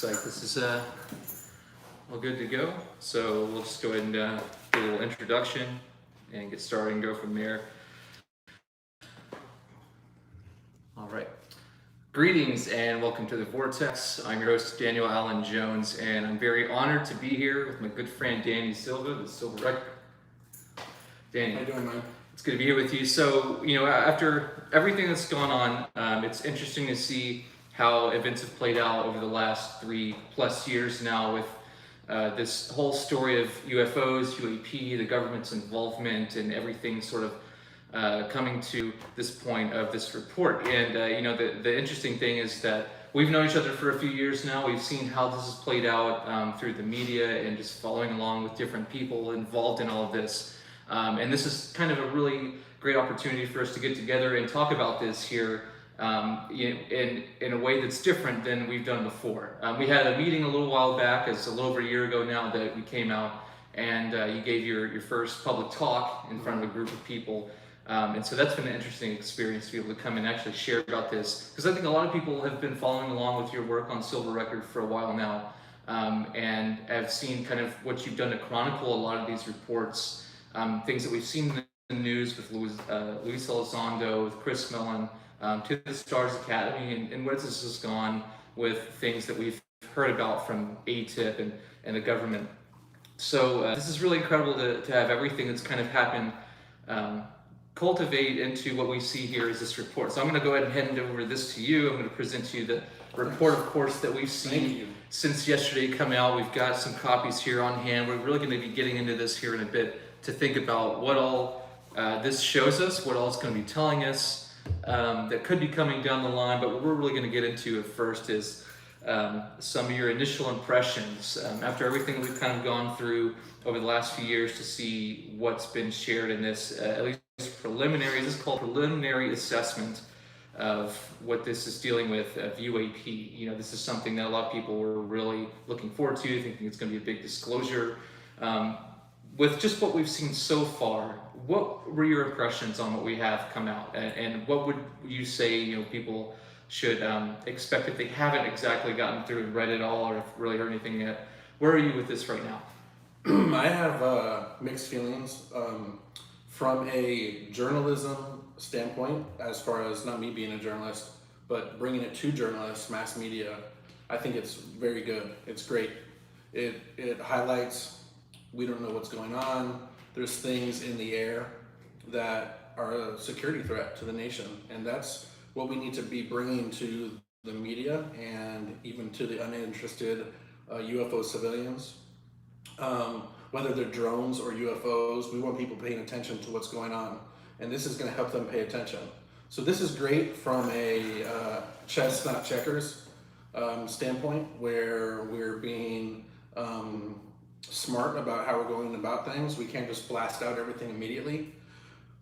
Looks like this is all good to go. So we'll just go ahead and do a little introduction and get started and go from there. All right. Greetings and welcome to the Vortex. I'm your host, Daniel Allen Jones, and I'm very honored to be here with my good friend Danny Silva, the Silva Record. Danny, how you doing, man? It's good to be here with you. So, after everything that's gone on, it's interesting to see how events have played out over the last 3+ years now with this whole story of UFOs, UAP, the government's involvement, and everything sort of coming to this point of this report. And the interesting thing is that we've known each other for a few years now. We've seen how this has played out through the media and just following along with different people involved in all of this. And this is kind of a really great opportunity for us to get together and talk about this here in a way that's different than we've done before. We had a meeting a little while back, it's a little over a year ago now that we came out, and you gave your first public talk in front of a group of people. And so that's been an interesting experience to be able to come and actually share about this, because I think a lot of people have been following along with your work on Silva Record for a while now, and have seen kind of what you've done to chronicle a lot of these reports, things that we've seen in the news with Luis Elizondo, with Chris Mellon, to the Stars Academy, and where this has gone with things that we've heard about from ATIP and the government. So this is really incredible to have everything that's kind of happened cultivate into what we see here as this report. So I'm going to go ahead and hand over this to you. I'm going to present to you the report, of course, that we've seen since yesterday come out. We've got some copies here on hand. We're really going to be getting into this here in a bit to think about what all this shows us, what all it's going to be telling us that could be coming down the line. But what we're really going to get into at first is some of your initial impressions after everything we've kind of gone through over the last few years to see what's been shared in this, at least preliminary. This is called preliminary assessment of what this is dealing with of UAP. This is something that a lot of people were really looking forward to, thinking it's going to be a big disclosure. With just what we've seen so far, what were your impressions on what we have come out, and what would you say people should expect if they haven't exactly gotten through and read it all or really heard anything yet? Where are you with this right now? I have mixed feelings from a journalism standpoint, as far as not me being a journalist, but bringing it to journalists, mass media. I think it's very good. It's great. It highlights we don't know what's going on. There's things in the air that are a security threat to the nation, and that's what we need to be bringing to the media and even to the uninterested UFO civilians. Whether they're drones or UFOs, we want people paying attention to what's going on, and this is going to help them pay attention. So this is great from a chess, not checkers standpoint, where we're being smart about how we're going about things. We can't just blast out everything immediately.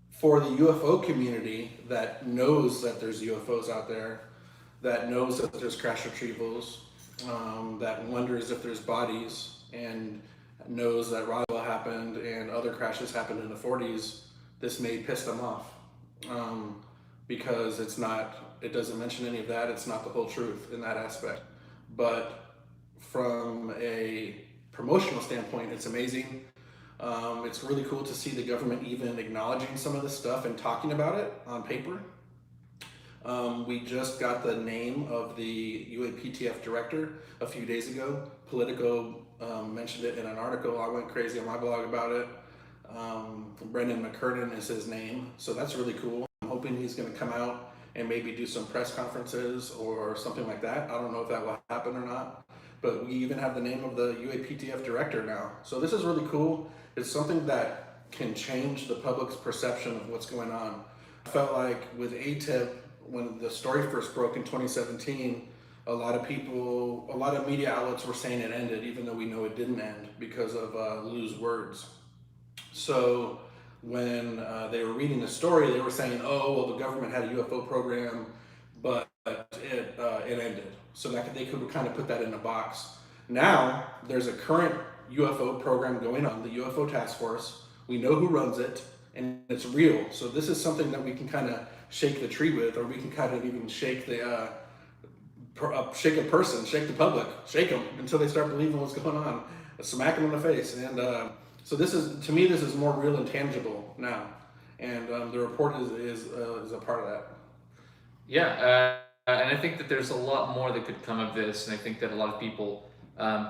For the UFO community that knows that there's UFOs out there, that knows that there's crash retrievals, that wonders if there's bodies, and knows that Roswell happened and other crashes happened in the 40s, this may piss them off because it doesn't mention any of that. It's not the whole truth in that aspect. But from a promotional standpoint, it's amazing. It's really cool to see the government even acknowledging some of this stuff and talking about it on paper. We just got the name of the UAPTF director a few days ago. Politico mentioned it in an article. I went crazy on my blog about it. Brendan McCurden is his name, so that's really cool. I'm hoping he's going to come out and maybe do some press conferences or something like that. I don't know if that will happen or not, but we even have the name of the UAPTF director now. So this is really cool. It's something that can change the public's perception of what's going on. I felt like with ATIP, when the story first broke in 2017, a lot of media outlets were saying it ended, even though we know it didn't end because of Lou's words. So when they were reading the story, they were saying, oh, well, the government had a UFO program, but it ended. So that they could kind of put that in a box. Now, there's a current UFO program going on, the UFO Task Force. We know who runs it, and it's real. So this is something that we can kind of shake the tree with, or we can kind of even shake the shake a person, shake the public, shake them until they start believing what's going on, smack them in the face. And so this is, to me, this is more real and tangible now. And the report is a part of that. Yeah, and I think that there's a lot more that could come of this, and I think that a lot of people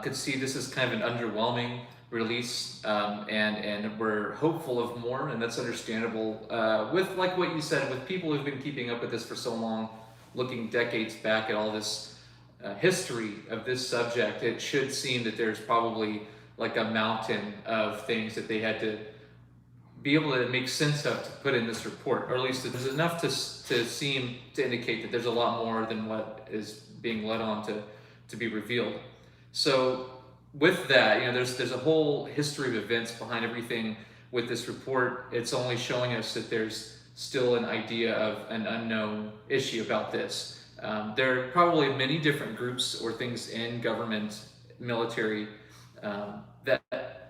could see this as kind of an underwhelming release, and we're hopeful of more, and that's understandable. With like what you said, with people who've been keeping up with this for so long, looking decades back at all this history of this subject, it should seem that there's probably like a mountain of things that they had to be able to make sense of to put in this report, or at least there's enough to seem to indicate that there's a lot more than what is being led on to be revealed. So with that, there's a whole history of events behind everything with this report. It's only showing us that there's still an idea of an unknown issue about this. There are probably many different groups or things in government, military, that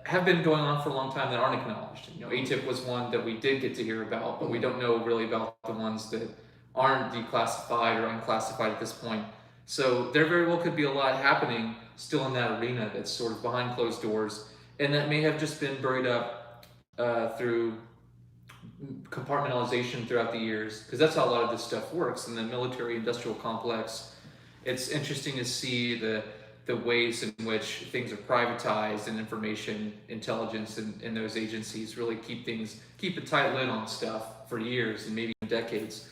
have been going on for a long time that aren't acknowledged. ATIP was one that we did get to hear about, but we don't know really about the ones that aren't declassified or unclassified at this point. So there very well could be a lot happening still in that arena that's sort of behind closed doors, and that may have just been buried up through compartmentalization throughout the years, because that's how a lot of this stuff works in the military industrial complex. It's interesting to see the ways in which things are privatized, and information intelligence in those agencies really keep a tight lid on stuff for years and maybe decades,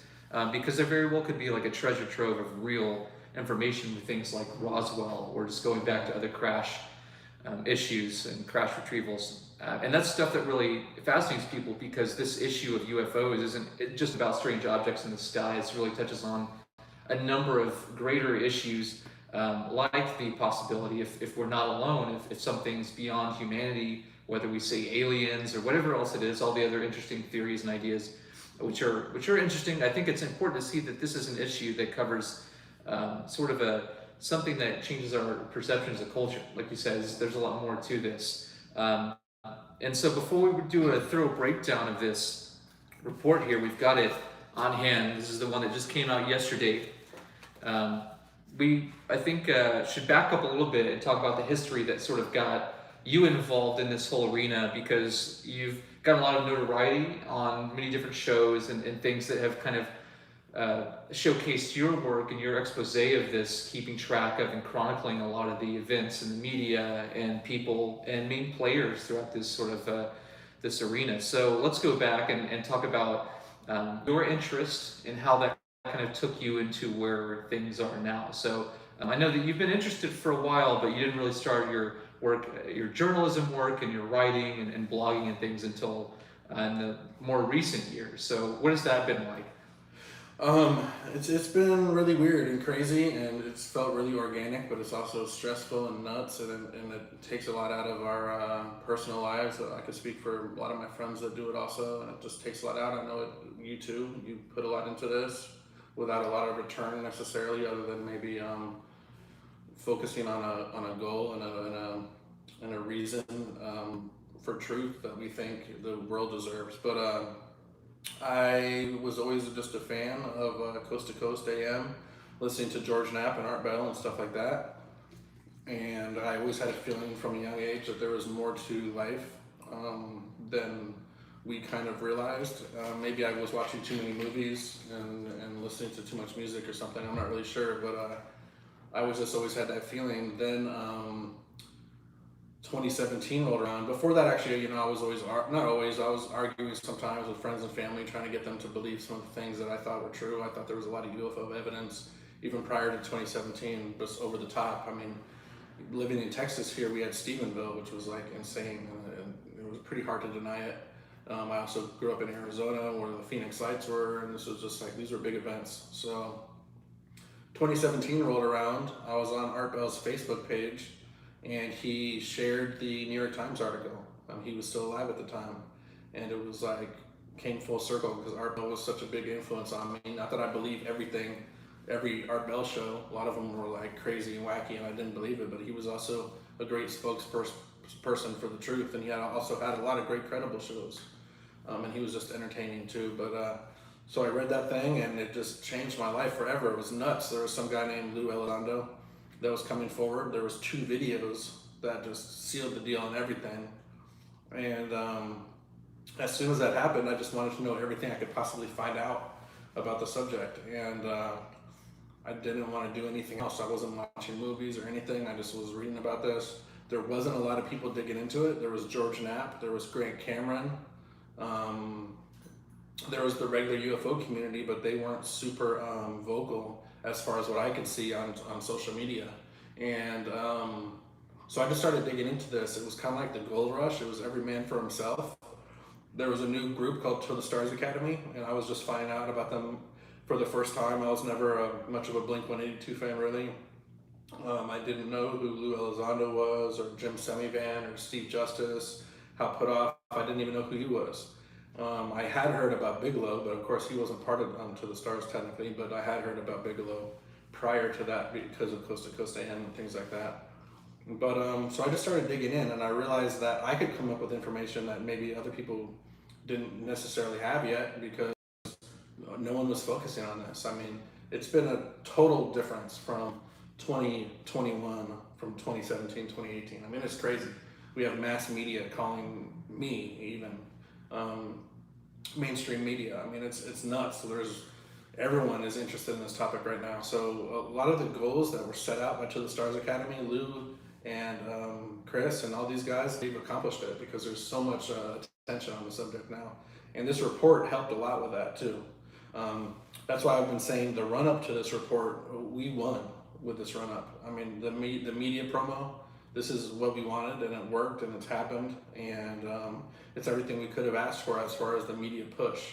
because there very well could be like a treasure trove of real information with things like Roswell, or just going back to other crash issues and crash retrievals. And that's stuff that really fascinates people, because this issue of UFOs isn't just about strange objects in the sky. It really touches on a number of greater issues, like the possibility, if we're not alone, if something's beyond humanity, whether we say aliens or whatever else it is, all the other interesting theories and ideas, which are interesting. I think it's important to see that this is an issue that covers sort of something that changes our perceptions of culture. Like you said, there's a lot more to this. And so before we do a thorough breakdown of this report here, we've got it on hand. This is the one that just came out yesterday. I think should back up a little bit and talk about the history that sort of got you involved in this whole arena, because you've got a lot of notoriety on many different shows and things that have kind of showcased your work and your expose of this, keeping track of and chronicling a lot of the events in the media and people and main players throughout this sort of this arena. So let's go back and talk about your interest and how that kind of took you into where things are now. So I know that you've been interested for a while, but you didn't really start your work, your journalism work and your writing and blogging and things until in the more recent years. So what has that been like? It's been really weird and crazy, and it's felt really organic, but it's also stressful and nuts, and it takes a lot out of our personal lives. I could speak for a lot of my friends that do it also, and it just takes a lot out. I know it, you too. You put a lot into this without a lot of return necessarily, other than maybe focusing on a goal and a reason for truth that we think the world deserves. But I was always just a fan of Coast to Coast AM, listening to George Knapp and Art Bell and stuff like that. And I always had a feeling from a young age that there was more to life than we kind of realized. Maybe I was watching too many movies and listening to too much music or something. I'm not really sure, but I was just always had that feeling. Then 2017 rolled around. Before that, actually, I was always, not always, I was arguing sometimes with friends and family, trying to get them to believe some of the things that I thought were true. I thought there was a lot of UFO evidence, even prior to 2017, was over the top. I mean, living in Texas here, we had Stephenville, which was like insane, and it was pretty hard to deny it. I also grew up in Arizona, where the Phoenix Lights were, and this was just like, these were big events. So 2017 rolled around. I was on Art Bell's Facebook page, and he shared the New York Times article. He was still alive at the time, and it was like, came full circle, because Art Bell was such a big influence on me. Not that I believe everything, every Art Bell show, a lot of them were like crazy and wacky, and I didn't believe it, but he was also a great spokesperson for the truth, and he also had a lot of great credible shows, and he was just entertaining too. But So I read that thing and it just changed my life forever. It was nuts. There was some guy named Lou Elizondo that was coming forward. There was 2 videos that just sealed the deal and everything. And as soon as that happened, I just wanted to know everything I could possibly find out about the subject. And I didn't want to do anything else. I wasn't watching movies or anything. I just was reading about this. There wasn't a lot of people digging into it. There was George Knapp. There was Grant Cameron. There was the regular UFO community, but they weren't super vocal as far as what I could see on social media. And so I just started digging into this. It was kind of like the gold rush. It was every man for himself. There was a new group called To the Stars Academy, and I was just finding out about them for the first time. I was never much of a Blink-182 fan, really. I didn't know who Lou Elizondo was, or Jim Semivan, or Steve Justice, Hal Puthoff. I didn't even know who he was. I had heard about Bigelow, but of course he wasn't part of To the Stars technically, but I had heard about Bigelow prior to that because of Coast to Coast AM and things like that. But so I just started digging in, and I realized that I could come up with information that maybe other people didn't necessarily have yet, because no one was focusing on this. I mean, it's been a total difference from 2021, from 2017, 2018. I mean, it's crazy. We have mass media calling me, even mainstream media. I mean, it's nuts. Everyone is interested in this topic right now. So a lot of the goals that were set out by To the Stars Academy, Lou and Chris and all these guys, they've accomplished it because there's so much attention on the subject now. And this report helped a lot with that too. That's why I've been saying the run up to this report, we won with this run up. I mean, the media promo, this is what we wanted, and it worked, and it's happened, and it's everything we could have asked for as far as the media push.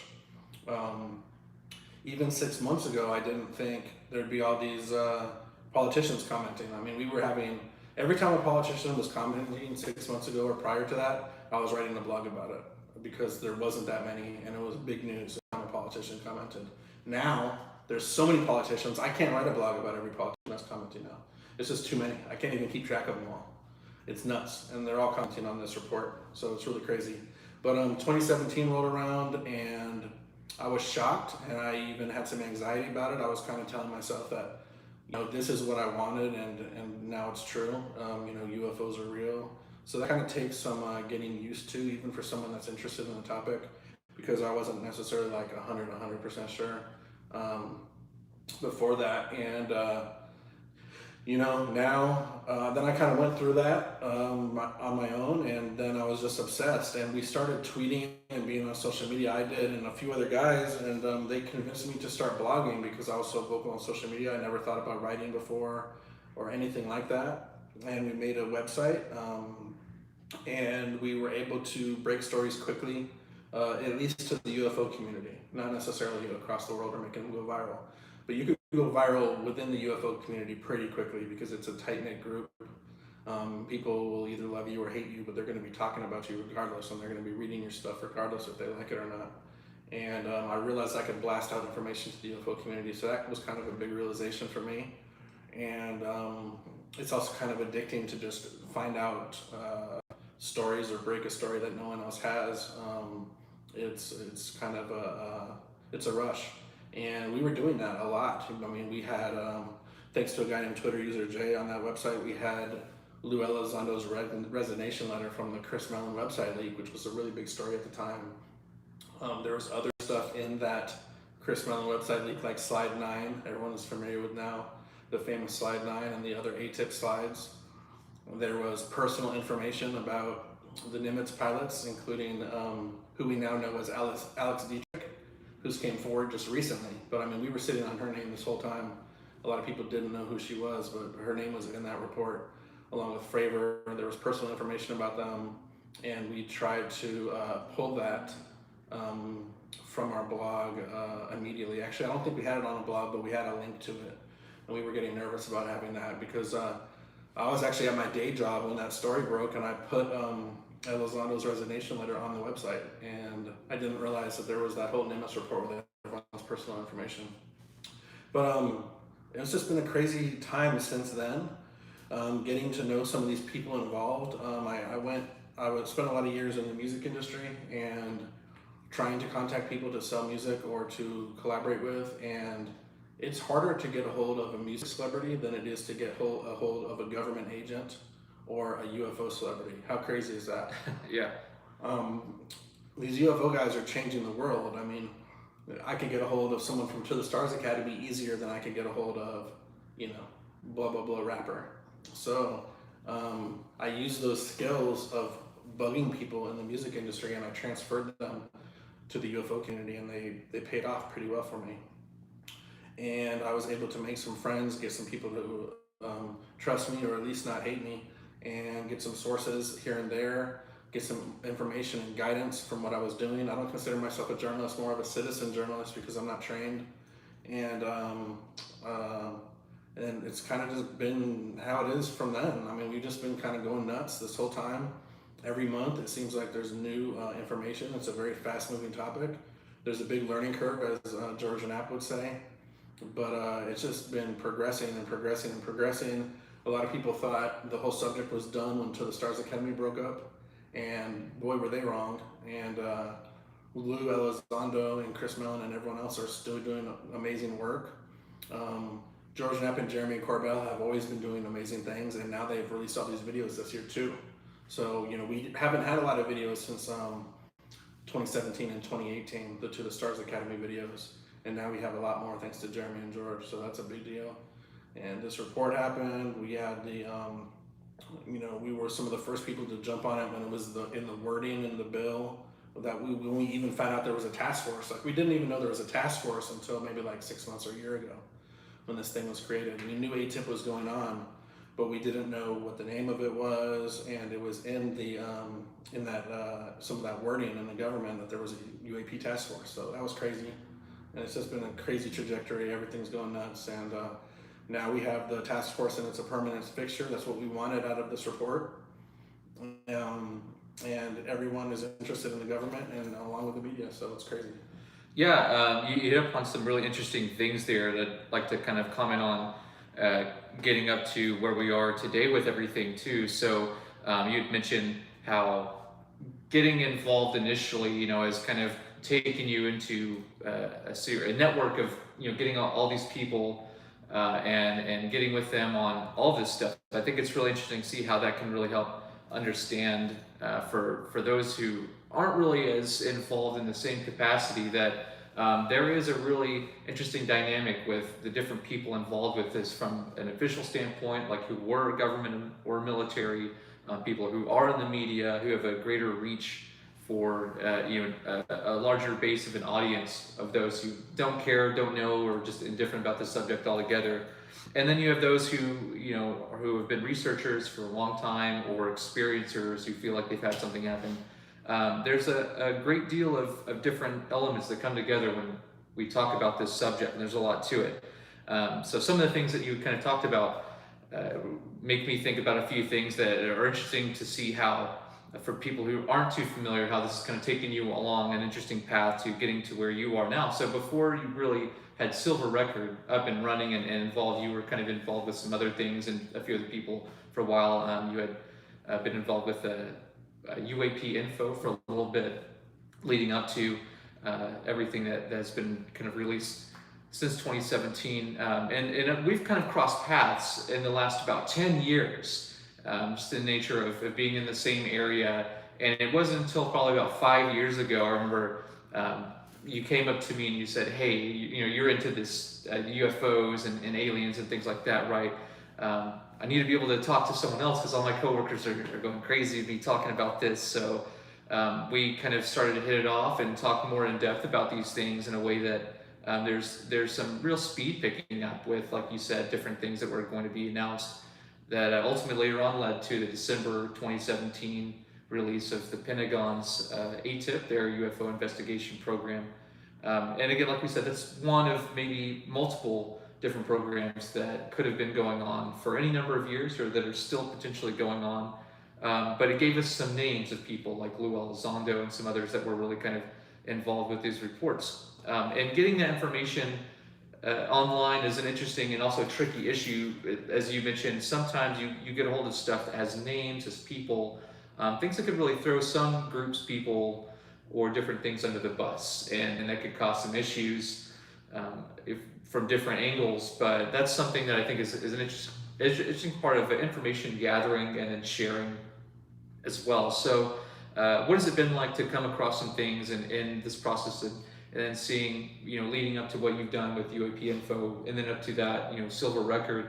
Even 6 months ago, I didn't think there'd be all these politicians commenting. I mean, we were having, every time a politician was commenting 6 months ago or prior to that, I was writing a blog about it, because there wasn't that many, and it was big news every time a politician commented. Now, there's so many politicians, I can't write a blog about every politician that's commenting now. It's just too many. I can't even keep track of them all. It's nuts, and they're all commenting on this report, so it's really crazy. But 2017 rolled around, and I was shocked, and I even had some anxiety about it. I was kind of telling myself that, you know, this is what I wanted, and now it's true. You know, UFOs are real. So that kind of takes some getting used to, even for someone that's interested in the topic, because I wasn't necessarily like 100% sure before that. And you know, now, then I kind of went through that on my own, and then I was just obsessed, and we started tweeting and being on social media. I did, and a few other guys, and they convinced me to start blogging because I was so vocal on social media. I never thought about writing before or anything like that, and we made a website, and we were able to break stories quickly, at least to the UFO community, not necessarily across the world or making them go viral, but you could go viral within the UFO community pretty quickly because it's a tight-knit group. People will either love you or hate you, but they're going to be talking about you regardless, and they're going to be reading your stuff regardless if they like it or not. And I realized I could blast out information to the UFO community, so that was kind of a big realization for me. And it's also kind of addicting to just find out stories or break a story that no one else has. It's kind of it's a rush. And we were doing that a lot. I mean, we had, thanks to a guy named Twitter user Jay on that website, we had Lou Elizondo's resignation letter from the Chris Mellon website leak, which was a really big story at the time. There was other stuff in that Chris Mellon website leak, like Slide 9, everyone is familiar with now, the famous Slide 9 and the other ATIP slides. There was personal information about the Nimitz pilots, including who we now know as Alex Dietrich, who's came forward just recently. But I mean, we were sitting on her name this whole time. A lot of people didn't know who she was, but her name was in that report, along with Fravor. There was personal information about them, and we tried to pull that from our blog immediately. Actually, I don't think we had it on a blog, but we had a link to it. And we were getting nervous about having that because I was actually at my day job when that story broke, and I put Elizondo's resignation letter on the website, and I didn't realize that there was that whole Nimitz report with everyone's personal information. But it's just been a crazy time since then, getting to know some of these people involved. I spent a lot of years in the music industry and trying to contact people to sell music or to collaborate with, and it's harder to get a hold of a music celebrity than it is to get a hold of a government agent or a UFO celebrity. How crazy is that? Yeah. These UFO guys are changing the world. I mean, I could get a hold of someone from To the Stars Academy easier than I could get a hold of, blah blah blah rapper. So I use those skills of bugging people in the music industry, and I transferred them to the UFO community, and they paid off pretty well for me. And I was able to make some friends, get some people to trust me or at least not hate me, and get some sources here and there, get some information and guidance from what I was doing. I don't consider myself a journalist, more of a citizen journalist, because I'm not trained. And it's kind of just been how it is from then. I mean, we've just been kind of going nuts this whole time. Every month, it seems like there's new information. It's a very fast-moving topic. There's a big learning curve, as George Knapp would say. But it's just been progressing and progressing and progressing. A lot of people thought the whole subject was done when To the Stars Academy broke up, and boy, were they wrong. And Lou Elizondo and Chris Mellon and everyone else are still doing amazing work. George Knapp and Jeremy Corbell have always been doing amazing things, and now they've released all these videos this year too. So, we haven't had a lot of videos since 2017 and 2018, the To the Stars Academy videos. And now we have a lot more thanks to Jeremy and George, so that's a big deal. And this report happened. We had the, we were some of the first people to jump on it when it was in the wording in the bill, that when we even found out there was a task force. Like, we didn't even know there was a task force until maybe like 6 months or a year ago when this thing was created. We knew ATIP was going on, but we didn't know what the name of it was, and it was in the some of that wording in the government that there was a UAP task force. So that was crazy. And it's just been a crazy trajectory. Everything's going nuts. And now we have the task force, and it's a permanent fixture. That's what we wanted out of this report. And everyone is interested in the government and along with the media. So it's crazy. Yeah, you hit up on some really interesting things there that I'd like to kind of comment on, getting up to where we are today with everything too. So you had mentioned how getting involved initially, has kind of taken you into a network of getting all these people and getting with them on all this stuff. I think it's really interesting to see how that can really help understand for those who aren't really as involved in the same capacity, that there is a really interesting dynamic with the different people involved with this from an official standpoint, like who were government or military, people who are in the media, who have a greater reach for a larger base of an audience of those who don't care, don't know, or just indifferent about the subject altogether. And then you have those who who have been researchers for a long time, or experiencers who feel like they've had something happen. There's a great deal of different elements that come together when we talk about this subject, and there's a lot to it. So some of the things that you kind of talked about make me think about a few things that are interesting to see how, for people who aren't too familiar, how this is kind of taking you along an interesting path to getting to where you are now. So before you really had Silva Record up and running and involved, you were kind of involved with some other things and a few other people for a while. You had been involved with UAP info for a little bit leading up to everything that has been kind of released since 2017. And we've kind of crossed paths in the last about 10 years. Just the nature of being in the same area. And it wasn't until probably about 5 years ago, I remember you came up to me and you said, hey, you're into this UFOs and aliens and things like that, right? I need to be able to talk to someone else because all my coworkers are going crazy to be talking about this. So we kind of started to hit it off and talk more in depth about these things in a way that there's some real speed picking up with, like you said, different things that were going to be announced that ultimately later on led to the December 2017 release of the Pentagon's ATIP, their UFO investigation program. And again, like we said, that's one of maybe multiple different programs that could have been going on for any number of years, or that are still potentially going on. But it gave us some names of people like Lou Elizondo and some others that were really kind of involved with these reports. And getting that information online is an interesting and also tricky issue. As you mentioned, sometimes you get a hold of stuff that has names, as people, things that could really throw some groups, people or different things under the bus, and that could cause some issues if, from different angles. But that's something that I think is an interesting part of information gathering and then sharing as well. So, what has it been like to come across some things in this process, and then seeing, leading up to what you've done with UAP info, and then up to that, Silva Record,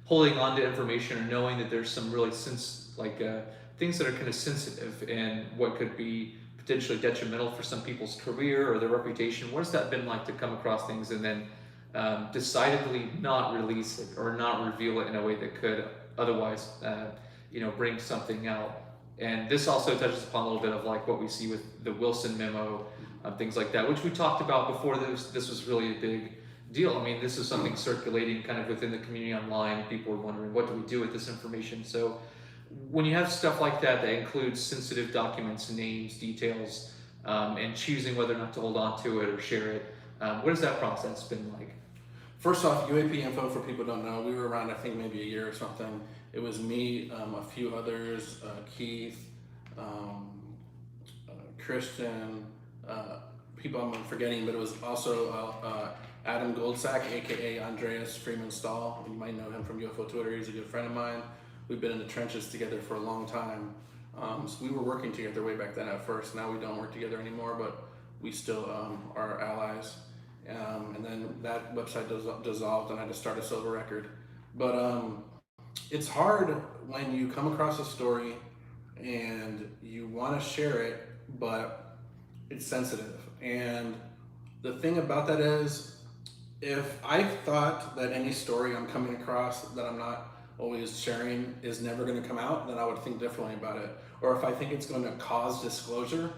holding on to information or knowing that there's some really things that are kind of sensitive and what could be potentially detrimental for some people's career or their reputation. What has that been like to come across things and then decidedly not release it or not reveal it in a way that could otherwise, bring something out? And this also touches upon a little bit of like what we see with the Wilson memo, things like that, which we talked about before this was really a big deal. I mean, this is something circulating kind of within the community online. People are wondering, what do we do with this information? So when you have stuff like that includes sensitive documents, names, details, and choosing whether or not to hold on to it or share it, what has that process been like? First off, UAP info, for people who don't know, we were around, I think, maybe a year or something. It was me, a few others, Keith, Christian, people I'm forgetting, but it was also Adam Goldsack, aka Andreas Freeman Stahl. You might know him from UFO Twitter. He's a good friend of mine. We've been in the trenches together for a long time. So we were working together way back then at first. Now we don't work together anymore, but we still are allies. And then that website dissolved, and I just started Silva Record. But it's hard when you come across a story and you want to share it, but it's sensitive. And the thing about that is, if I thought that any story I'm coming across that I'm not always sharing is never going to come out, then I would think differently about it. Or if I think it's going to cause disclosure,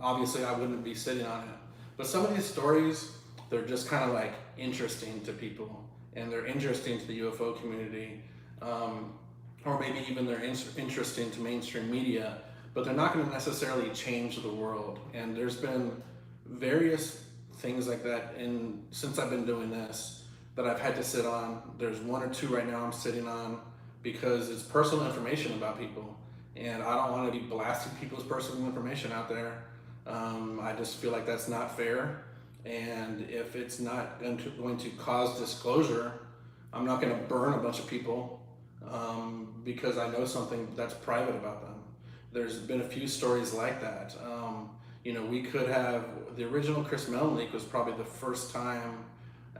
obviously I wouldn't be sitting on it. But some of these stories, they're just kind of like interesting to people, and they're interesting to the UFO community, or maybe even they're interesting to mainstream media, but they're not going to necessarily change the world. And there's been various things like that since I've been doing this that I've had to sit on. There's one or two right now I'm sitting on because it's personal information about people, and I don't want to be blasting people's personal information out there. I just feel like that's not fair. And if it's not going to cause disclosure, I'm not going to burn a bunch of people because I know something that's private about them. There's been a few stories like that. We could have, the original Chris Mellon leak was probably the first time,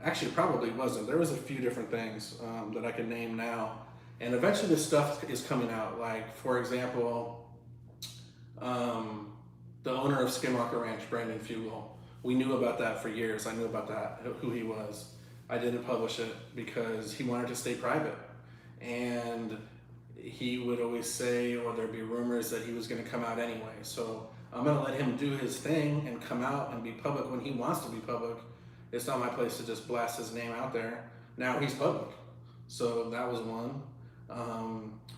actually probably wasn't. There was a few different things that I can name now. And eventually this stuff is coming out. Like, for example, the owner of Skinwalker Ranch, Brandon Fugel. We knew about that for years. I knew about that, who he was. I didn't publish it because he wanted to stay private. And he would always say, or there'd be rumors that he was going to come out anyway. So I'm going to let him do his thing and come out and be public when he wants to be public. It's not my place to just blast his name out there. Now he's public. So that was one.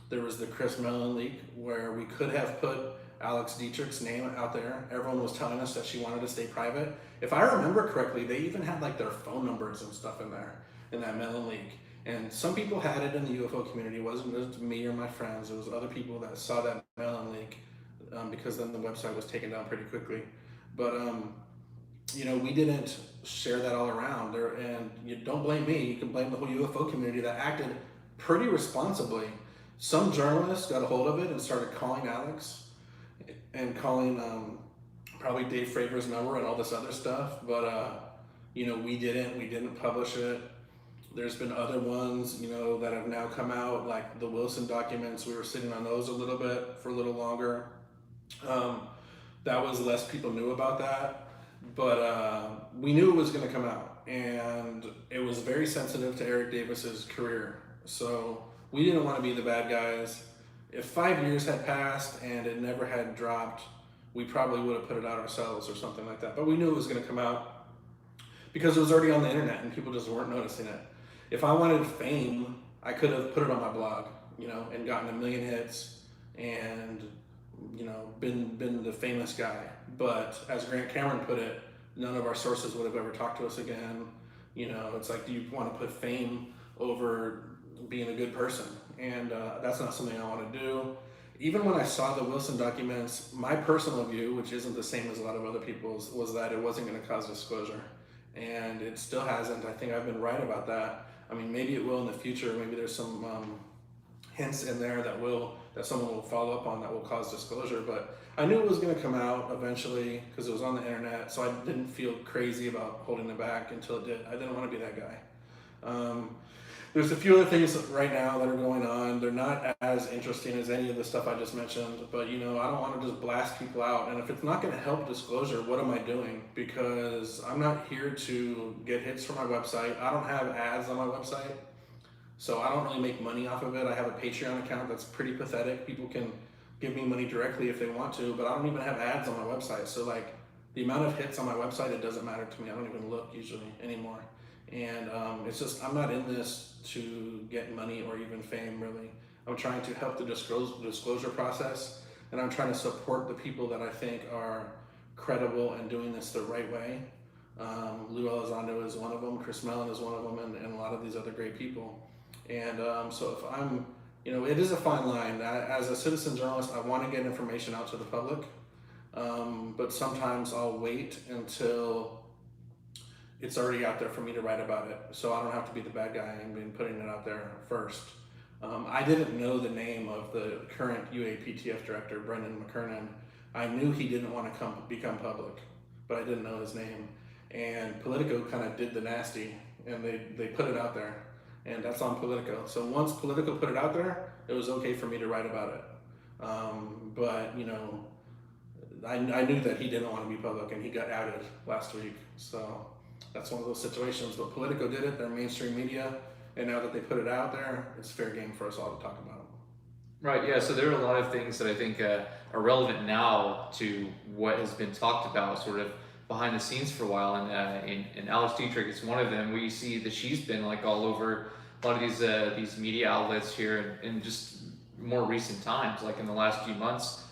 There was the Chris Mellon leak where we could have put Alex Dietrich's name out there. Everyone was telling us that she wanted to stay private. If I remember correctly, they even had like their phone numbers and stuff in there, in that Mellon leak. And some people had it in the UFO community. It wasn't just me or my friends. It was other people that saw that Mellon leak because then the website was taken down pretty quickly. But, we didn't share that all around there. And you don't blame me. You can blame the whole UFO community that acted pretty responsibly. Some journalists got a hold of it and started calling Alex and calling probably Dave Fravor's number and all this other stuff, but we didn't publish it. There's been other ones, that have now come out, like the Wilson documents. We were sitting on those a little bit for a little longer. That was less people knew about that, but we knew it was going to come out, and it was very sensitive to Eric Davis's career. So we didn't want to be the bad guys. If 5 years had passed and it never had dropped, we probably would have put it out ourselves or something like that. But we knew it was going to come out because it was already on the internet and people just weren't noticing it. If I wanted fame, I could have put it on my blog, and gotten 1 million hits and, been the famous guy. But as Grant Cameron put it, none of our sources would have ever talked to us again. It's like, do you want to put fame over being a good person? And that's not something I want to do. even when I saw the Wilson documents, my personal view, which isn't the same as a lot of other people's, was that it wasn't going to cause disclosure. And it still hasn't. I think I've been right about that. I mean, maybe it will in the future. Maybe there's some hints in there that someone will follow up on that will cause disclosure. But I knew it was going to come out eventually because it was on the internet. So I didn't feel crazy about holding it back until it did. I didn't want to be that guy. There's a few other things right now that are going on. They're not as interesting as any of the stuff I just mentioned, but I don't want to just blast people out. And if it's not going to help disclosure, what am I doing? Because I'm not here to get hits for my website. I don't have ads on my website, so I don't really make money off of it. I have a Patreon account that's pretty pathetic. People can give me money directly if they want to, but I don't even have ads on my website. So like the amount of hits on my website, it doesn't matter to me. I don't even look usually anymore. And it's just, I'm not in this to get money or even fame, really. I'm trying to help the disclosure process, and I'm trying to support the people that I think are credible and doing this the right way. Lou Elizondo is one of them, Chris Mellon is one of them, and a lot of these other great people. And so if I'm, it is a fine line. As a citizen journalist, I want to get information out to the public, but sometimes I'll wait until it's already out there for me to write about it, so I don't have to be the bad guy and putting it out there first. I didn't know the name of the current UAP TF director, Brendan McKernan. I knew he didn't want to become public, but I didn't know his name. And Politico kind of did the nasty, and they put it out there, and that's on Politico. So once Politico put it out there, it was okay for me to write about it. But I knew that he didn't want to be public, and he got outed last week. So that's one of those situations. But Politico did it, they're mainstream media, and now that they put it out there, it's fair game for us all to talk about. Right, yeah, so there are a lot of things that I think are relevant now to what has been talked about sort of behind the scenes for a while, and Alice Dietrich is one of them. We see that she's been like all over a lot of these media outlets here in just more recent times, like in the last few months,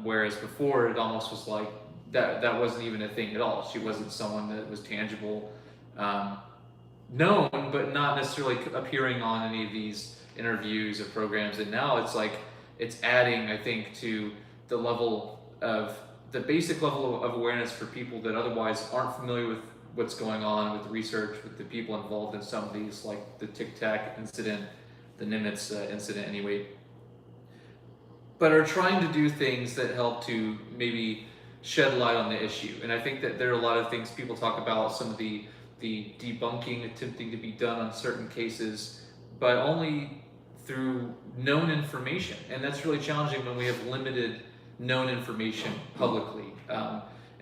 whereas before it almost was like that wasn't even a thing at all. She wasn't someone that was tangible, known, but not necessarily appearing on any of these interviews or programs. And now it's like it's adding, I think, to the basic level of awareness for people that otherwise aren't familiar with what's going on with the research, with the people involved in some of these, like the Tic Tac incident, the Nimitz incident anyway, but are trying to do things that help to maybe shed light on the issue. And I think that there are a lot of things people talk about, some of the debunking attempting to be done on certain cases, but only through known information. And that's really challenging when we have limited known information publicly.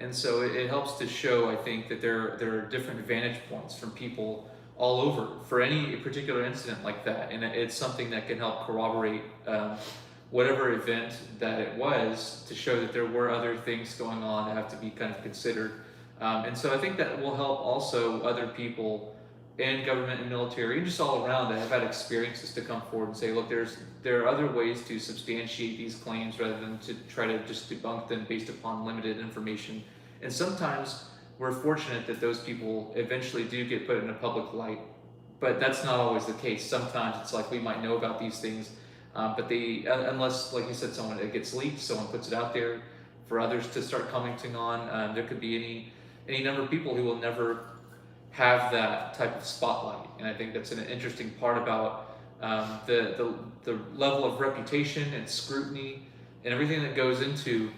And so it helps to show, I think, that there are different vantage points from people all over for any particular incident like that. And it's something that can help corroborate whatever event that it was, to show that there were other things going on that have to be kind of considered. And so I think that will help also other people in government and military and just all around that have had experiences to come forward and say, look, there are other ways to substantiate these claims rather than to try to just debunk them based upon limited information. And sometimes we're fortunate that those people eventually do get put in a public light, but that's not always the case. Sometimes it's like we might know about these things, but unless, like you said, it gets leaked, someone puts it out there for others to start commenting on, there could be any number of people who will never have that type of spotlight. And I think that's an interesting part about the level of reputation and scrutiny and everything that goes into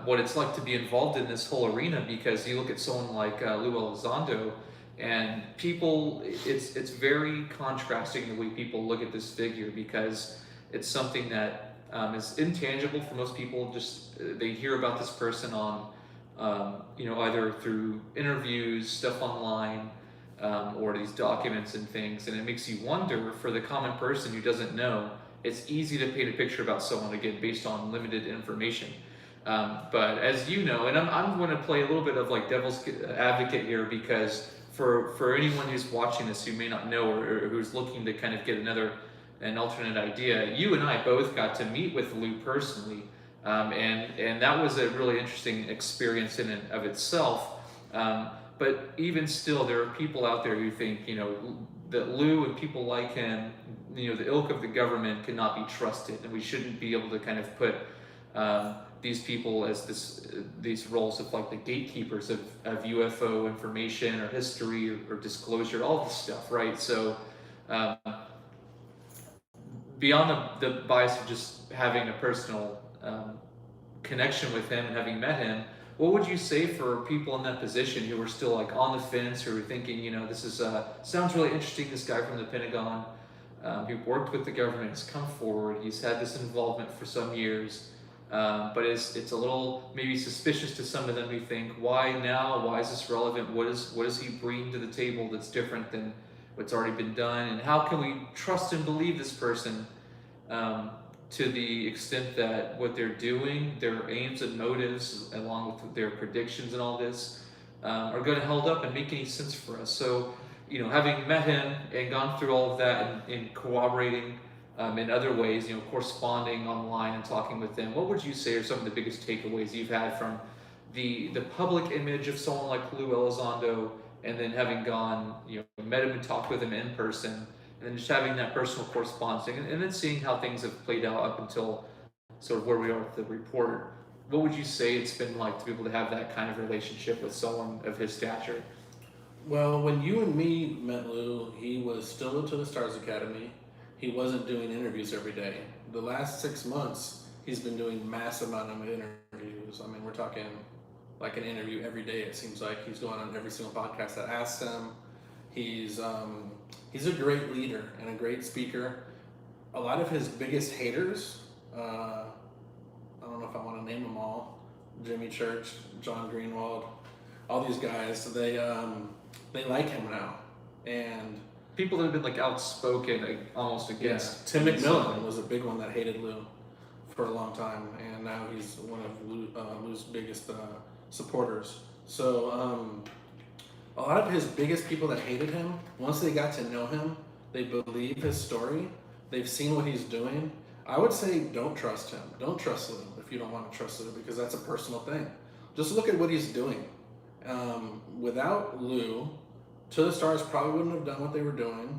what it's like to be involved in this whole arena. Because you look at someone like Lou Elizondo, and people, it's very contrasting the way people look at this figure, because it's something that is intangible for most people. Just they hear about this person on either through interviews, stuff online, or these documents and things, and it makes you wonder, for the common person who doesn't know, it's easy to paint a picture about someone, again, based on limited information. But as you know, and I'm going to play a little bit of like devil's advocate here, because for anyone who's watching this who may not know, or who's looking to kind of get an alternate idea, you and I both got to meet with Lou personally. And that was a really interesting experience in and of itself. but even still, there are people out there who think, that Lou and people like him, the ilk of the government cannot be trusted, and we shouldn't be able to kind of put these people as these roles of like the gatekeepers of UFO information or history or disclosure, all this stuff, right? So um, beyond the bias of just having a personal connection with him and having met him, what would you say for people in that position who are still like on the fence, who are thinking, this is sounds really interesting, this guy from the Pentagon who worked with the government has come forward, he's had this involvement for some years, but it's a little maybe suspicious to some of them who think, why now? Why is this relevant? What does he bring to the table that's different than what's already been done? And how can we trust and believe this person to the extent that what they're doing, their aims and motives, along with their predictions and all this, are going to hold up and make any sense for us? So, having met him and gone through all of that and corroborating in other ways, corresponding online and talking with them, what would you say are some of the biggest takeaways you've had from the public image of someone like Lou Elizondo, and then having gone, met him and talked with him in person, and then just having that personal correspondence, and then seeing how things have played out up until sort of where we are with the report? What would you say it's been like to be able to have that kind of relationship with someone of his stature? Well, when you and me met Lou, he was still into the Stars Academy. He wasn't doing interviews every day. The last 6 months, he's been doing massive amount of interviews. I mean, we're talking like an interview every day. It seems like he's going on every single podcast that asks him. He's a great leader and a great speaker. A lot of his biggest haters, I don't know if I want to name them all, Jimmy Church, John Greenwald, all these guys, they like him now. And People that have been like outspoken, like, almost against Tim McMillan was a big one that hated Lou for a long time, and now he's one of Lou's biggest supporters. So a lot of his biggest people that hated him, once they got to know him, they believe his story, they've seen what he's doing. I would say don't trust him. Don't trust Lou if you don't want to trust Lou, because that's a personal thing. Just look at what he's doing. Without Lou, To the Stars probably wouldn't have done what they were doing.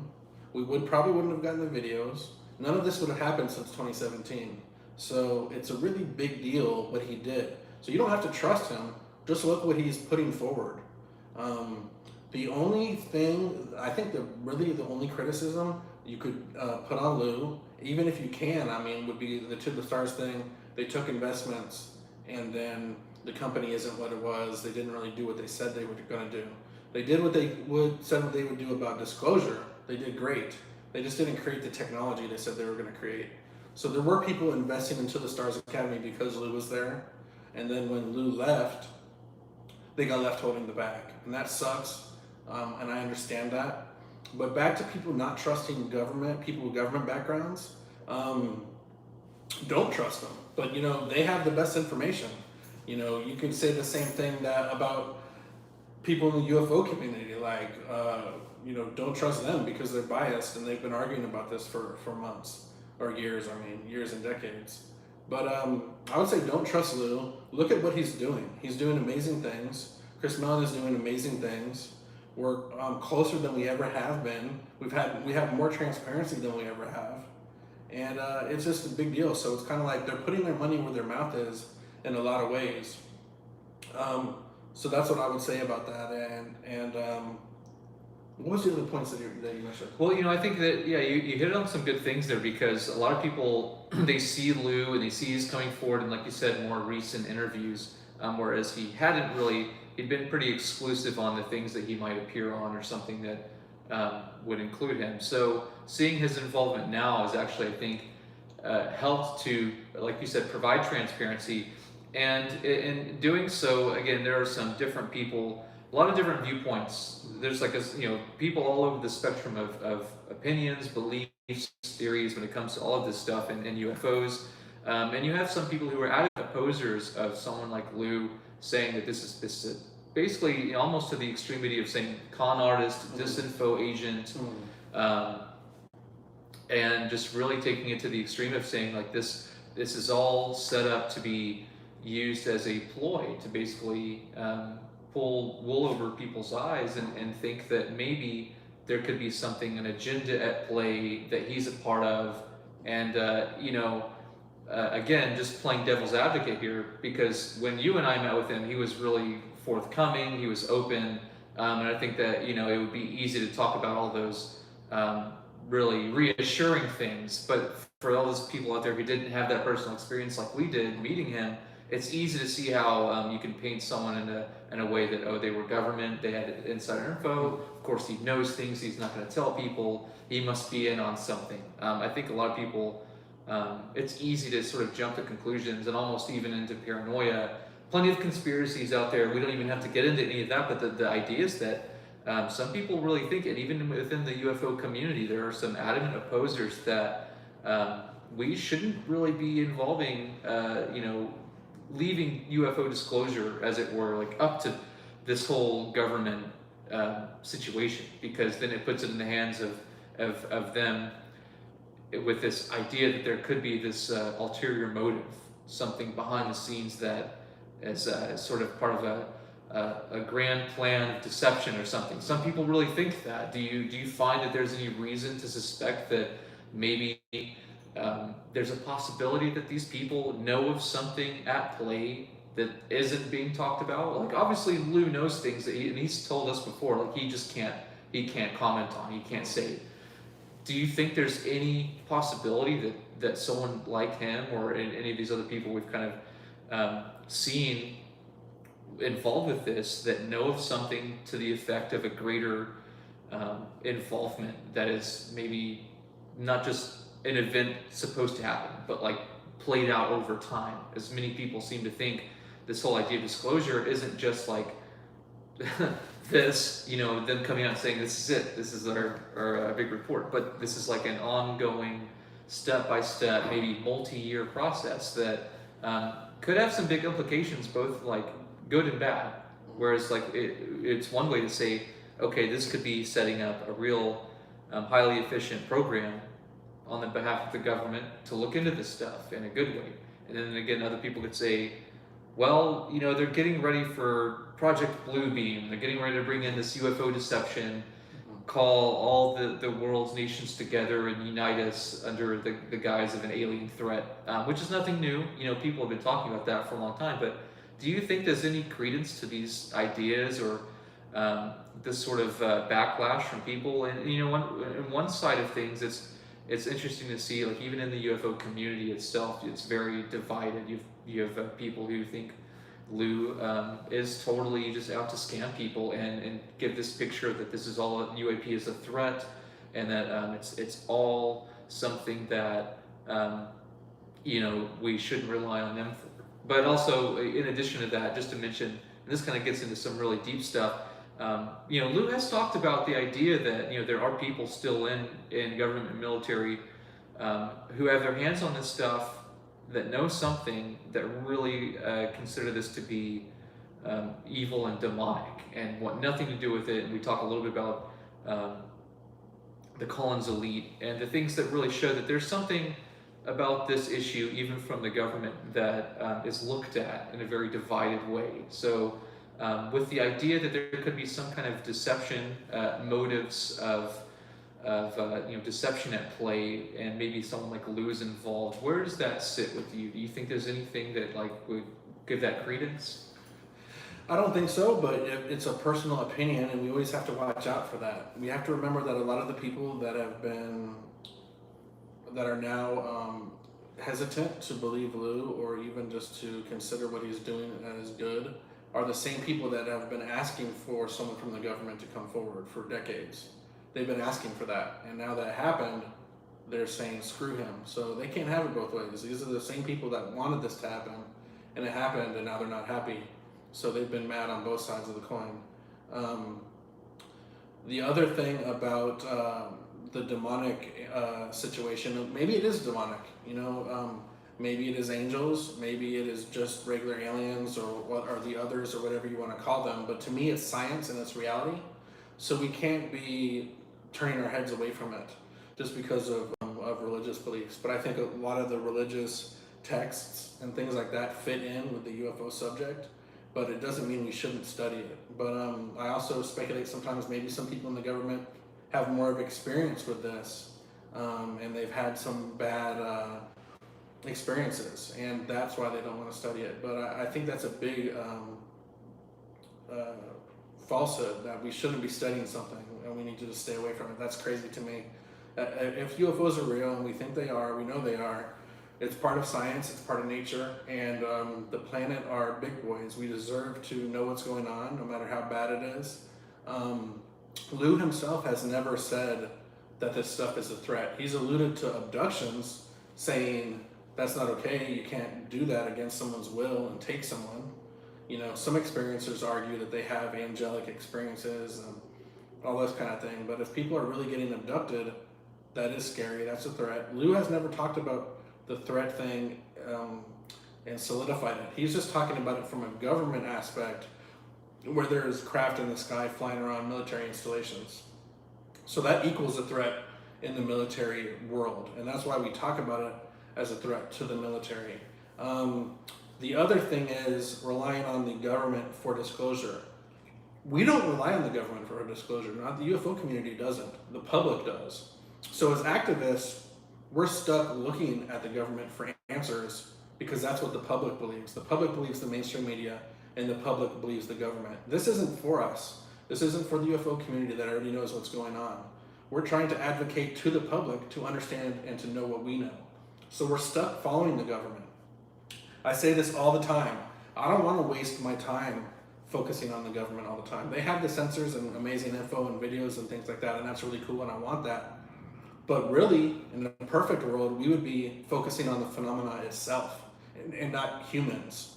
We probably wouldn't have gotten the videos. None of this would have happened since 2017. So it's a really big deal what he did. So you don't have to trust him. Just look what he's putting forward. The only thing, I think the only criticism you could put on Lou, even if you can, would be the To the Stars thing. They took investments, and then the company isn't what it was. They didn't really do what they said they were going to do. They did what they said what they would do about disclosure. They did great. They just didn't create the technology they said they were going to create. So there were people investing into the Stars Academy because Lou was there. And then when Lou left, they got left holding the bag. And that sucks. And I understand that. But back to people not trusting government, people with government backgrounds, don't trust them. But, they have the best information. You could say the same thing about people in the UFO community, like, don't trust them because they're biased, and they've been arguing about this for months or years, years and decades. But I would say don't trust Lou. Look at what he's doing. He's doing amazing things. Chris Mellon is doing amazing things. We're closer than we ever have been. We have more transparency than we ever have. And it's just a big deal. So it's kind of like they're putting their money where their mouth is in a lot of ways. So that's what I would say about that. And what was the other points that you mentioned? Well, I think that, you hit on some good things there, because a lot of people, they see Lou and they see he's coming forward in, like you said, more recent interviews, whereas he'd been pretty exclusive on the things that he might appear on or something that would include him. So seeing his involvement now is actually, I think, helped to, like you said, provide transparency. And in doing so, again, there are some different people, a lot of different viewpoints. There's people all over the spectrum of opinions, beliefs, theories when it comes to all of this stuff and UFOs. And you have some people who are adamant opposers of someone like Lou, saying that this is basically almost to the extremity of saying con artist, disinfo agent, and just really taking it to the extreme of saying like this is all set up to be used as a ploy to basically pull wool over people's eyes and think that maybe there could be something, an agenda at play that he's a part of. And, again, just playing devil's advocate here, because when you and I met with him, he was really forthcoming, he was open, and I think that, it would be easy to talk about all those really reassuring things. But for all those people out there who didn't have that personal experience like we did meeting him, it's easy to see how you can paint someone in a way that, oh, they were government, they had insider info, of course he knows things, he's not going to tell people, he must be in on something. I think a lot of people, it's easy to sort of jump to conclusions and almost even into paranoia. Plenty of conspiracies out there, we don't even have to get into any of that, but the idea is that some people really think it. Even within the UFO community, there are some adamant opposers that we shouldn't really be involving, leaving UFO disclosure, as it were, like up to this whole government situation, because then it puts it in the hands of them with this idea that there could be this ulterior motive, something behind the scenes that is sort of part of a grand plan of deception or something. Some people really think that. Do you find that there's any reason to suspect that maybe there's a possibility that these people know of something at play that isn't being talked about? Like, obviously Lou knows things that and he's told us before, like he can't comment on, he can't say. Do you think there's any possibility that someone like him or any of these other people we've kind of seen involved with this, that know of something to the effect of a greater involvement that is maybe not just an event supposed to happen, but like played out over time? As many people seem to think, this whole idea of disclosure isn't just like this, them coming out and saying this is it, this is our big report, but this is like an ongoing, step-by-step, maybe multi-year process that could have some big implications, both like good and bad. Whereas like it's one way to say, okay, this could be setting up a real highly efficient program on the behalf of the government to look into this stuff in a good way. And then again, other people could say, well, they're getting ready for Project Bluebeam, they're getting ready to bring in this UFO deception, call all the world's nations together and unite us under the guise of an alien threat, which is nothing new. People have been talking about that for a long time. But do you think there's any credence to these ideas, or this sort of backlash from people? And on one side of things, it's interesting to see, like even in the UFO community itself, it's very divided. You have people who think Lou is totally just out to scam people and give this picture that this is all UAP is a threat, and that it's all something that we shouldn't rely on them for. But also, in addition to that, just to mention, and this kind of gets into some really deep stuff. Lou has talked about the idea that there are people still in government and military who have their hands on this stuff, that know something, that really consider this to be evil and demonic and want nothing to do with it. And we talk a little bit about the Collins elite and the things that really show that there's something about this issue, even from the government, that is looked at in a very divided way. So with the idea that there could be some kind of deception, motives of deception at play, and maybe someone like Lou is involved, where does that sit with you? Do you think there's anything that would give that credence? I don't think so, but it's a personal opinion, and we always have to watch out for that. We have to remember that a lot of the people that are now hesitant to believe Lou, or even just to consider what he's doing as good, are the same people that have been asking for someone from the government to come forward for decades. They've been asking for that, and now that happened, they're saying screw him. So they can't have it both ways. These are the same people that wanted this to happen, and it happened, and now they're not happy. So they've been mad on both sides of the coin. The other thing about the demonic situation, maybe it is demonic. Maybe it is angels, maybe it is just regular aliens, or what are the others, or whatever you want to call them. But to me, it's science and it's reality. So we can't be turning our heads away from it just because of religious beliefs. But I think a lot of the religious texts and things like that fit in with the UFO subject. but it doesn't mean we shouldn't study it. But I also speculate sometimes maybe some people in the government have more of experience with this, and they've had some bad experiences, and that's why they don't want to study it. But I think that's a big falsehood, that we shouldn't be studying something and we need to just stay away from it. That's crazy to me. If UFOs are real, and we think they are, we know they are, it's part of science, it's part of nature, and the planet are big boys. We deserve to know what's going on, no matter how bad it is. Lou himself has never said that this stuff is a threat. He's alluded to abductions, saying that's not okay, you can't do that against someone's will and take someone. You know, some experiencers argue that they have angelic experiences and all this kind of thing, but if people are really getting abducted, that is scary, that's a threat. Lou has never talked about the threat thing and solidified it. He's just talking about it from a government aspect, where there's craft in the sky flying around military installations. So that equals a threat in the military world, and that's why we talk about it as a threat to the military. The other thing is relying on the government for disclosure. We don't rely on the government for disclosure. Not the UFO community doesn't. The public does. So as activists, we're stuck looking at the government for answers because that's what the public believes. The public believes the mainstream media, and the public believes the government. This isn't for us. This isn't for the UFO community that already knows what's going on. We're trying to advocate to the public to understand and to know what we know. So we're stuck following the government. I say this all the time. I don't want to waste my time focusing on the government all the time. They have the sensors and amazing info and videos and things like that, and that's really cool, and I want that. But really, in a perfect world, we would be focusing on the phenomena itself and not humans.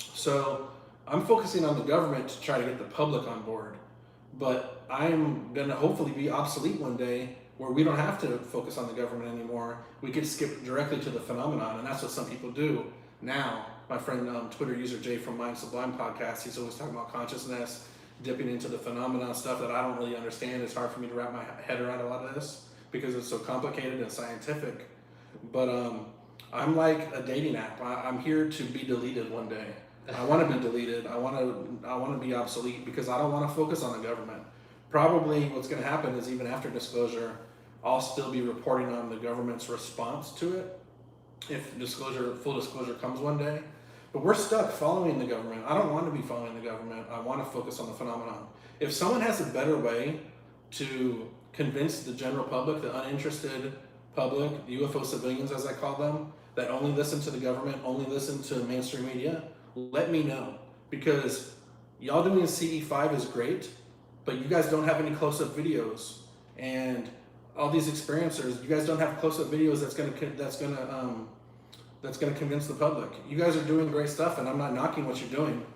So I'm focusing on the government to try to get the public on board. But I'm going to hopefully be obsolete one day where we don't have to focus on the government anymore. We could skip directly to the phenomenon, and that's what some people do. Now, my friend Twitter user Jay from Mind Sublime podcast, he's always talking about consciousness, dipping into the phenomena, stuff that I don't really understand. It's hard for me to wrap my head around a lot of this because it's so complicated and scientific. But I'm like a dating app. I'm here to be deleted one day. I want to be deleted. I want to be obsolete because I don't want to focus on the government. Probably what's going to happen is even after disclosure, I'll still be reporting on the government's response to it if full disclosure comes one day. But we're stuck following the government. I don't want to be following the government. I want to focus on the phenomenon. If someone has a better way to convince the general public, the uninterested public, the UFO civilians as I call them, that only listen to the government, only listen to mainstream media, let me know. Because y'all doing CE5 is great, but you guys don't have any close-up videos. And all these experiencers, you guys don't have close-up videos that's gonna convince the public. You guys are doing great stuff, and I'm not knocking what you're doing,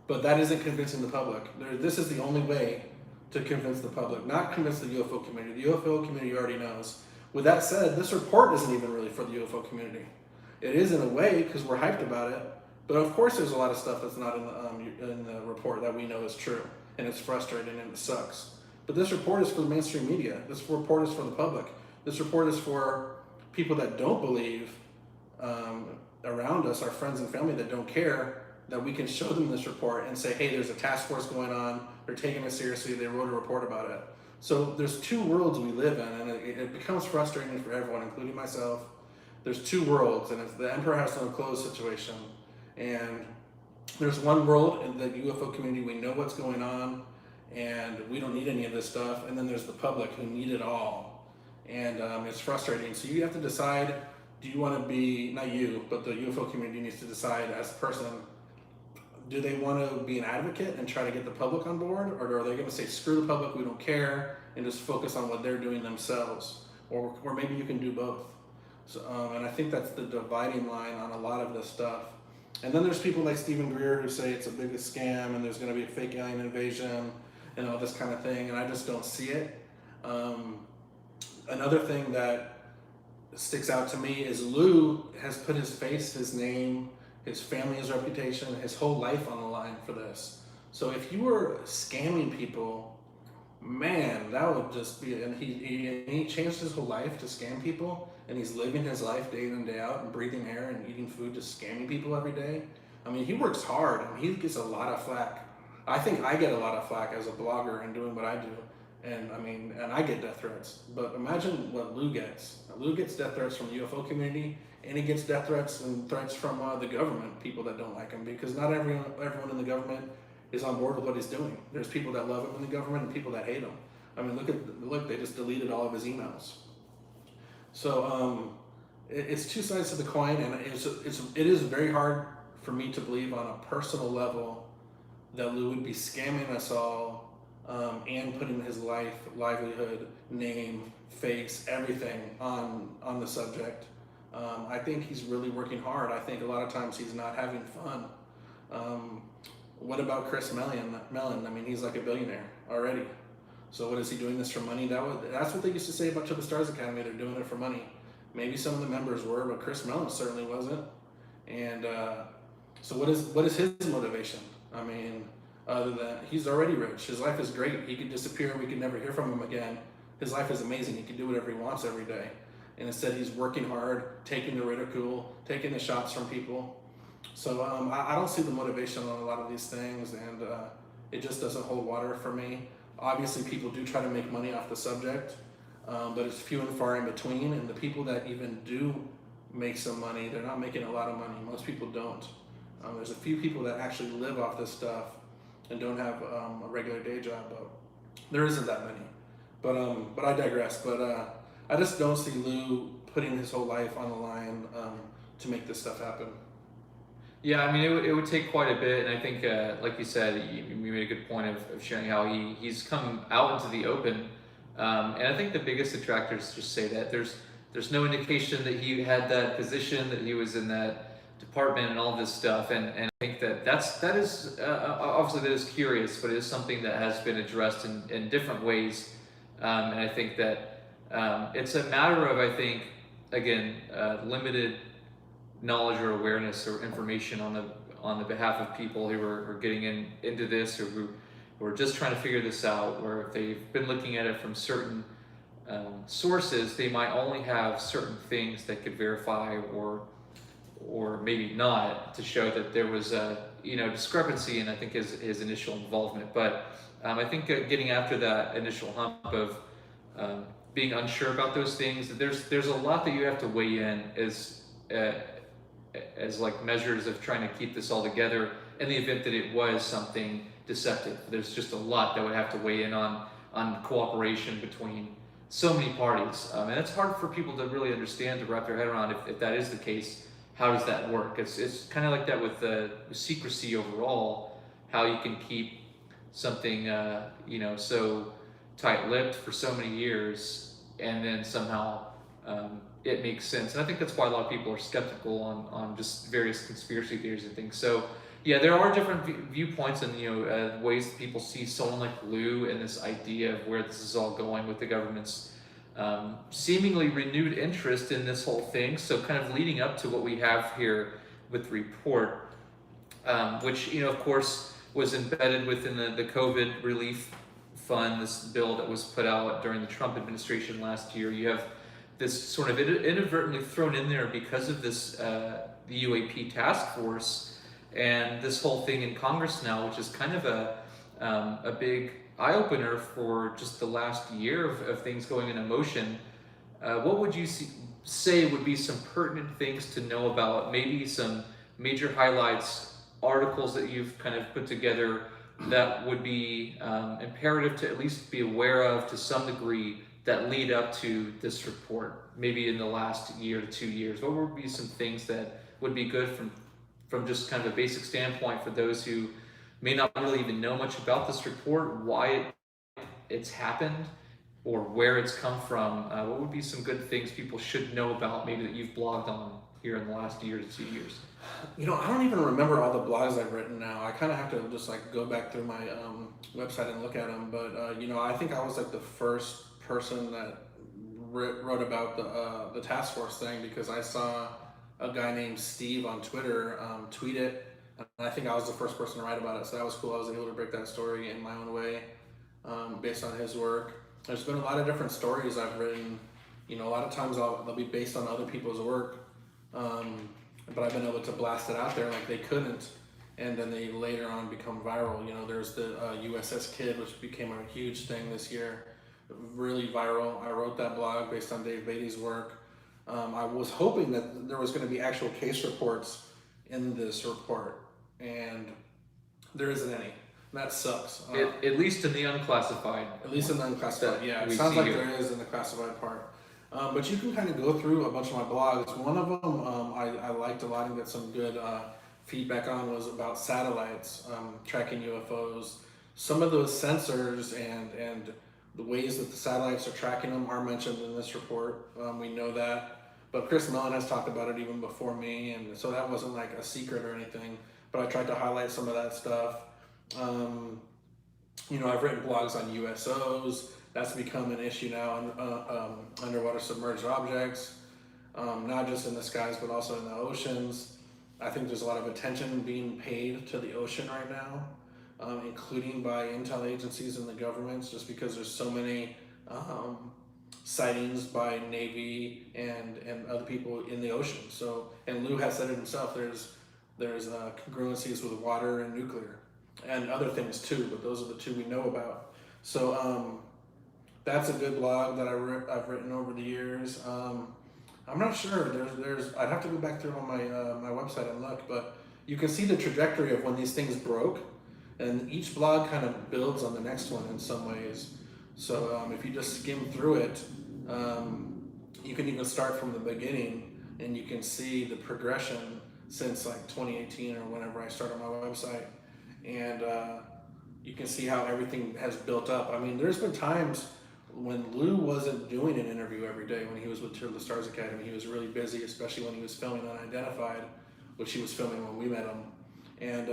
but that isn't convincing the public. This is the only way to convince the public, not convince the UFO community. The UFO community already knows. With that said, this report isn't even really for the UFO community. It is in a way because we're hyped about it, but of course there's a lot of stuff that's not in the report that we know is true, and it's frustrating and it sucks. But this report is for the mainstream media. This report is for the public. This report is for people that don't believe around us, our friends and family that don't care, that we can show them this report and say, hey, there's a task force going on, they're taking it seriously, they wrote a report about it. So there's two worlds we live in, and it becomes frustrating for everyone, including myself. There's two worlds, and it's the emperor has no clothes situation. And there's one world in the UFO community, we know what's going on, and we don't need any of this stuff. And then there's the public who need it all. And it's frustrating. So you have to decide, do you want to be, not you, but the UFO community needs to decide as a person, do they want to be an advocate and try to get the public on board? Or are they going to say, screw the public, we don't care, and just focus on what they're doing themselves? Or maybe you can do both. So, and I think that's the dividing line on a lot of this stuff. And then there's people like Stephen Greer who say it's a big scam and there's going to be a fake alien invasion and all this kind of thing, and I just don't see it. Another thing that sticks out to me is Lou has put his face, his name, his family's reputation, his whole life on the line for this. So if you were scamming people, man, that would just be, and he changed his whole life to scam people, and he's living his life day in and day out and breathing air and eating food, just scamming people every day. I mean, he works hard and he gets a lot of flack. I think I get a lot of flack as a blogger and doing what I do. And I mean, and I get death threats. But imagine what Lou gets. Lou gets death threats from the UFO community, and he gets death threats and threats from the government, people that don't like him, because not everyone in the government is on board with what he's doing. There's people that love him in the government and people that hate him. I mean, look, they just deleted all of his emails. So it's two sides to the coin, and it is very hard for me to believe on a personal level that Lou would be scamming us all, and putting his life, livelihood, name, face, everything on the subject. I think he's really working hard. I think a lot of times he's not having fun. What about Chris Mellon? I mean, he's like a billionaire already. So what is he doing this for money? That's what they used to say about the Stars Academy. They're doing it for money. Maybe some of the members were, but Chris Mellon certainly wasn't. And so what is his motivation? I mean, other than he's already rich, his life is great. He could disappear and we could never hear from him again. His life is amazing. He can do whatever he wants every day. And instead he's working hard, taking the ridicule, taking the shots from people. So I don't see the motivation on a lot of these things, and it just doesn't hold water for me. Obviously people do try to make money off the subject, but it's few and far in between, and the people that even do make some money, they're not making a lot of money. Most people don't. There's a few people that actually live off this stuff and don't have a regular day job, but there isn't that many. But I digress. But I just don't see Lou putting his whole life on the line to make this stuff happen. Yeah, I mean, it would take quite a bit, and I think, like you said, you made a good point of sharing how he's come out into the open, and I think the biggest detractors just say that there's no indication that he had that position, that he was in that department and all this stuff, and I think that is obviously that is curious, but it is something that has been addressed in different ways, and I think that it's a matter of, I think, again, limited knowledge or awareness or information on the behalf of people who are getting into this, or who are just trying to figure this out, or if they've been looking at it from certain sources, they might only have certain things that could verify or maybe not, to show that there was a discrepancy in, I think, his initial involvement. But I think getting after that initial hump of being unsure about those things, there's a lot that you have to weigh in as like measures of trying to keep this all together in the event that it was something deceptive. There's just a lot that would have to weigh in on cooperation between so many parties, and it's hard for people to really understand, to wrap their head around if that is the case. How does that work? It's kind of like that with secrecy overall, how you can keep something so tight-lipped for so many years, and then somehow it makes sense. And I think that's why a lot of people are skeptical on just various conspiracy theories and things. So yeah, there are different viewpoints and ways that people see someone like Lou and this idea of where this is all going with the government's seemingly renewed interest in this whole thing. So kind of leading up to what we have here with the report, which of course was embedded within the COVID relief fund, this bill that was put out during the Trump administration last year. You have this sort of inadvertently thrown in there because of this the UAP task force and this whole thing in Congress now, which is kind of a big eye-opener for just the last year of things going into motion. What would you say would be some pertinent things to know about, maybe some major highlights, articles that you've kind of put together that would be imperative to at least be aware of to some degree, that lead up to this report, maybe in the last year to 2 years? What would be some things that would be good from just kind of a basic standpoint for those who may not really even know much about this report, why it's happened, or where it's come from? What would be some good things people should know about, maybe that you've blogged on here in the last year to 2 years? I don't even remember all the blogs I've written now. I kind of have to just like go back through my website and look at them. But I think I was like the first person that wrote about the task force thing, because I saw a guy named Steve on Twitter tweet it, and I think I was the first person to write about it. So that was cool. I was able to break that story in my own way based on his work. There's been a lot of different stories I've written. A lot of times they'll be based on other people's work. but I've been able to blast it out there like they couldn't, and then they later on become viral. You know, there's the USS Kid, which became a huge thing this year, really viral. I wrote that blog based on Dave Beatty's work. I was hoping that there was going to be actual case reports in this report, and there isn't any. That sucks. At least in the unclassified. At least in the unclassified, yeah. It we sounds see like here. there is in the classified part. But you can kind of go through a bunch of my blogs. One of them I liked a lot and got some good feedback on was about satellites, tracking UFOs. Some of those sensors and the ways that the satellites are tracking them are mentioned in this report. We know that. But Chris Mellon has talked about it even before me, and so that wasn't like a secret or anything. But I tried to highlight some of that stuff. You know, I've written blogs on USOs. That's become an issue now, underwater submerged objects, not just in the skies, but also in the oceans. I think there's a lot of attention being paid to the ocean right now, including by intel agencies and the governments, just because there's so many sightings by Navy and other people in the ocean. So, and Lou has said it himself, there's congruencies with water and nuclear and other things too, but those are the two we know about. So that's a good blog that I've written over the years. I'm not sure. There's I'd have to go back through on my website and look, but you can see the trajectory of when these things broke, and each blog kind of builds on the next one in some ways. So if you just skim through it, you can even start from the beginning, and you can see the progression since like 2018 or whenever I started my website, and you can see how everything has built up. I mean, there's been times when Lou wasn't doing an interview every day when he was with Tour of the Stars Academy. He was really busy, especially when he was filming Unidentified, which he was filming when we met him. And,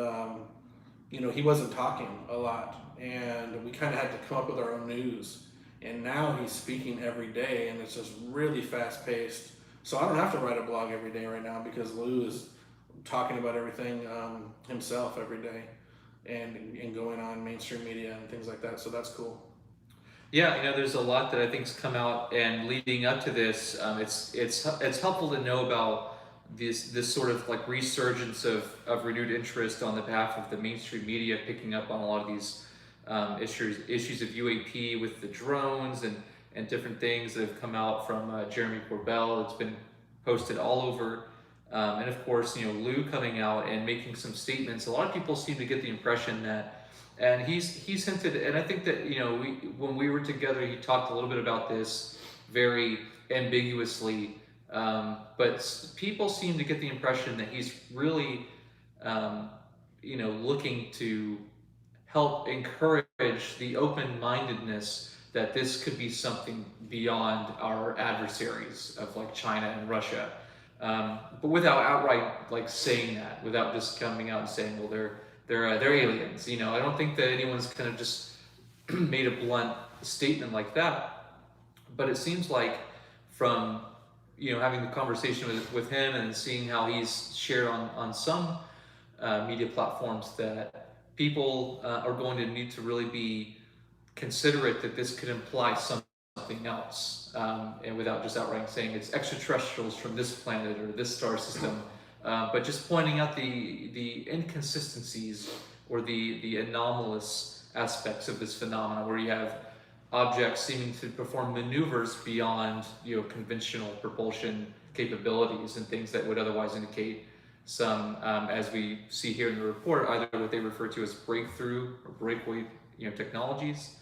you know, he wasn't talking a lot, and we kind of had to come up with our own news. And now he's speaking every day, and it's just really fast paced. So I don't have to write a blog every day right now because Lou is talking about everything himself every day, and going on mainstream media and things like that. So that's cool. Yeah, you know, there's a lot that I think's come out, and leading up to this, it's helpful to know about this sort of like resurgence of renewed interest on the behalf of the mainstream media, picking up on a lot of these issues of UAP with the drones and different things that have come out from Jeremy Corbell. It's been posted all over, and of course, you know, Lou coming out and making some statements. A lot of people seem to get the impression that. And he's hinted, and I think that, you know, when we were together, he talked a little bit about this very ambiguously, but people seem to get the impression that he's really, you know, looking to help encourage the open-mindedness that this could be something beyond our adversaries of like China and Russia, but without outright like saying that, without just coming out and saying, well, they're aliens. You know, I don't think that anyone's kind of just made a blunt statement like that. But it seems like from, you know, having the conversation with him and seeing how he's shared on some media platforms, that people are going to need to really be considerate that this could imply something else, and without just outright saying it's extraterrestrials from this planet or this star system. But just pointing out the inconsistencies or the anomalous aspects of this phenomenon, where you have objects seeming to perform maneuvers beyond, you know, conventional propulsion capabilities and things that would otherwise indicate some, as we see here in the report, either what they refer to as breakthrough or breakaway, you know, technologies,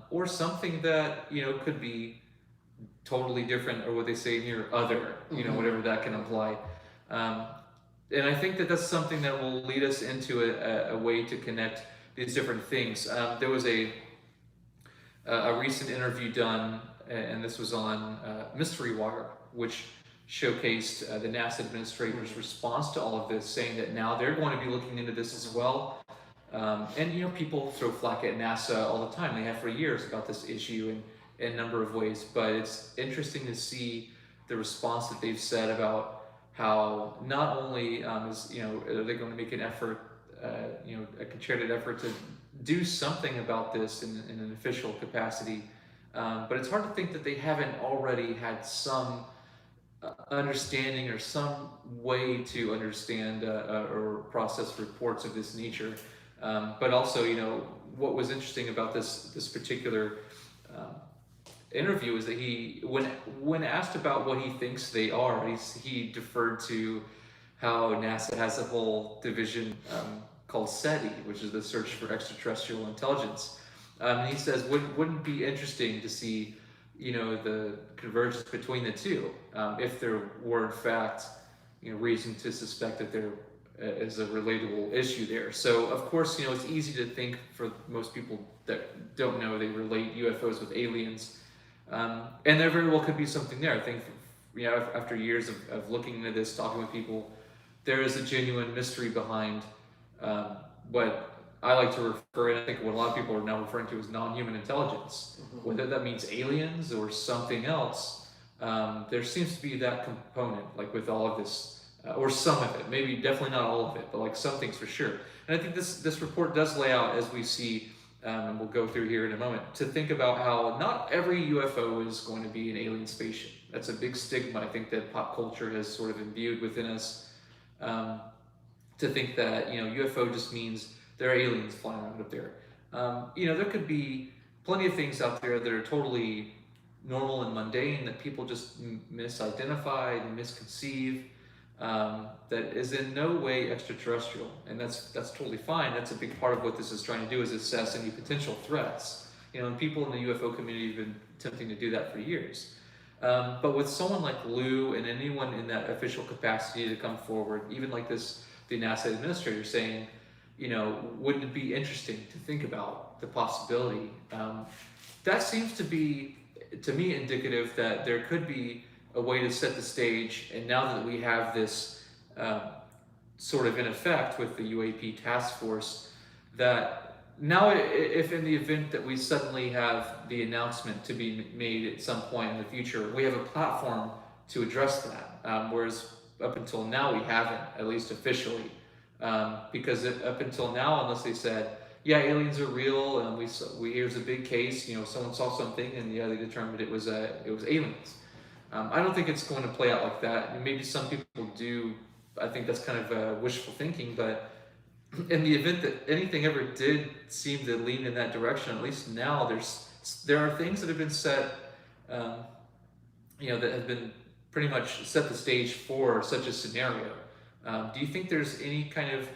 or something that, you know, could be totally different, or what they say here, other, you know, whatever that can imply. And I think that that's something that will lead us into a way to connect these different things. There was a recent interview done, and this was on Mystery Wire, which showcased the NASA administrator's response to all of this, saying that now they're going to be looking into this as well. And, you know, people throw flack at NASA all the time. They have for years about this issue in a number of ways. But it's interesting to see the response that they've said about how not only is, you know, are they going to make an effort, you know, a concerted effort to do something about this in an official capacity, but it's hard to think that they haven't already had some understanding or some way to understand or process reports of this nature. But also, what was interesting about this particular um, interview is that when asked about what he thinks they are, he deferred to how NASA has a whole division called SETI, which is the Search for Extraterrestrial Intelligence. And he says, wouldn't it be interesting to see, the convergence between the two, if there were in fact, reason to suspect that there is a relatable issue there. So of course, it's easy to think for most people that don't know, they relate UFOs with aliens, and there very well could be something there. I think, after years of looking into this, talking with people, there is a genuine mystery behind what I like to refer, and I think what a lot of people are now referring to as non-human intelligence. Mm-hmm. Whether that means aliens or something else, there seems to be that component, like with all of this, or some of it. Maybe definitely not all of it, but like some things for sure. And I think this report does lay out, as we see, and we'll go through here in a moment, to think about how not every UFO is going to be an alien spaceship. That's a big stigma I think that pop culture has sort of imbued within us, to think that UFO just means there are aliens flying around up there. There could be plenty of things out there that are totally normal and mundane that people just misidentify and misconceive, that is in no way extraterrestrial, and that's totally fine. That's a big part of what this is trying to do, is assess any potential threats. And people in the UFO community have been attempting to do that for years. But with someone like Lou and anyone in that official capacity to come forward, even like this, the NASA administrator saying, wouldn't it be interesting to think about the possibility? That seems to be, to me, indicative that there could be a way to set the stage. And now that we have this sort of in effect with the UAP task force, that now, if in the event that we suddenly have the announcement to be made at some point in the future, we have a platform to address that. Whereas up until now, we haven't, at least officially. Because up until now, unless they said, yeah, aliens are real, and here's a big case, someone saw something, and they determined it was aliens. I don't think it's going to play out like that. Maybe some people do. I think that's kind of wishful thinking, but in the event that anything ever did seem to lean in that direction, at least now there are things that have been set, that have been pretty much set the stage for such a scenario. Do you think there's any kind of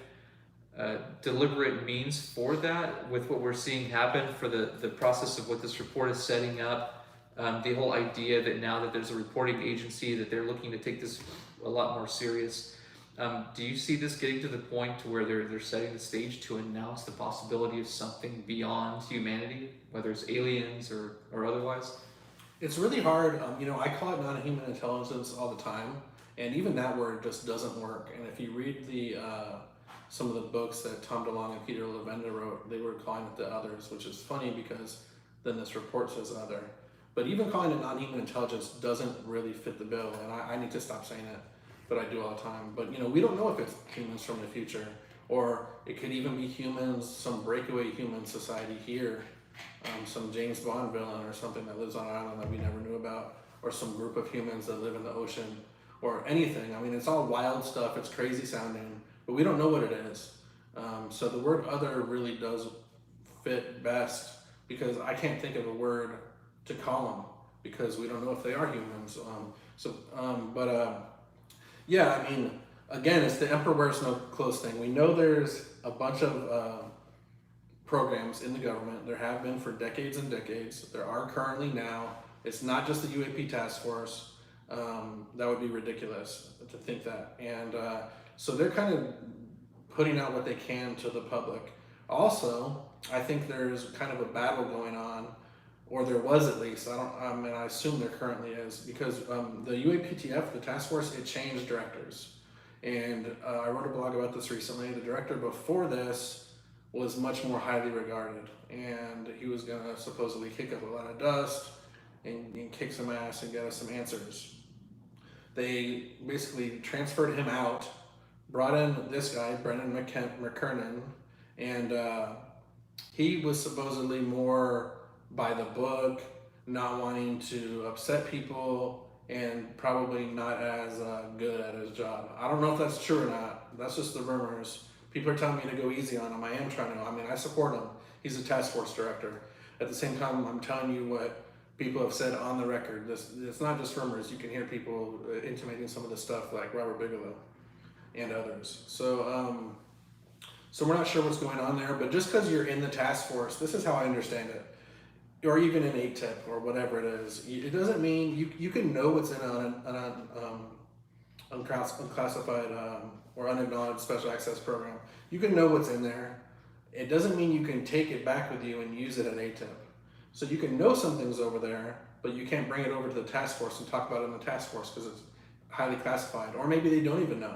deliberate means for that with what we're seeing happen for the process of what this report is setting up? The whole idea that now that there's a reporting agency, that they're looking to take this a lot more serious. Do you see this getting to the point to where they're setting the stage to announce the possibility of something beyond humanity, whether it's aliens or otherwise? It's really hard. I call it non-human intelligence all the time, and even that word just doesn't work. And if you read some of the books that Tom DeLonge and Peter Levenda wrote, they were calling it the others, which is funny because then this report says other. But even calling it non-human intelligence doesn't really fit the bill, and I need to stop saying it, but I do all the time. But we don't know if it's humans from the future, or it could even be humans, some breakaway human society here, some James Bond villain or something that lives on an island that we never knew about, or some group of humans that live in the ocean, or anything. It's all wild stuff. It's crazy sounding, but we don't know what it is. So the word "other" really does fit best, because I can't think of a word to call them, because we don't know if they are humans. Yeah, again, it's the emperor wears no clothes thing. We know there's a bunch of programs in the government. There have been for decades and decades. There are currently now. It's not just the UAP task force. That would be ridiculous to think that. And so they're kind of putting out what they can to the public. Also, I think there's kind of a battle going on, or there was at least. I assume there currently is, because the UAPTF, the task force, it changed directors. And I wrote a blog about this recently. The director before this was much more highly regarded, and he was going to supposedly kick up a lot of dust and kick some ass and get us some answers. They basically transferred him out, brought in this guy, Brendan McKernan, and he was supposedly more by the book, not wanting to upset people, and probably not as good at his job. I don't know if that's true or not. That's just the rumors. People are telling me to go easy on him. I am trying to. I mean, I support him. He's a task force director. At the same time, I'm telling you what people have said on the record. It's not just rumors. You can hear people intimating some of the stuff, like Robert Bigelow and others. So we're not sure what's going on there. But just because you're in the task force, this is how I understand it, or even in ATIP or whatever it is, it doesn't mean you can know what's in an unclassified or unacknowledged special access program. You can know what's in there. It doesn't mean you can take it back with you and use it at ATIP. So you can know something's over there, but you can't bring it over to the task force and talk about it in the task force because it's highly classified, or maybe they don't even know.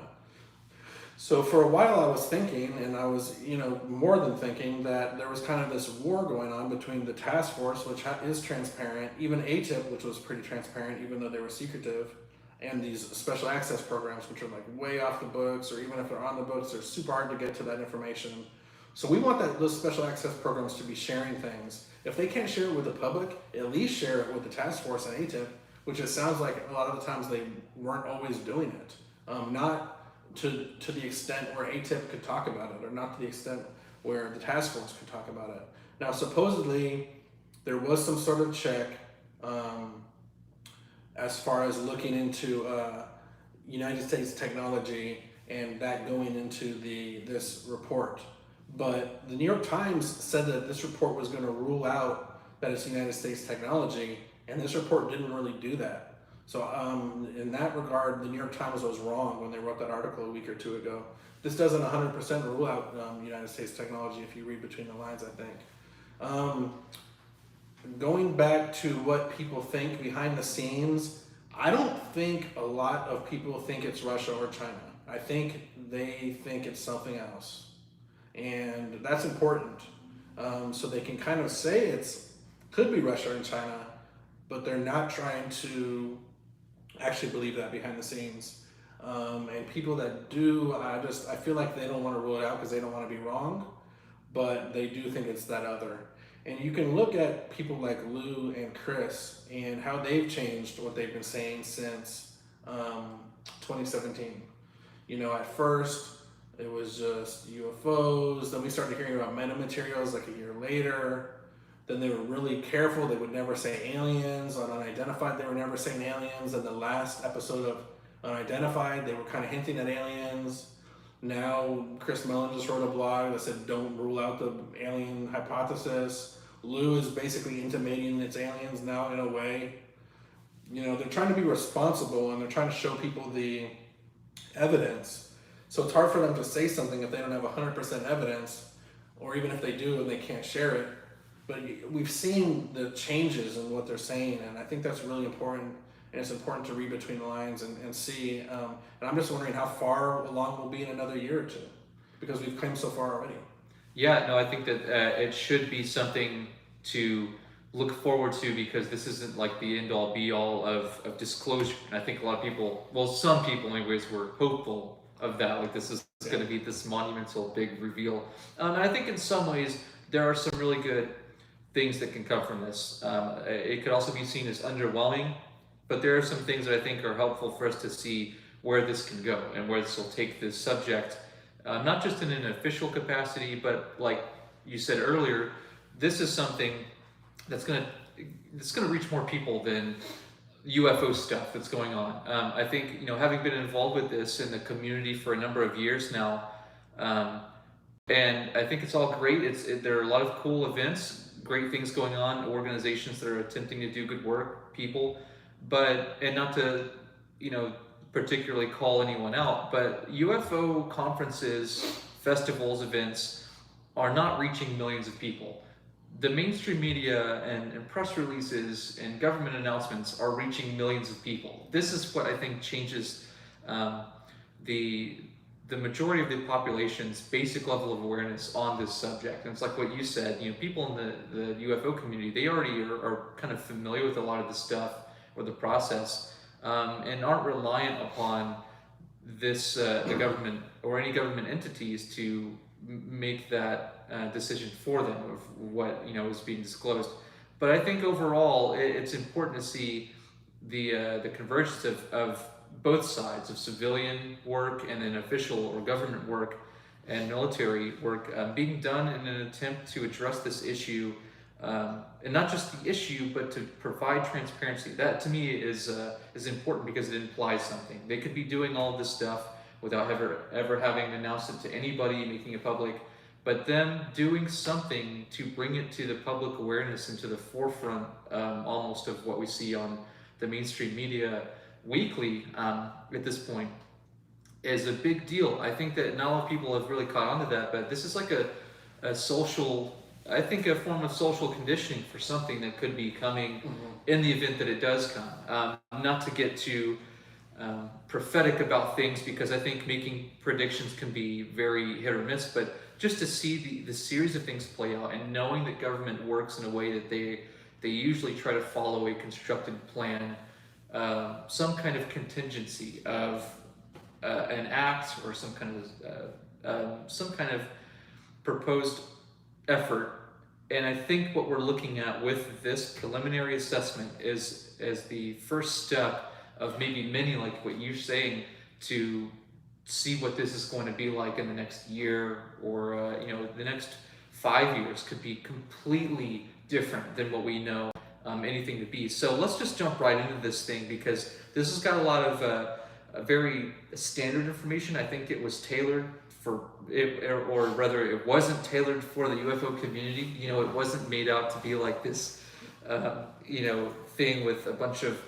So for a while I was thinking, and I was, more than thinking, that there was kind of this war going on between the task force, which is transparent, even ATIP, which was pretty transparent, even though they were secretive, and these special access programs, which are like way off the books, or even if they're on the books, they're super hard to get to that information. So we want those special access programs to be sharing things. If they can't share it with the public, at least share it with the task force and ATIP, which it sounds like a lot of the times they weren't always doing it. Not to the extent where ATIP could talk about it, or not to the extent where the task force could talk about it. Now, supposedly, there was some sort of check as far as looking into United States technology and that going into this report. But the New York Times said that this report was going to rule out that it's United States technology, and this report didn't really do that. So in that regard, the New York Times was wrong when they wrote that article a week or two ago. This doesn't 100% rule out United States technology if you read between the lines, I think. Going back to what people think behind the scenes, I don't think a lot of people think it's Russia or China. I think they think it's something else. And that's important. So they can kind of say could be Russia and China, but they're not trying to actually believe that behind the scenes. And people that do, I feel like they don't want to rule it out because they don't want to be wrong, but they do think it's that other. And you can look at people like Lou and Chris and how they've changed what they've been saying since 2017. At first it was just UFOs, then we started hearing about metamaterials like a year later. Then they were really careful. They would never say aliens. On Unidentified, they were never saying aliens. In the last episode of Unidentified, they were kind of hinting at aliens. Now, Chris Mellon just wrote a blog that said, don't rule out the alien hypothesis. Lou is basically intimating it's aliens now in a way. They're trying to be responsible, and they're trying to show people the evidence. So it's hard for them to say something if they don't have 100% evidence, or even if they do and they can't share it. But we've seen the changes in what they're saying, and I think that's really important. And it's important to read between the lines and see. And I'm just wondering how far along we'll be in another year or two, because we've come so far already. Yeah, no, I think that it should be something to look forward to, because this isn't like the end-all be-all of disclosure. And I think a lot of people, well, some people anyways, were hopeful of that. Like, this is going to be this monumental big reveal. And I think in some ways there are some really good things that can come from this. It could also be seen as underwhelming, but there are some things that I think are helpful for us to see where this can go and where this will take this subject, not just in an official capacity, but like you said earlier, this is something that's going to reach more people than UFO stuff that's going on. I think, having been involved with this in the community for a number of years now, and I think it's all great. There are a lot of cool events, great things going on, organizations that are attempting to do good work, people, and not to, particularly call anyone out, but UFO conferences, festivals, events are not reaching millions of people. The mainstream media and press releases and government announcements are reaching millions of people. This is what I think changes the majority of the population's basic level of awareness on this subject. And it's like what you said, people in the UFO community, they already are kind of familiar with a lot of the stuff or the process, and aren't reliant upon this, the government or any government entities to make that decision for them of what is being disclosed. But I think overall it's important to see the convergence of both sides of civilian work and then official or government work and military work being done in an attempt to address this issue, and not just the issue, but to provide transparency. That to me is important because it implies something. They could be doing all of this stuff without ever having announced it to anybody, making it public, but them doing something to bring it to the public awareness and to the forefront almost of what we see on the mainstream media weekly at this point is a big deal. I think that not a lot of people have really caught on to that, but this is like a social, I think a form of social conditioning for something that could be coming in the event that it does come. Not to get too prophetic about things, because I think making predictions can be very hit or miss, but just to see the series of things play out and knowing that government works in a way that they usually try to follow a constructed plan, some kind of contingency of an act or some kind of proposed effort. And I think what we're looking at with this preliminary assessment is as the first step of maybe many, like what you're saying, to see what this is going to be like in the next year, or the next 5 years could be completely different than what we know anything to be. So let's just jump right into this thing, because this has got a lot of very standard information. I think it was tailored for it, or rather it wasn't tailored for the UFO community. It wasn't made out to be like this thing with a bunch of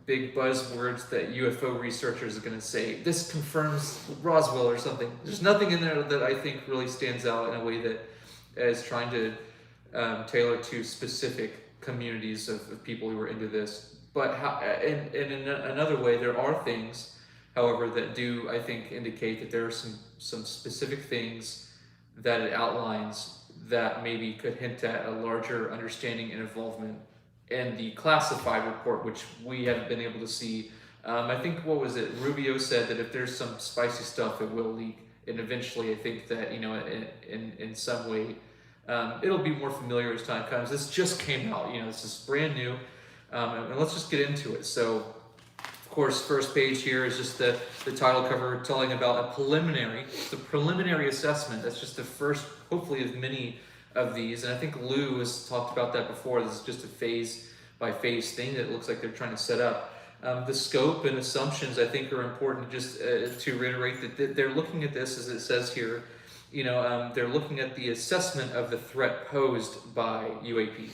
big buzzwords that UFO researchers are going to say, this confirms Roswell or something. There's nothing in there that I think really stands out in a way that is trying to tailor to specific communities of people who are into this. But in another way, there are things, however, that do, I think, indicate that there are some specific things that it outlines that maybe could hint at a larger understanding and involvement in the classified report, which we haven't been able to see. I think, what was it, Rubio said that if there's some spicy stuff, it will leak, and eventually I think that in some way it'll be more familiar as time comes. This just came out, this is brand new, and let's just get into it. So, of course, first page here is just the title cover telling about the preliminary assessment. That's just the first, hopefully, of many of these, and I think Lou has talked about that before. This is just a phase by phase thing that it looks like they're trying to set up. The scope and assumptions, I think, are important. Just to reiterate that they're looking at this, as it says here, they're looking at the assessment of the threat posed by UAP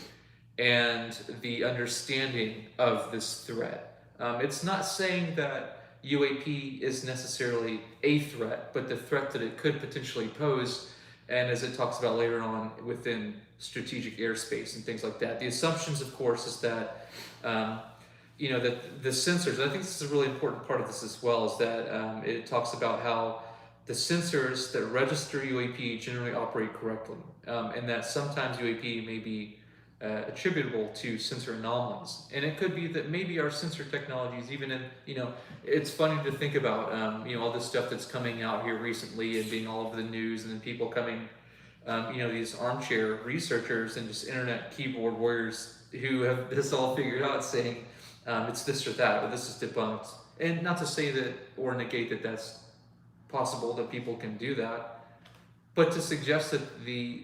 and the understanding of this threat. It's not saying that UAP is necessarily a threat, but the threat that it could potentially pose, and as it talks about later on within strategic airspace and things like that. The assumptions, of course, is that that the sensors, I think this is a really important part of this as well, is that it talks about how the sensors that register UAP generally operate correctly, and that sometimes UAP may be attributable to sensor anomalies. And it could be that maybe our sensor technologies, even in, it's funny to think about, all this stuff that's coming out here recently and being all over the news, and then people coming, these armchair researchers and just internet keyboard warriors who have this all figured out, saying it's this or that, but this is debunked. And not to say that or negate that that's possible, that people can do that, but to suggest that the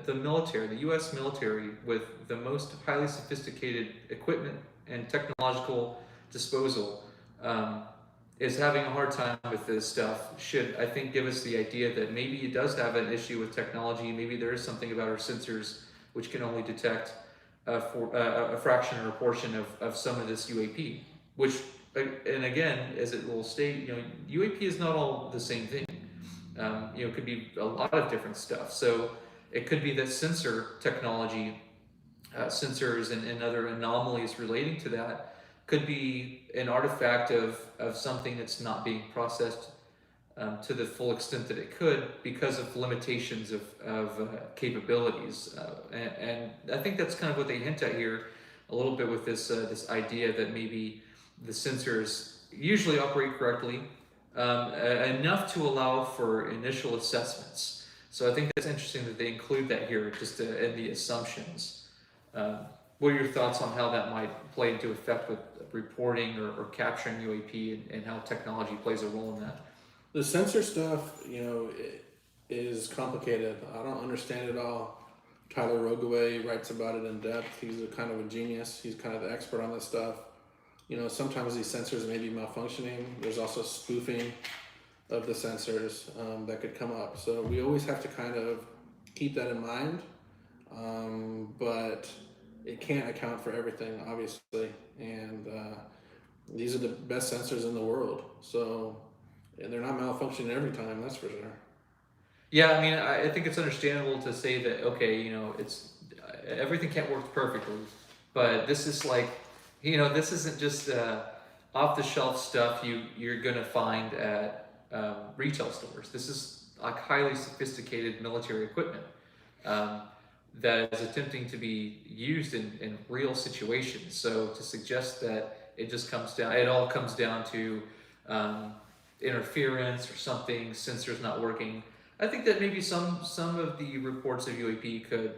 military, the U.S. military, with the most highly sophisticated equipment and technological disposal, is having a hard time with this stuff, should, I think, give us the idea that maybe it does have an issue with technology. Maybe there is something about our sensors which can only detect a fraction or a portion of some of this UAP, which, and again, as it will state, UAP is not all the same thing. It could be a lot of different stuff. So it could be that sensor technology, sensors and other anomalies relating to that, could be an artifact of something that's not being processed to the full extent that it could, because of limitations of capabilities. And I think that's kind of what they hint at here a little bit with this idea that maybe the sensors usually operate correctly, enough to allow for initial assessments. So I think that's interesting that they include that here, just in the assumptions. what are your thoughts on how that might play into effect with reporting or capturing UAP, and how technology plays a role in that? The sensor stuff, it is complicated. I don't understand it all. Tyler Rogaway writes about it in depth. He's a kind of a genius. He's kind of the expert on this stuff. Sometimes these sensors may be malfunctioning. There's also spoofing of the sensors that could come up. So we always have to kind of keep that in mind. But it can't account for everything, obviously. And these are the best sensors in the world. So, and they're not malfunctioning every time, that's for sure. Yeah, I mean, I think it's understandable to say that, okay, it's everything can't work perfectly, but this is like, this isn't just off the shelf stuff you're gonna find at retail stores. This is like highly sophisticated military equipment that is attempting to be used in real situations. So to suggest that it all comes down to interference or something, sensors not working. I think that maybe some of the reports of UAP could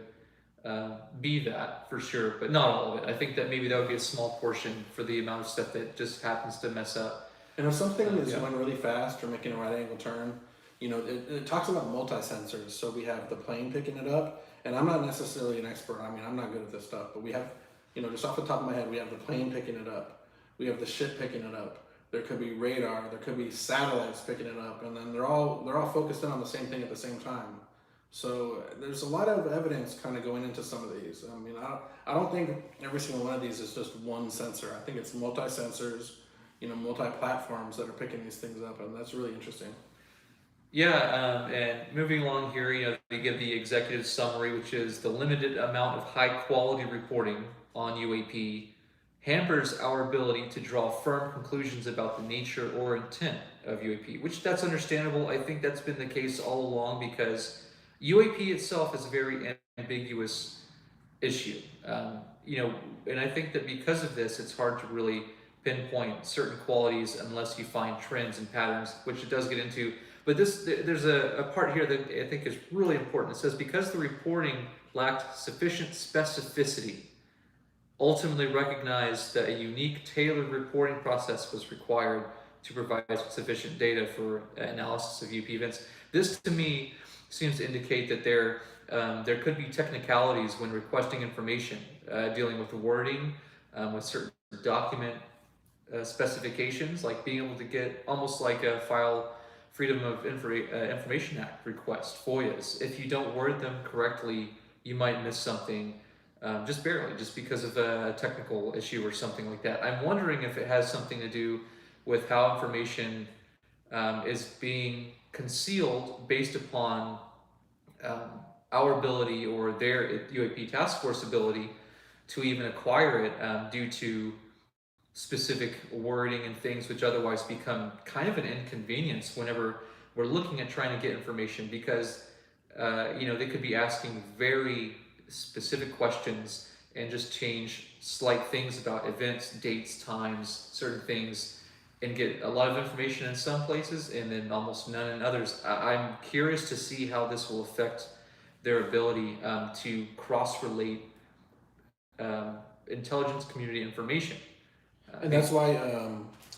be that for sure, but not all of it. I think that maybe that would be a small portion for the amount of stuff that just happens to mess up. And if something is going really fast or making a right angle turn, it talks about multi-sensors. So we have the plane picking it up, and I'm not necessarily an expert. I mean, I'm not good at this stuff, but we have, just off the top of my head, we have the plane picking it up. We have the ship picking it up. There could be radar. There could be satellites picking it up, and then they're all focused in on the same thing at the same time. So there's a lot of evidence kind of going into some of these. I mean, I don't think every single one of these is just one sensor. I think it's multi-sensors, multi-platforms that are picking these things up, and that's really interesting. Yeah, and moving along here, they give the executive summary, which is the limited amount of high-quality reporting on UAP hampers our ability to draw firm conclusions about the nature or intent of UAP, which that's understandable. I think that's been the case all along because UAP itself is a very ambiguous issue. And I think that because of this, it's hard to really pinpoint certain qualities unless you find trends and patterns, which it does get into. But there's a part here that I think is really important. It says, because the reporting lacked sufficient specificity, ultimately recognized that a unique tailored reporting process was required to provide sufficient data for analysis of UAP events. This to me seems to indicate that there could be technicalities when requesting information, dealing with the wording, with certain document specifications, like being able to get almost like a file Freedom of Information Act request, FOIAs. If you don't word them correctly, you might miss something. Just barely, just because of a technical issue or something like that. I'm wondering if it has something to do with how information is being concealed based upon our ability or their UAP task force ability to even acquire it due to specific wording and things which otherwise become kind of an inconvenience whenever we're looking at trying to get information, because they could be asking very specific questions and just change slight things about events, dates, times, certain things, and get a lot of information in some places and then almost none in others. I'm curious to see how this will affect their ability to cross-relate intelligence community information. And that's why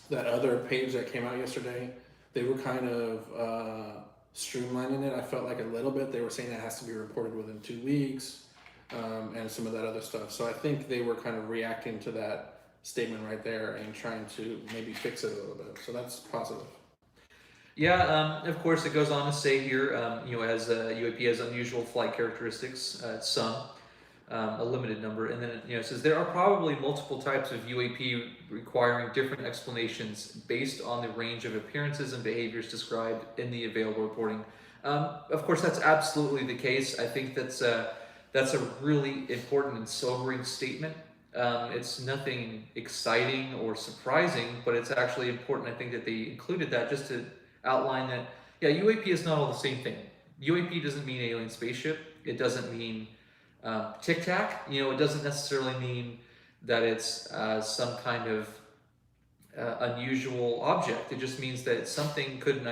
that other page that came out yesterday, they were kind of streamlining it. I felt like a little bit. They were saying it has to be reported within 2 weeks. And some of that other stuff. So I think they were kind of reacting to that statement right there and trying to maybe fix it a little bit. So that's positive. Yeah, of course, it goes on to say here, as UAP has unusual flight characteristics, some, a limited number, and then it says there are probably multiple types of UAP requiring different explanations based on the range of appearances and behaviors described in the available reporting. Of course, that's absolutely the case. I think that's a really important and sobering statement. It's nothing exciting or surprising, but it's actually important, I think, that they included that just to outline that, UAP is not all the same thing. UAP doesn't mean alien spaceship. It doesn't mean Tic Tac. It doesn't necessarily mean that it's some kind of unusual object. It just means that something couldn't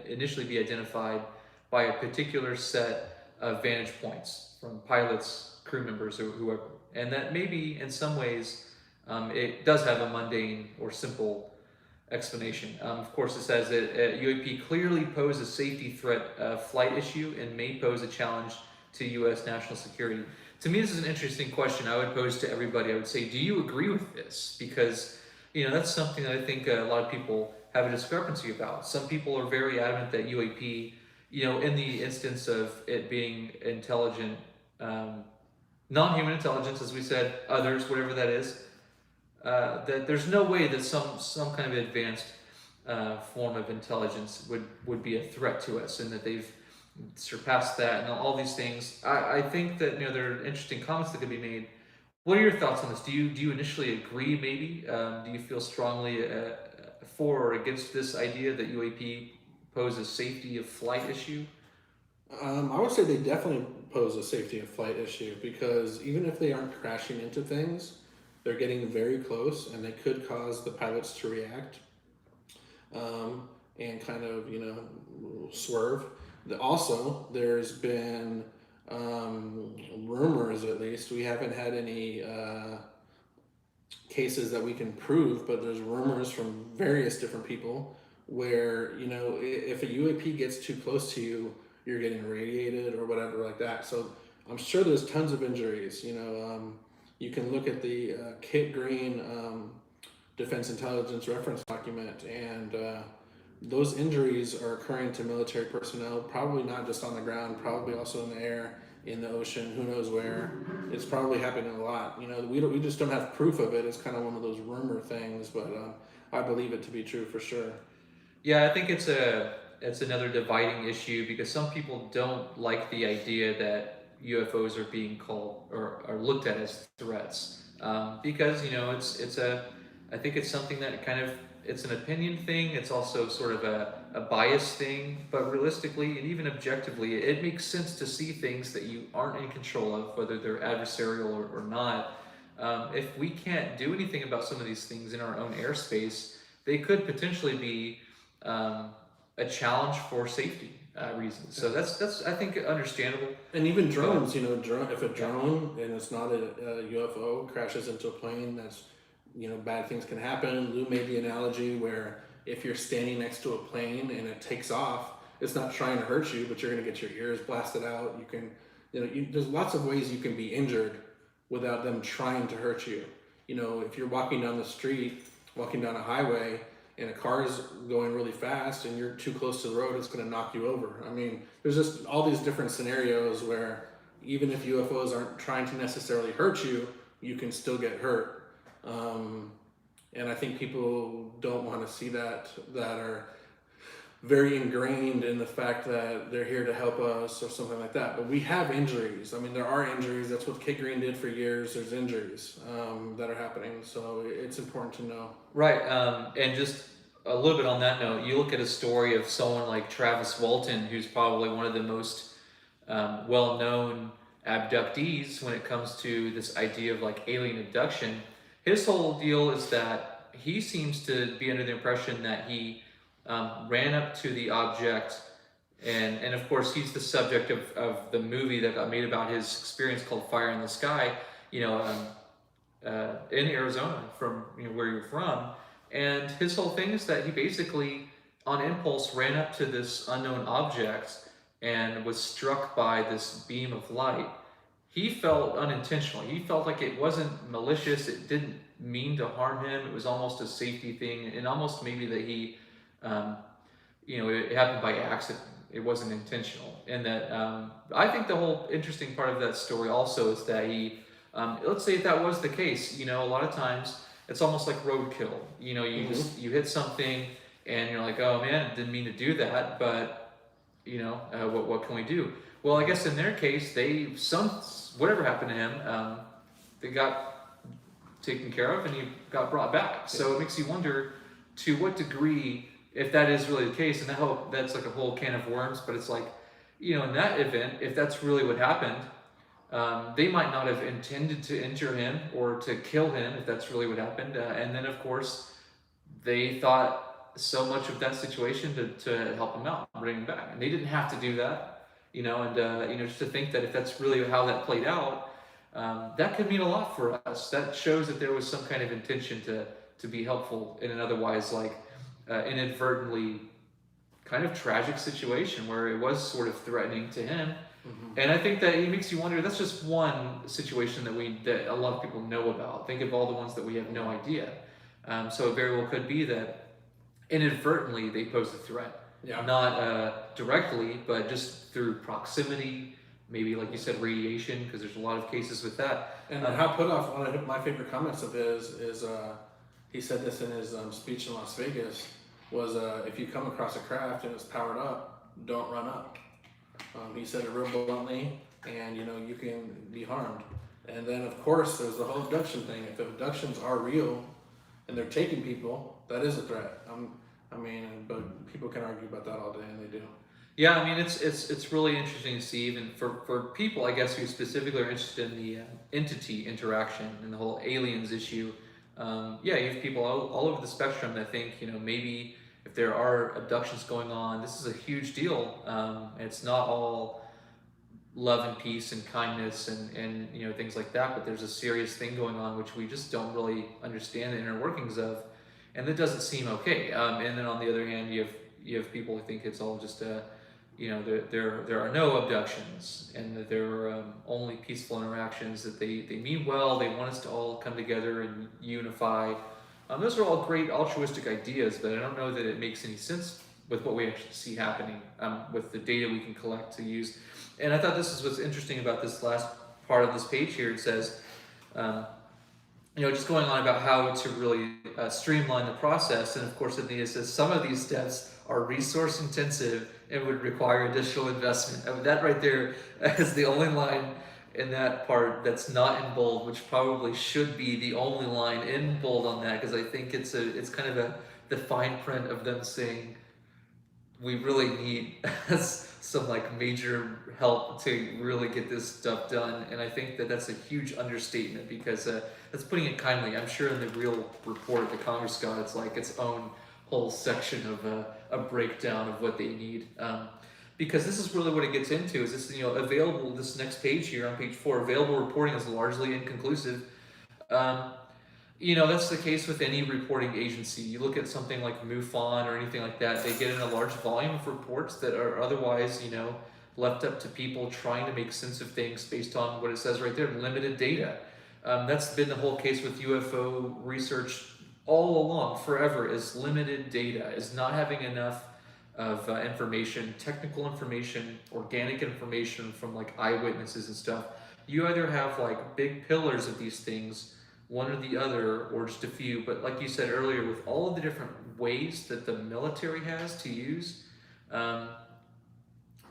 initially be identified by a particular set vantage points from pilots, crew members, or whoever. And that maybe in some ways it does have a mundane or simple explanation. Of course, it says that UAP clearly pose a safety threat flight issue and may pose a challenge to U.S. national security. To me, this is an interesting question I would pose to everybody. I would say, do you agree with this? Because that's something that I think a lot of people have a discrepancy about. Some people are very adamant that UAP, in the instance of it being intelligent, non-human intelligence, as we said, others, whatever that is, that there's no way that some kind of advanced form of intelligence would be a threat to us, and that they've surpassed that, and all these things. I think that there are interesting comments that could be made. What are your thoughts on this? Do you initially agree? Maybe do you feel strongly for or against this idea that UAP poses safety of flight issue? I would say they definitely pose a safety of flight issue, because even if they aren't crashing into things, they're getting very close and they could cause the pilots to react and kind of, swerve. Also, there's been rumors, at least, we haven't had any cases that we can prove, but there's rumors from various different people where, if a UAP gets too close to you, you're getting radiated or whatever like that. So I'm sure there's tons of injuries. You can look at the Kit Green Defense Intelligence Reference Document, and those injuries are occurring to military personnel, probably not just on the ground, probably also in the air, in the ocean, who knows where. It's probably happening a lot. We just don't have proof of it. It's kind of one of those rumor things, but I believe it to be true for sure. Yeah, I think it's another dividing issue, because some people don't like the idea that UFOs are being called or are looked at as threats, because I think it's something that it's an opinion thing. It's also sort of a bias thing, but realistically and even objectively, it makes sense to see things that you aren't in control of, whether they're adversarial or not. If we can't do anything about some of these things in our own airspace, they could potentially be a challenge for safety reasons. So that's I think understandable. And even drones, if a drone and it's not a UFO crashes into a plane, that's bad things can happen. Lou made the analogy where if you're standing next to a plane and it takes off, it's not trying to hurt you, but you're going to get your ears blasted out. You can, there's lots of ways you can be injured without them trying to hurt you. If you're walking down the street, walking down a highway, and a car is going really fast and you're too close to the road, it's going to knock you over. I mean, there's just all these different scenarios where even if UFOs aren't trying to necessarily hurt you, you can still get hurt. And I think people don't want to see that are very ingrained in the fact that they're here to help us or something like that. But we have injuries. I mean, there are injuries. That's what Kit Green did for years. There's injuries that are happening. So it's important to know. Right. And just a little bit on that note, you look at a story of someone like Travis Walton, who's probably one of the most well-known abductees when it comes to this idea of like alien abduction. His whole deal is that he seems to be under the impression that he ran up to the object, and of course he's the subject of the movie that got made about his experience called Fire in the Sky, in Arizona, from where you're from. And his whole thing is that he basically, on impulse, ran up to this unknown object and was struck by this beam of light. He felt unintentional. He felt like it wasn't malicious. It didn't mean to harm him. It was almost a safety thing, and almost maybe that he, it happened by accident. It wasn't intentional. And that I think the whole interesting part of that story also is that he, let's say if that was the case, a lot of times it's almost like roadkill. You hit something and you're like, oh man, didn't mean to do that, but what can we do? Well, I guess in their case, whatever happened to him, they got taken care of and he got brought back. So it makes you wonder to what degree, if that is really the case, and that's like a whole can of worms, but it's like, in that event, if that's really what happened, they might not have intended to injure him or to kill him if that's really what happened. And then, of course, they thought so much of that situation to help him out, bring him back. And they didn't have to do that. just to think that if that's really how that played out, that could mean a lot for us. That shows that there was some kind of intention to be helpful in an otherwise inadvertently kind of tragic situation where it was sort of threatening to him. Mm-hmm. And I think that it makes you wonder, that's just one situation that a lot of people know about. Think of all the ones that we have no idea. So it very well could be that inadvertently they posed a threat. Yeah. Not directly, but just through proximity, maybe like you said, radiation, because there's a lot of cases with that. And how put off, one of my favorite comments of his is he said this in his speech in Las Vegas, was if you come across a craft and it's powered up, don't run up. He said it real bluntly, and you can be harmed. And then of course there's the whole abduction thing. If abductions are real and they're taking people, that is a threat. But people can argue about that all day, and they do. Yeah, I mean, it's really interesting to see, even for people, I guess, who specifically are interested in the entity interaction and the whole aliens issue. You have people all over the spectrum that think, maybe if there are abductions going on, this is a huge deal. It's not all love and peace and kindness and things like that, but there's a serious thing going on which we just don't really understand the inner workings of, and that doesn't seem okay. And then on the other hand, you have people who think it's all just there are no abductions, and that there are only peaceful interactions, that they mean well, they want us to all come together and unify. Those are all great altruistic ideas, but I don't know that it makes any sense with what we actually see happening with the data we can collect to use. And I thought this is what's interesting about this last part of this page here. It says, just going on about how to really streamline the process. And of course, it says some of these steps are resource intensive and would require additional investment. And that right there is the only line in that part that's not in bold, which probably should be the only line in bold on that, because I think it's kind of the fine print of them saying we really need some major help to really get this stuff done. And I think that that's a huge understatement, because that's putting it kindly. I'm sure in the real report the Congress got, it's like its own whole section of a breakdown of what they need. Because this is really what it gets into, is this, available, this next page here on page 4, available reporting is largely inconclusive. That's the case with any reporting agency. You look at something like MUFON or anything like that, they get in a large volume of reports that are otherwise, left up to people trying to make sense of things based on what it says right there, limited data. That's been the whole case with UFO research all along, forever, is limited data, is not having enough of information, technical information, organic information from eyewitnesses and stuff. You either have big pillars of these things, one or the other, or just a few. But like you said earlier, with all of the different ways that the military has to use,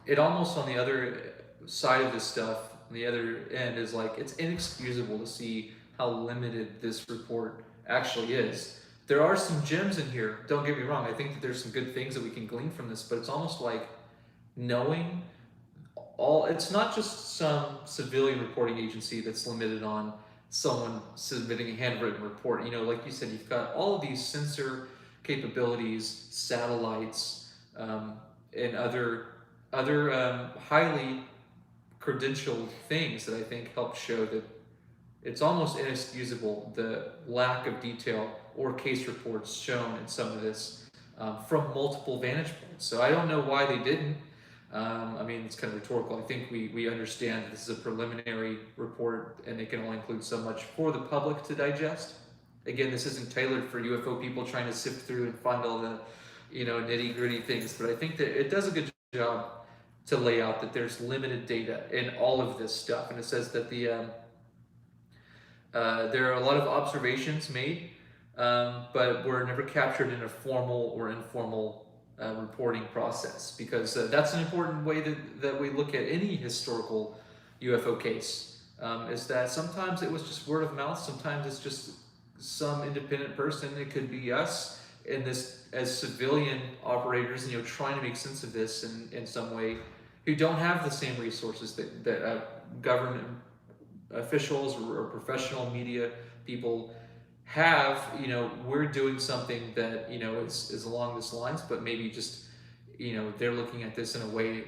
it almost on the other side of this stuff, on the other end, is it's inexcusable to see how limited this report actually is. There are some gems in here, don't get me wrong. I think that there's some good things that we can glean from this, but it's almost like knowing it's not just some civilian reporting agency that's limited on someone submitting a handwritten report. Like you said, you've got all of these sensor capabilities, satellites, and other highly credentialed things that I think help show that it's almost inexcusable, the lack of detail or case reports shown in some of this from multiple vantage points. So I don't know why they didn't. It's kind of rhetorical. I think we understand that this is a preliminary report and it can only include so much for the public to digest. Again, this isn't tailored for UFO people trying to sift through and find all the nitty gritty things, but I think that it does a good job to lay out that there's limited data in all of this stuff. And it says that there are a lot of observations made, but were never captured in a formal or informal reporting process, because that's an important way that we look at any historical UFO case, is that sometimes it was just word of mouth, sometimes it's just some independent person, it could be us in this as civilian operators, trying to make sense of this in some way, who don't have the same resources that government officials or professional media people have. We're doing something that is along this lines, but maybe just they're looking at this in a way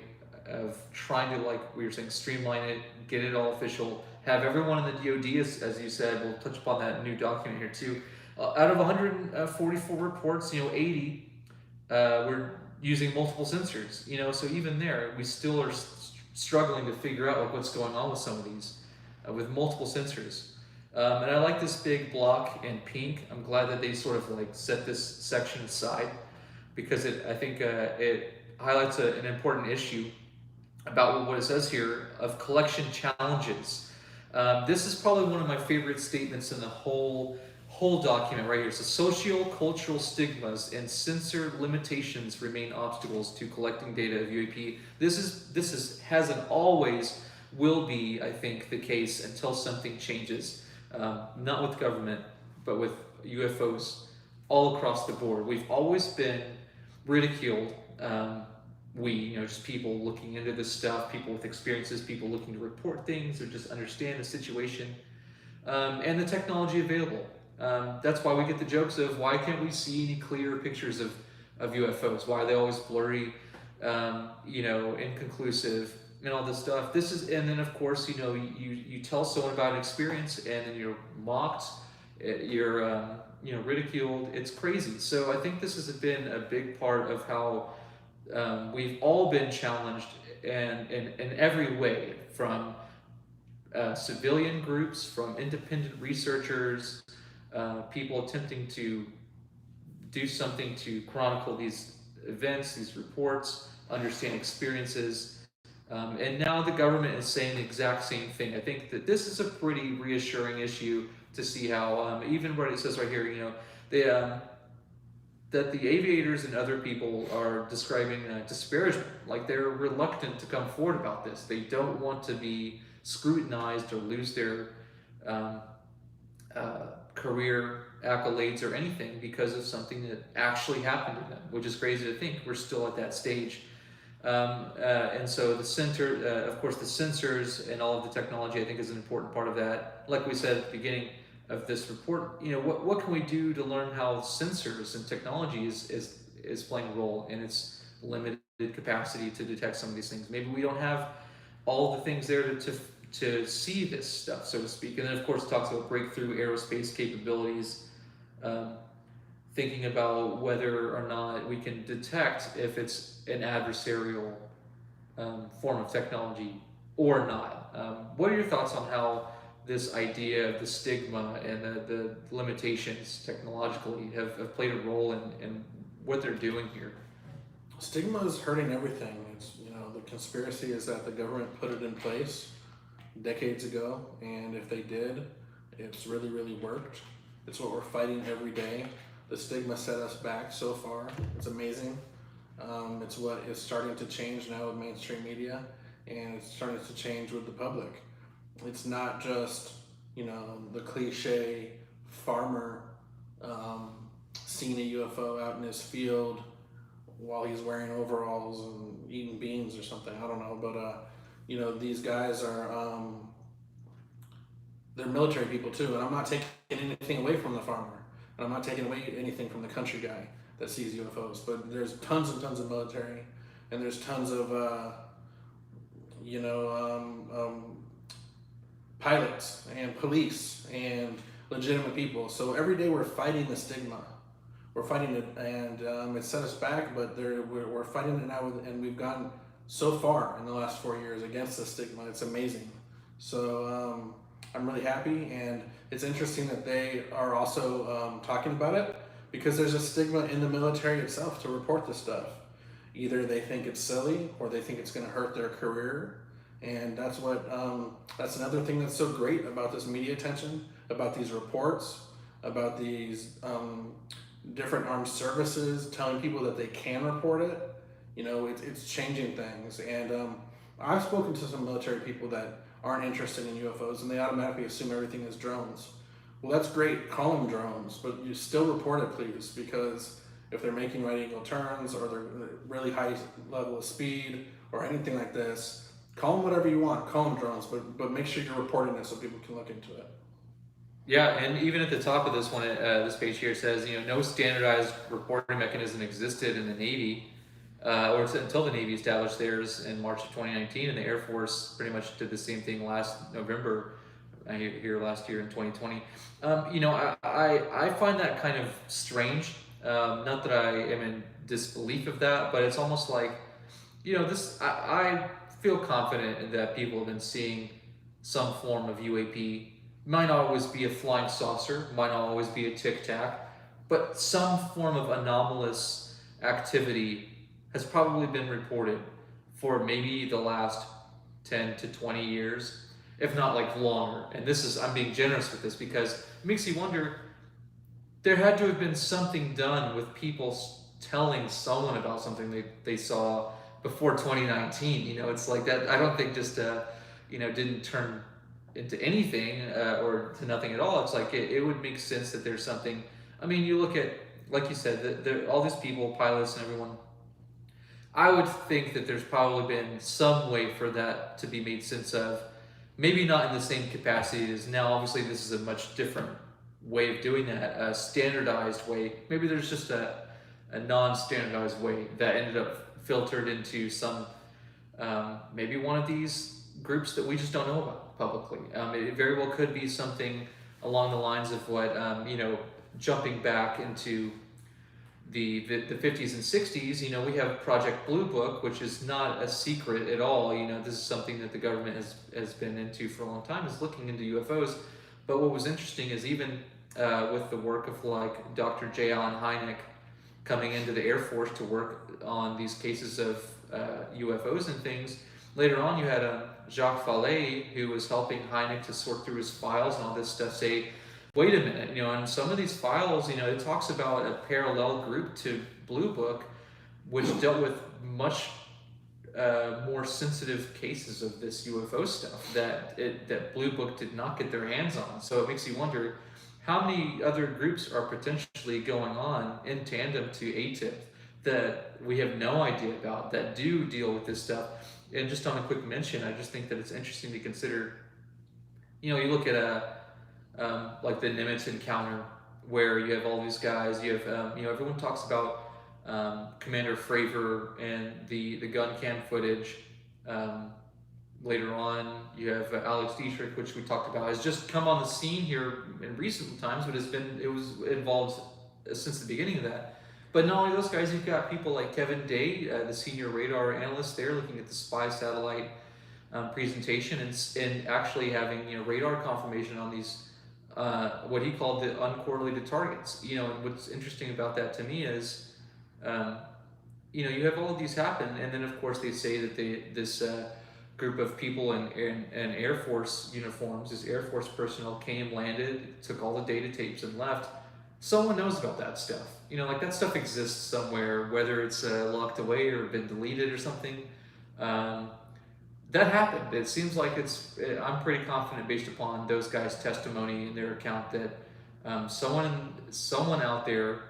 of trying to, like we were saying, streamline it, get it all official, have everyone in the DoD, as you said, we'll touch upon that new document here too. Out of 144 reports, 80 we're using multiple sensors. So even there, we still are struggling to figure out like what's going on with some of these with multiple sensors. And I like this big block in pink. I'm glad that they sort of like set this section aside because I think it highlights an important issue about what it says here of collection challenges. This is probably one of my favorite statements in the whole document right here. So socio-cultural stigmas and sensor limitations remain obstacles to collecting data of UAP. This hasn't always will be, I think, the case until something changes. Not with government, but with UFOs all across the board. We've always been ridiculed. Just people looking into this stuff, people with experiences, people looking to report things or just understand the situation, and the technology available. That's why we get the jokes of why can't we see any clearer pictures of UFOs? Why are they always blurry, inconclusive, and all this stuff. And then of course, you tell someone about an experience and then you're mocked, you're ridiculed. It's crazy. So I think this has been a big part of how we've all been challenged and in every way, from civilian groups, from independent researchers, people attempting to do something to chronicle these events, these reports, understand experiences. And now the government is saying the exact same thing. I think that this is a pretty reassuring issue to see how, even what it says right here, that the aviators and other people are describing disparagement, like they're reluctant to come forward about this. They don't want to be scrutinized or lose their career accolades or anything because of something that actually happened to them, which is crazy to think. We're still at that stage. And so of course, the sensors and all of the technology, I think, is an important part of that. Like we said at the beginning of this report, what can we do to learn how sensors and technology is playing a role in its limited capacity to detect some of these things? Maybe we don't have all the things there to see this stuff, so to speak. And then, of course, it talks about breakthrough aerospace capabilities, thinking about whether or not we can detect if it's an adversarial form of technology or not. What are your thoughts on how this idea of the stigma and the limitations technologically have played a role in what they're doing here? Stigma is hurting everything. It's, the conspiracy is that the government put it in place decades ago, and if they did, it's really, really worked. It's what we're fighting every day. The stigma set us back so far. It's amazing. It's what is starting to change now with mainstream media, and it's starting to change with the public. It's not just, the cliche farmer seeing a UFO out in his field while he's wearing overalls and eating beans or something. I don't know, but these guys are they're military people too, and I'm not taking anything away from the farmer, and I'm not taking away anything from the country guy that sees UFOs, but there's tons and tons of military, and there's tons of pilots and police and legitimate people. So every day we're fighting the stigma. We're fighting it, and it set us back, but we're fighting it now, and we've gone so far in the last 4 years against the stigma. It's amazing. So I'm really happy, and it's interesting that they are also talking about it, because there's a stigma in the military itself to report this stuff. Either they think it's silly or they think it's going to hurt their career. And that's that's another thing that's so great about this media attention, about these reports, about these different armed services telling people that they can report it. It's changing things. And I've spoken to some military people that aren't interested in UFOs, and they automatically assume everything is drones. Well, that's great, call them drones, but you still report it, please, because if they're making right angle turns or they're really high level of speed or anything like this, call them whatever you want, call them drones, but make sure you're reporting it so people can look into it. Yeah, and even at the top of this one, this page here says, no standardized reporting mechanism existed in the Navy until the Navy established theirs in March of 2019, and the Air Force pretty much did the same thing last November, here last year in 2020. I find that kind of strange. Not that I am in disbelief of that, but it's almost like, I feel confident that people have been seeing some form of UAP. Might not always be a flying saucer, might not always be a tic tac, but some form of anomalous activity has probably been reported for maybe the last 10 to 20 years, if not like longer. And I'm being generous with this because it makes you wonder, there had to have been something done with people telling someone about something they saw before 2019. It's like that. I don't think just, didn't turn into anything or to nothing at all. It's like it would make sense that there's something. I mean, you look at, like you said, all these people, pilots and everyone, I would think that there's probably been some way for that to be made sense of. Maybe not in the same capacity as now. Obviously, this is a much different way of doing that, a standardized way. Maybe there's just a non-standardized way that ended up filtered into some, maybe one of these groups that we just don't know about publicly. It very well could be something along the lines of what, jumping back into the 50s and 60s, we have Project Blue Book, which is not a secret at all. This is something that the government has been into for a long time, is looking into UFOs. But what was interesting is even with the work of like Dr. J. Allen Hynek coming into the Air Force to work on these cases of UFOs and things, later on you had Jacques Vallée, who was helping Hynek to sort through his files and all this stuff, say, wait a minute, in some of these files, it talks about a parallel group to Blue Book, which dealt with much more sensitive cases of this UFO stuff that Blue Book did not get their hands on. So it makes you wonder how many other groups are potentially going on in tandem to ATIP that we have no idea about, that do deal with this stuff. And just on a quick mention, I just think that it's interesting to consider, you look at like the Nimitz encounter, where you have all these guys, you have, everyone talks about Commander Fravor and the gun cam footage. Later on, you have Alex Dietrich, which we talked about, has just come on the scene here in recent times, but it was involved since the beginning of that. But not only those guys, you've got people like Kevin Day, the senior radar analyst there, looking at the spy satellite presentation and actually having radar confirmation on these what he called the uncorrelated targets. And what's interesting about that to me is, you have all of these happen, and then of course they say that this group of people in Air Force uniforms, this Air Force personnel came, landed, took all the data tapes and left. Someone knows about that stuff. Like that stuff exists somewhere, whether it's locked away or been deleted or something. That happened. It seems like I'm pretty confident based upon those guys' testimony and their account that someone out there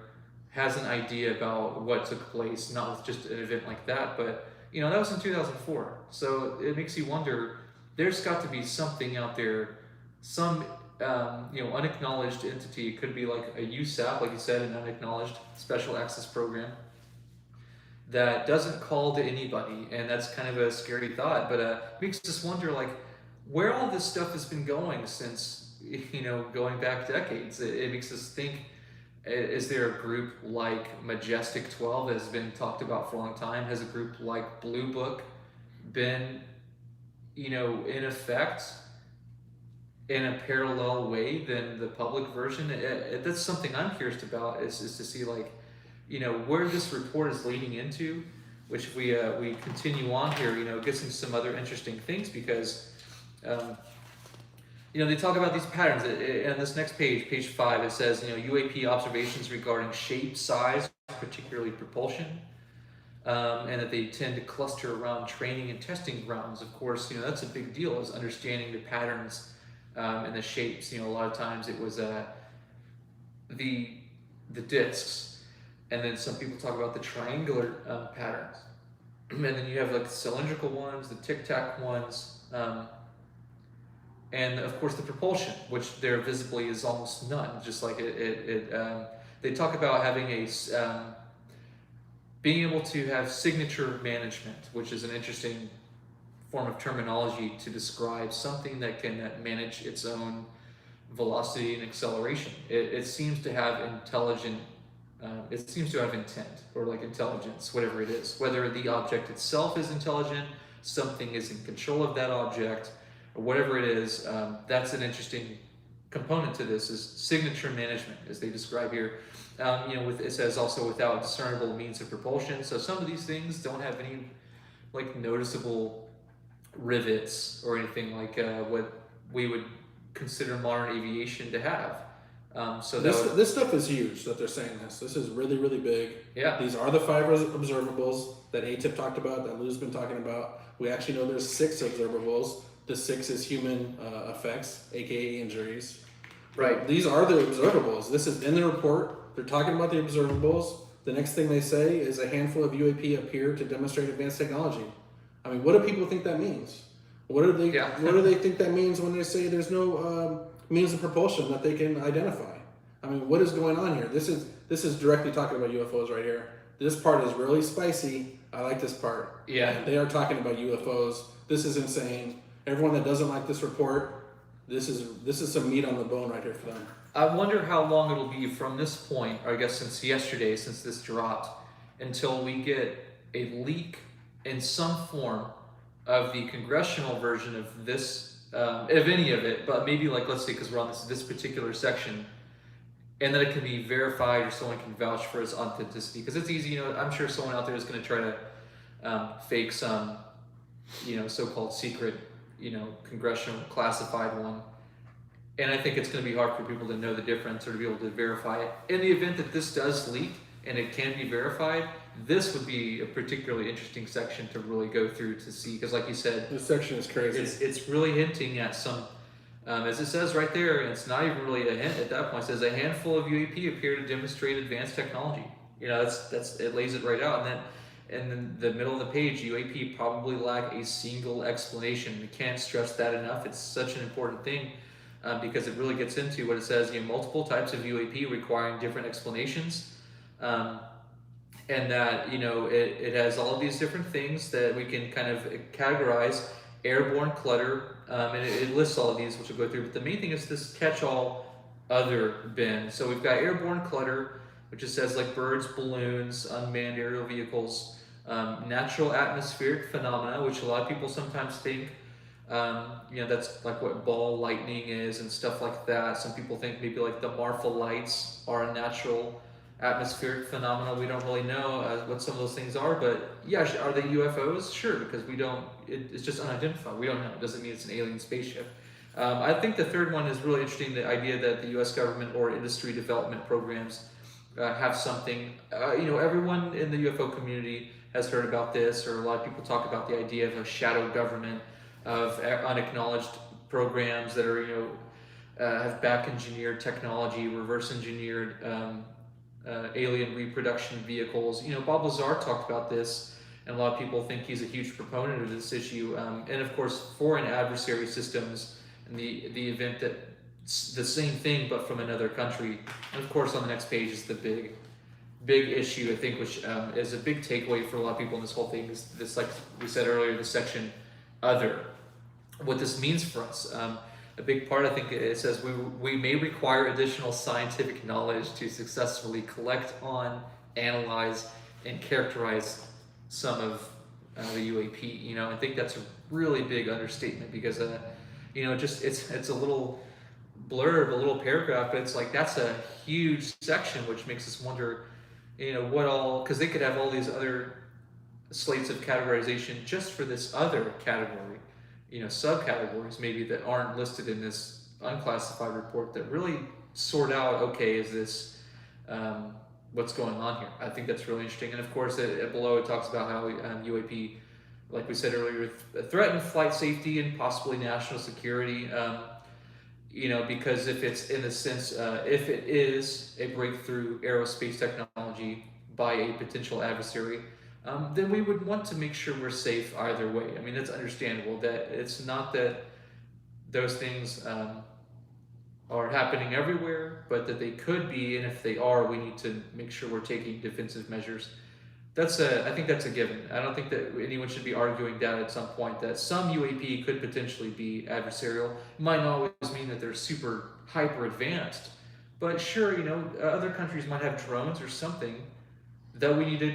has an idea about what took place, not with just an event like that, but that was in 2004. So it makes you wonder, there's got to be something out there, some unacknowledged entity. It could be like a USAP, like you said, an unacknowledged special access program that doesn't call to anybody, and that's kind of a scary thought. But it makes us wonder, like, where all this stuff has been going since, going back decades. It makes us think, is there a group like Majestic 12 that has been talked about for a long time? Has a group like Blue Book been, in effect in a parallel way than the public version? That's something I'm curious about, is to see, like, where this report is leading into, which if we continue on here, gets into some other interesting things, because they talk about these patterns. On this next page, page 5, it says, UAP observations regarding shape, size, particularly propulsion, and that they tend to cluster around training and testing grounds. Of course, that's a big deal, is understanding the patterns and the shapes. A lot of times it was the discs, and then some people talk about the triangular patterns, and then you have like the cylindrical ones, the tic-tac ones, and of course the propulsion, which there visibly is almost none. Just like they talk about having a being able to have signature management, which is an interesting form of terminology to describe something that can manage its own velocity and acceleration. It seems to have intelligent, it seems to have intent or like intelligence, whatever it is. Whether the object itself is intelligent, something is in control of that object, or whatever it is, that's an interesting component to this is signature management, as they describe here. It says also without discernible means of propulsion. So some of these things don't have any like noticeable rivets or anything like what we would consider modern aviation to have. So this stuff is huge that they're saying this. This is really, really big. Yeah. These are the 5 observables that ATIP talked about, that Lou's been talking about. We actually know there's 6 observables. The 6 is human effects, aka injuries. Right. These are the observables. This is in the report. They're talking about the observables. The next thing they say is a handful of UAP appear to demonstrate advanced technology. I mean, what do people think that means? What do they What do they think that means when they say there's no means of propulsion that they can identify? I mean, what is going on here? This is directly talking about UFOs right here. This part is really spicy. I like this part. Yeah. And they are talking about UFOs. This is insane. Everyone that doesn't like this report, this is some meat on the bone right here for them. I wonder how long it'll be from this point, or I guess since yesterday, since this dropped, until we get a leak in some form of the congressional version of this, of any of it, but maybe like, let's say, because we're on this particular section, and then it can be verified or someone can vouch for its authenticity. Because it's easy, I'm sure someone out there is going to try to fake some, so-called secret, congressional classified one. And I think it's going to be hard for people to know the difference or to be able to verify it. In the event that this does leak and it can be verified, this would be a particularly interesting section to really go through to see. Because like you said, this section is crazy. It's really hinting at some, as it says right there, and it's not even really a hint at that point, it says a handful of UAP appear to demonstrate advanced technology. It lays it right out. And then in the middle of the page, UAP probably lack a single explanation. We can't stress that enough. It's such an important thing. Because it really gets into what it says, multiple types of UAP requiring different explanations, and that it has all of these different things that we can kind of categorize: airborne clutter, and it lists all of these, which we'll go through. But the main thing is this catch-all other bin. So we've got airborne clutter, which it says like birds, balloons, unmanned aerial vehicles, natural atmospheric phenomena, which a lot of people sometimes think. That's like what ball lightning is and stuff like that. Some people think maybe like the Marfa lights are a natural atmospheric phenomena. We don't really know what some of those things are, but yeah, are they UFOs? Sure, because it's just unidentified. We don't know. It doesn't mean it's an alien spaceship. I think the third one is really interesting, the idea that the U.S. government or industry development programs have something. Everyone in the UFO community has heard about this, or a lot of people talk about the idea of a shadow government, of unacknowledged programs that are, have back engineered technology, reverse engineered alien reproduction vehicles. Bob Lazar talked about this, and a lot of people think he's a huge proponent of this issue. And of course, foreign adversary systems, in the event that it's the same thing but from another country. And of course, on the next page is the big issue, I think, which is a big takeaway for a lot of people in this whole thing. Is this, like we said earlier, the section other. What this means for us. A big part, I think, it says we may require additional scientific knowledge to successfully collect on, analyze, and characterize some of the UAP. I think that's a really big understatement because, it's a little blurb, a little paragraph, but it's like that's a huge section, which makes us wonder, what all, because they could have all these other slates of categorization just for this other category. Subcategories maybe that aren't listed in this unclassified report that really sort out, okay, is this what's going on here? I think that's really interesting. And of course, below it talks about how UAP, like we said earlier, threaten flight safety and possibly national security. Because if it's in the sense, if it is a breakthrough aerospace technology by a potential adversary, then we would want to make sure we're safe either way. I mean, it's understandable that it's not that those things are happening everywhere, but that they could be, and if they are, we need to make sure we're taking defensive measures I think that's a given. I don't think that anyone should be arguing that at some point that some UAP could potentially be adversarial. It might not always mean that they're super hyper advanced, but sure, other countries might have drones or something that we need to,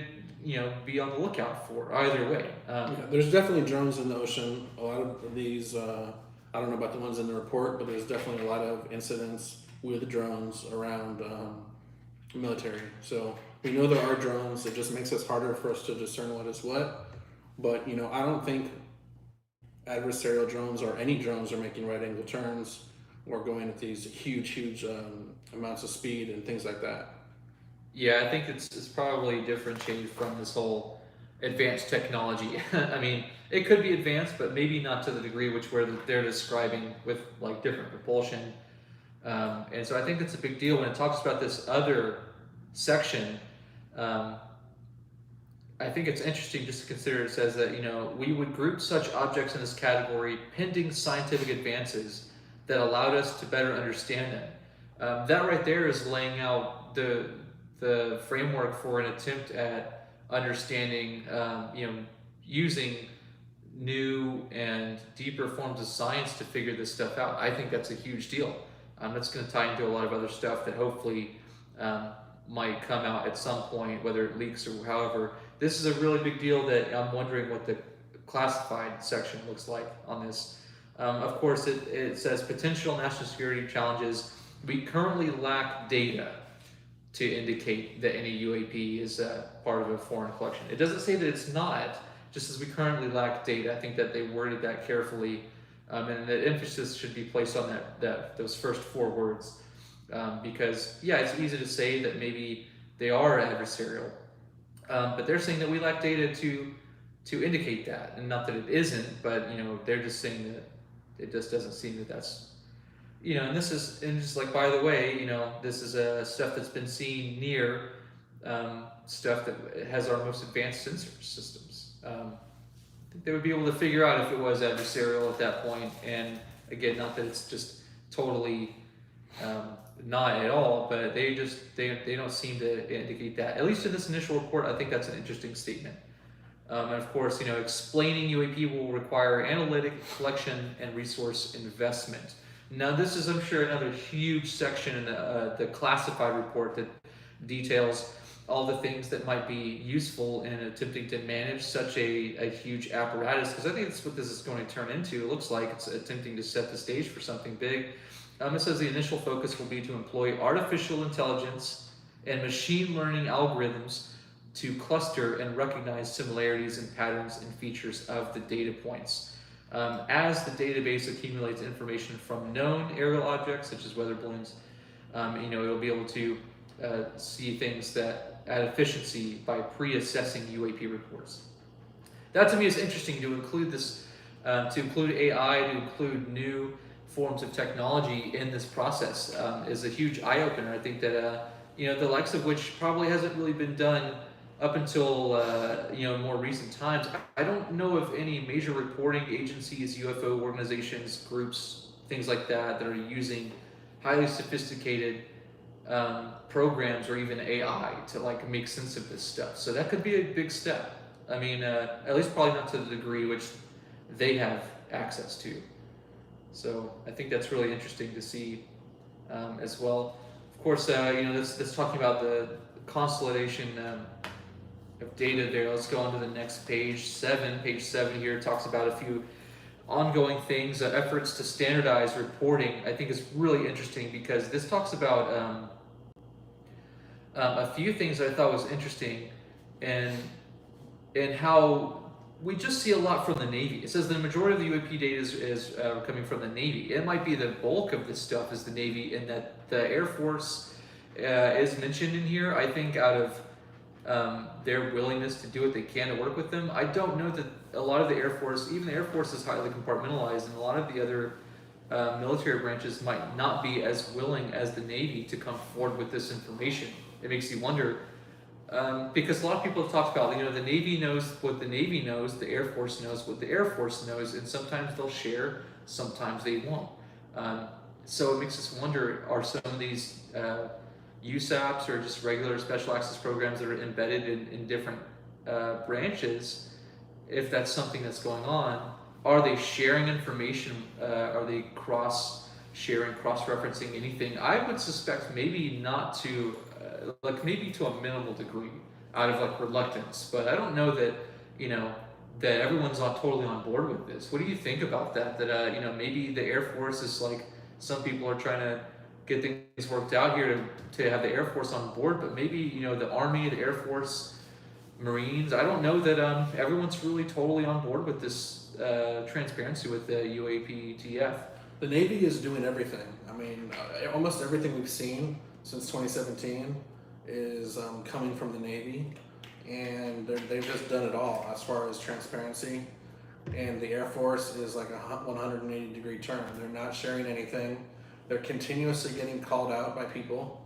be on the lookout for. Either way, Yeah, there's definitely drones in the ocean. A lot of these, I don't know about the ones in the report, but there's definitely a lot of incidents with drones around military. So we know there are drones. It just makes it harder for us to discern what is what. But I don't think adversarial drones or any drones are making right angle turns or going at these huge amounts of speed and things like that. yeah, I think it's probably differentiated from this whole advanced technology. I mean, it could be advanced, but maybe not to the degree which where they're describing with like different propulsion. And so I think that's a big deal when it talks about this other section. Um, I think it's interesting just to consider. It says that we would group such objects in this category pending scientific advances that allowed us to better understand them. That right there is laying out the framework for an attempt at understanding, using new and deeper forms of science to figure this stuff out. I think that's a huge deal. That's going to tie into a lot of other stuff that hopefully might come out at some point, whether it leaks or however. This is a really big deal that I'm wondering what the classified section looks like on this. Of course, it says potential national security challenges. We currently lack data to indicate that any UAP is part of a foreign collection. It doesn't say that it's not, just as we currently lack data. I think that they worded that carefully, and the emphasis should be placed on those first four words, because yeah, it's easy to say that maybe they are adversarial, but they're saying that we lack data to indicate that, and not that it isn't, but they're just saying that it just doesn't seem that that's. And this is, and just like, by the way, this is stuff that's been seen near stuff that has our most advanced sensor systems. I think they would be able to figure out if it was adversarial at that point. And again, not that it's just totally not at all, but they don't seem to indicate that. At least in this initial report, I think that's an interesting statement. And of course, explaining UAP will require analytic collection and resource investment. Now, this is, I'm sure, another huge section in the classified report that details all the things that might be useful in attempting to manage such a huge apparatus, because I think that's what this is going to turn into. It looks like it's attempting to set the stage for something big. It says the initial focus will be to employ artificial intelligence and machine learning algorithms to cluster and recognize similarities and patterns and features of the data points. As the database accumulates information from known aerial objects, such as weather balloons, it'll be able to see things that add efficiency by pre-assessing UAP reports. That to me is interesting, to include this, to include AI, to include new forms of technology in this process is a huge eye-opener. I think that the likes of which probably hasn't really been done up until more recent times. I don't know of any major reporting agencies, UFO organizations, groups, things like that are using highly sophisticated programs or even AI to make sense of this stuff. So that could be a big step. I mean, at least probably not to the degree which they have access to. So I think that's really interesting to see as well. Of course, that's talking about the consolidation of data there. Let's go on to the next page 7. Page 7 here talks about a few ongoing things, efforts to standardize reporting. I think is really interesting because this talks about a few things that I thought was interesting, and how we just see a lot from the Navy. It says the majority of the UAP data is coming from the Navy. It might be the bulk of this stuff is the Navy, and that the Air Force is mentioned in here, I think, out of their willingness to do what they can to work with them. I don't know that a lot of the Air Force, even the Air Force is highly compartmentalized, and a lot of the other military branches might not be as willing as the Navy to come forward with this information. It makes you wonder, because a lot of people have talked about, the Navy knows what the Navy knows, the Air Force knows what the Air Force knows, and sometimes they'll share, sometimes they won't. So it makes us wonder, are some of these USAPs or just regular special access programs that are embedded in different branches, if that's something that's going on, are they sharing information? Are they cross-sharing, cross-referencing anything? I would suspect maybe not to, like maybe to a minimal degree, out of like reluctance. But I don't know that you know that everyone's not totally on board with this. What do you think about that? That maybe the Air Force is like some people are trying to get things worked out here to have the Air Force on board, but maybe the Army, the Air Force, Marines. I don't know that everyone's really totally on board with this transparency with the UAPTF. The Navy is doing everything. I mean, almost everything we've seen since 2017 is coming from the Navy, and they've just done it all as far as transparency. And the Air Force is like a 180-degree turn. They're not sharing anything. They're continuously getting called out by people.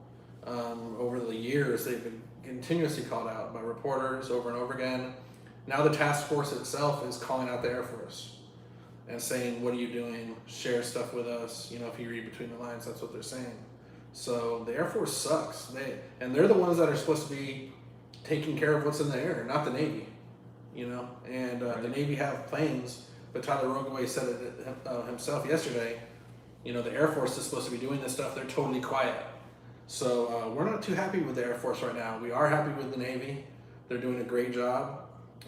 Over the years, they've been continuously called out by reporters over and over again. Now the task force itself is calling out the Air Force and saying, what are you doing? Share stuff with us. If you read between the lines, that's what they're saying. So the Air Force sucks. They're the ones that are supposed to be taking care of what's in the air, not the Navy. And the Navy have planes, but Tyler Rogoway said it himself yesterday. The Air Force is supposed to be doing this stuff. They're totally quiet. So we're not too happy with the Air Force right now. We are happy with the Navy. They're doing a great job.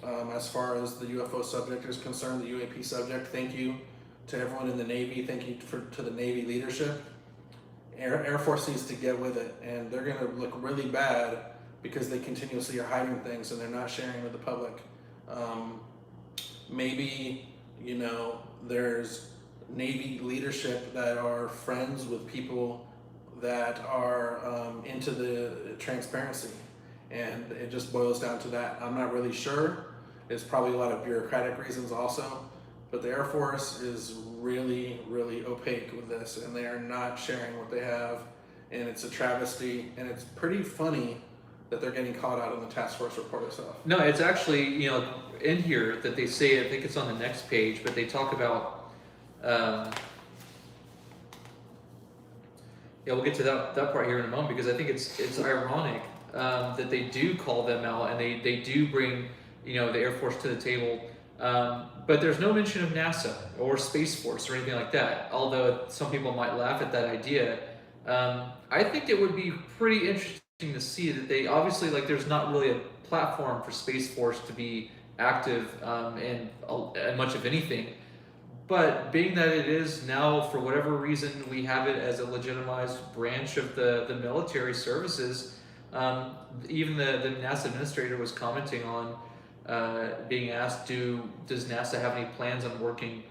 As far as the UFO subject is concerned, the UAP subject, thank you to everyone in the Navy. Thank you to the Navy leadership. Air Force needs to get with it, and they're going to look really bad because they continuously are hiding things and they're not sharing with the public. Maybe, there's Navy leadership that are friends with people that are into the transparency, and it just boils down to that. I'm not really sure. There's probably a lot of bureaucratic reasons also, but the Air Force is really, really opaque with this, and they are not sharing what they have, and it's a travesty, and it's pretty funny that they're getting caught out on the task force report itself. No, it's actually, in here that they say, I think it's on the next page, but they talk about, we'll get to that part here in a moment, because I think it's ironic that they do call them out, and they do bring, the Air Force to the table, but there's no mention of NASA or Space Force or anything like that, although some people might laugh at that idea. I think it would be pretty interesting to see that they obviously, there's not really a platform for Space Force to be active in much of anything, but being that it is now, for whatever reason, we have it as a legitimized branch of the military services. Even the NASA administrator was commenting on being asked, does NASA have any plans on working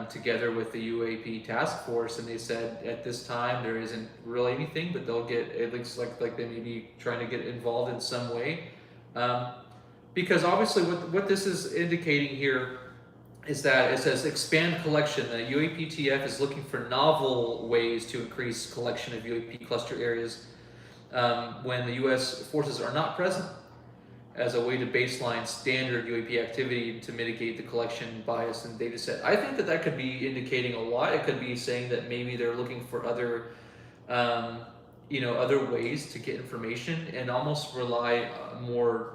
together with the UAP task force, and they said at this time there isn't really anything, but they'll get, it looks like they may be trying to get involved in some way, because obviously what this is indicating here is that it says expand collection. The UAPTF is looking for novel ways to increase collection of UAP cluster areas when the U.S. forces are not present, as a way to baseline standard UAP activity to mitigate the collection bias and data set. I think that could be indicating a lot. It could be saying that maybe they're looking for other, other ways to get information and almost rely more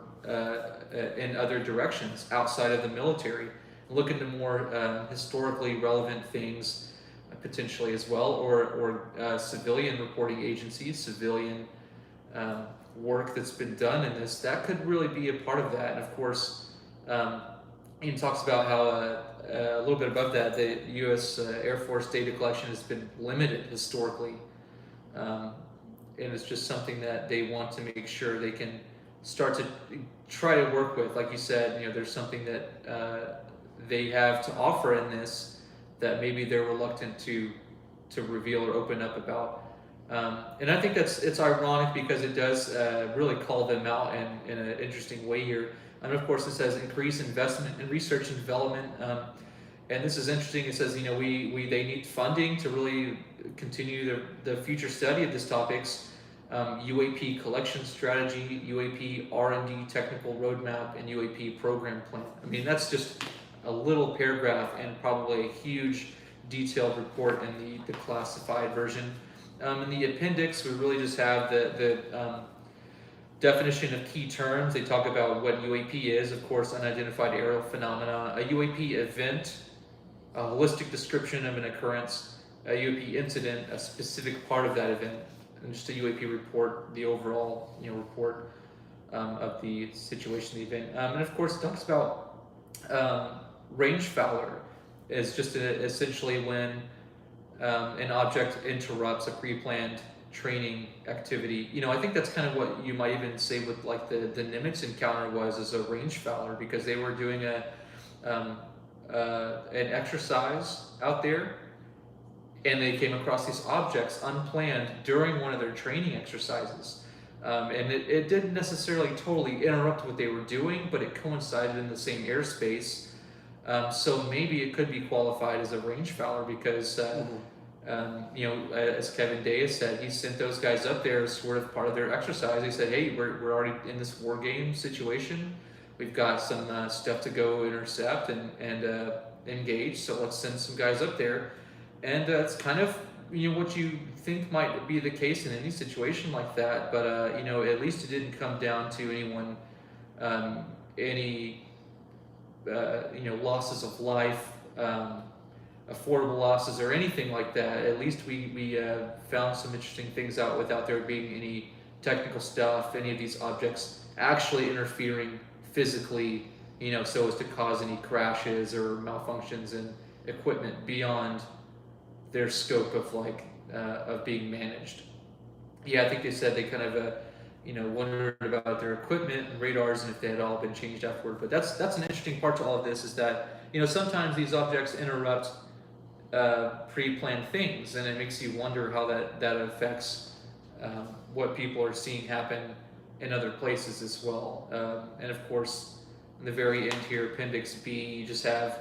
in other directions outside of the military. Look into more historically relevant things potentially as well, or civilian reporting agencies, civilian work that's been done in this, that could really be a part of that. And of course, Ian talks about how a little bit above that, the U.S. Air Force data collection has been limited historically, and it's just something that they want to make sure they can start to try to work with. Like you said, there's something that they have to offer in this that maybe they're reluctant to reveal or open up about. And I think it's ironic because it does really call them out in an interesting way here. And of course, it says increase investment in research and development. And this is interesting. It says, they need funding to really continue the future study of these topics. UAP collection strategy, UAP R&D technical roadmap, and UAP program plan. I mean, that's just a little paragraph and probably a huge detailed report in the classified version. In the appendix, we really just have definition of key terms. They talk about what UAP is, of course, unidentified aerial phenomena. A UAP event, a holistic description of an occurrence. A UAP incident, a specific part of that event, and just a UAP report, the overall report of the situation, of the event. And of course, it talks about range failure is just essentially when an object interrupts a pre-planned training activity. I think that's kind of what you might even say with like the Nimitz encounter was as a range failure, because they were doing an exercise out there, and they came across these objects unplanned during one of their training exercises. And it didn't necessarily totally interrupt what they were doing, but it coincided in the same airspace. So maybe it could be qualified as a range failure because, as Kevin Day has said, he sent those guys up there as sort of part of their exercise. He said, hey, we're already in this war game situation. We've got some stuff to go intercept and engage, so let's send some guys up there. And it's kind of what you think might be the case in any situation like that, but at least it didn't come down to anyone, any losses of life, affordable losses or anything like that. At least we found some interesting things out without there being any technical stuff, any of these objects actually interfering physically, so as to cause any crashes or malfunctions in equipment beyond their scope of of being managed. I think they said they kind of wondered about their equipment and radars and if they had all been changed afterward. But that's an interesting part to all of this, is that sometimes these objects interrupt pre-planned things, and it makes you wonder how that affects what people are seeing happen in other places as well. And of course, in the very end here, Appendix B, you just have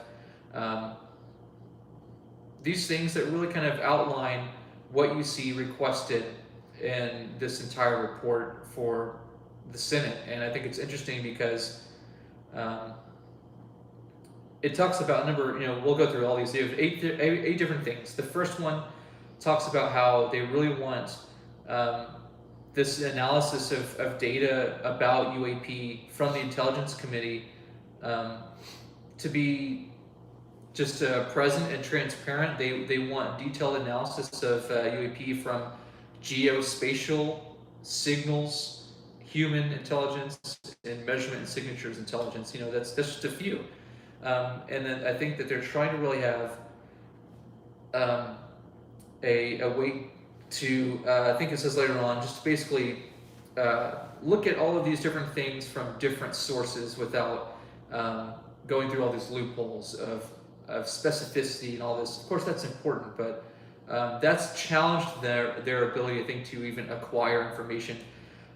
these things that really kind of outline what you see requested in this entire report for the Senate. And I think it's interesting because it talks about we'll go through all these. They have eight different things. The first one talks about how they really want this analysis of data about UAP from the Intelligence Committee to be just present and transparent. They want detailed analysis of UAP from geospatial signals, human intelligence, and measurement and signatures intelligence. That's just a few. And then I think that they're trying to really have a way to, I think it says later on, just basically look at all of these different things from different sources without going through all these loopholes of specificity and all this. Of course, that's important, but that's challenged their ability, I think, to even acquire information.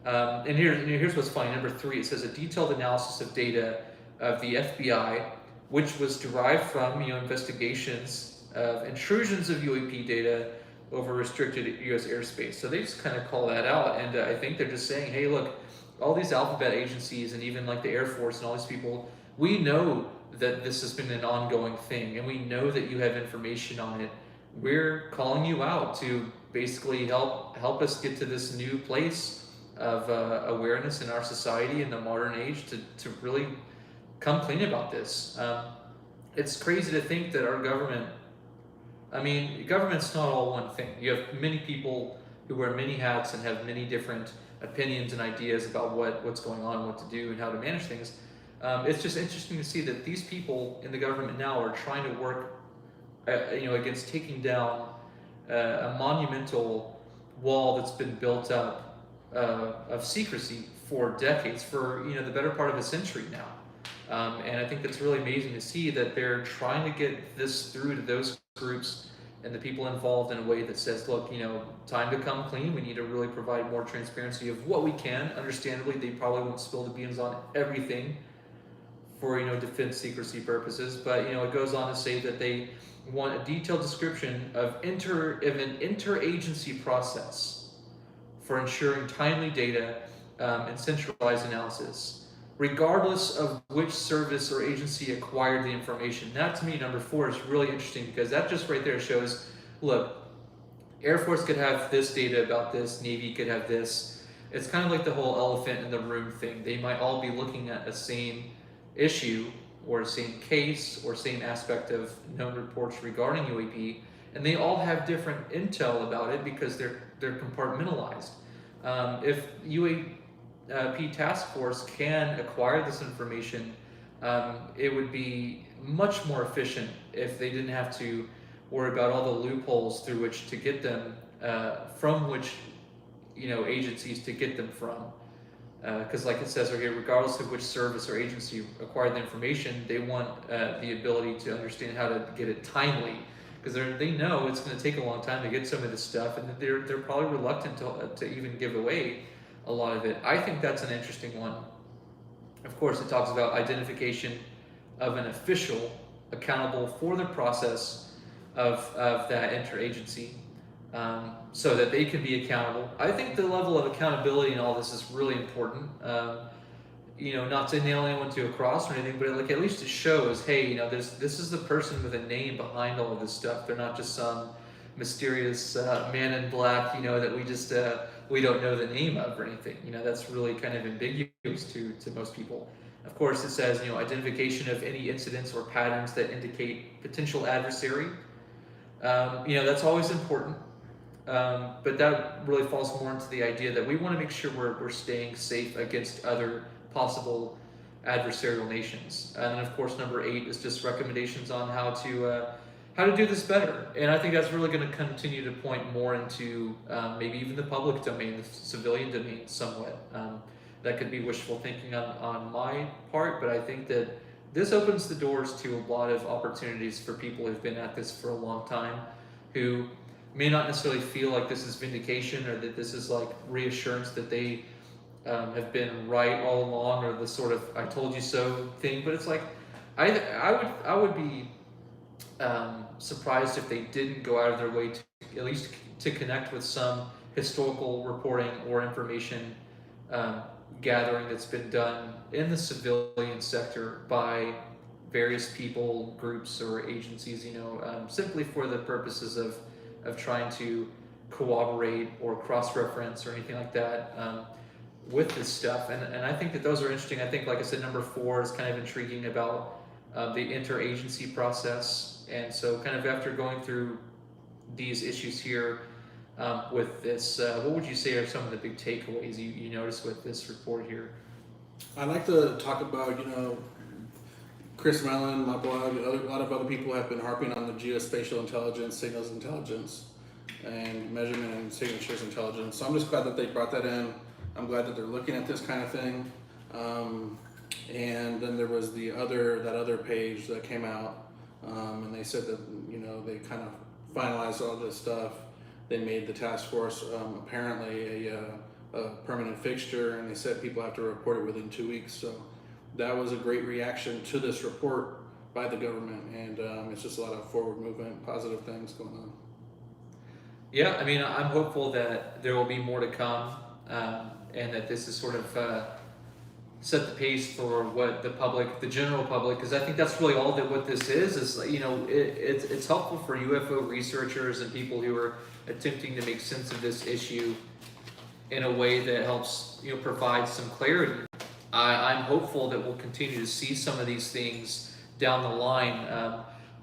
And here's what's funny. Number 3, it says a detailed analysis of data of the FBI, which was derived from investigations of intrusions of UAP data over restricted U.S. airspace. So they just kind of call that out, and I think they're just saying, hey, look, all these alphabet agencies and even like the Air Force and all these people, we know that this has been an ongoing thing, and we know that you have information on it. We're calling you out to basically help us get to this new place of awareness in our society in the modern age to really come clean about this. It's crazy to think that our government, government's not all one thing. You have many people who wear many hats and have many different opinions and ideas about what's going on, what to do, and how to manage things. It's just interesting to see that these people in the government now are trying to work, against taking down a monumental wall that's been built up of secrecy for decades, for the better part of a century now. And I think that's really amazing to see that they're trying to get this through to those groups and the people involved in a way that says, look, time to come clean. We need to really provide more transparency of what we can. Understandably, they probably won't spill the beans on everything for defense secrecy purposes, but it goes on to say that they want a detailed description of an interagency process for ensuring timely data and centralized analysis, regardless of which service or agency acquired the information. That, to me, number 4 is really interesting, because that just right there shows, look, Air Force could have this data about this, Navy could have this, it's kind of like the whole elephant in the room thing. They might all be looking at a same issue or a same case or same aspect of known reports regarding UAP, and they all have different intel about it because they're compartmentalized. If UAP task force can acquire this information, it would be much more efficient if they didn't have to worry about all the loopholes through which to get them, from which agencies to get them from. Because like it says right here, regardless of which service or agency acquired the information, they want the ability to understand how to get it timely, because they know it's going to take a long time to get some of this stuff, and they're probably reluctant to even give away a lot of it. I think that's an interesting one. Of course, it talks about identification of an official accountable for the process of that interagency, so that they can be accountable. I think the level of accountability in all this is really important. Not to nail anyone to a cross or anything, but like at least it shows, hey, this is the person with a name behind all of this stuff. They're not just some mysterious man in black, that we just we don't know the name of or anything. That's really kind of ambiguous to most people. Of course, it says, identification of any incidents or patterns that indicate potential adversary. That's always important. But that really falls more into the idea that we want to make sure we're staying safe against other possible adversarial nations. And then, of course, number 8 is just recommendations on how to do this better. And I think that's really going to continue to point more into maybe even the public domain, the civilian domain, somewhat. That could be wishful thinking on my part, but I think that this opens the doors to a lot of opportunities for people who've been at this for a long time, who may not necessarily feel like this is vindication or that this is like reassurance that they have been right all along, or the sort of "I told you so" thing. But it's like I would be surprised if they didn't go out of their way to at least to connect with some historical reporting or information gathering that's been done in the civilian sector by various people, groups, or agencies, simply for the purposes of trying to corroborate or cross-reference or anything like that with this stuff. And I think that those are interesting. I think, like I said, number 4 is kind of intriguing about the interagency process. And so kind of after going through these issues here with this, what would you say are some of the big takeaways you notice with this report here? I'd like to talk about, Chris Mellon, my blog, a lot of other people have been harping on the geospatial intelligence, signals intelligence, and measurement and signatures intelligence. So I'm just glad that they brought that in. I'm glad that they're looking at this kind of thing. And then there was that other page that came out, and they said that, they kind of finalized all this stuff. They made the task force apparently a permanent fixture, and they said people have to report it within 2 weeks. So that was a great reaction to this report by the government, and it's just a lot of forward movement, positive things going on. Yeah, I mean, I'm hopeful that there will be more to come, and that this is sort of set the pace for what the general public, because I think that's really all that what this is it's helpful for UFO researchers and people who are attempting to make sense of this issue in a way that helps provide some clarity. I'm hopeful that we'll continue to see some of these things down the line.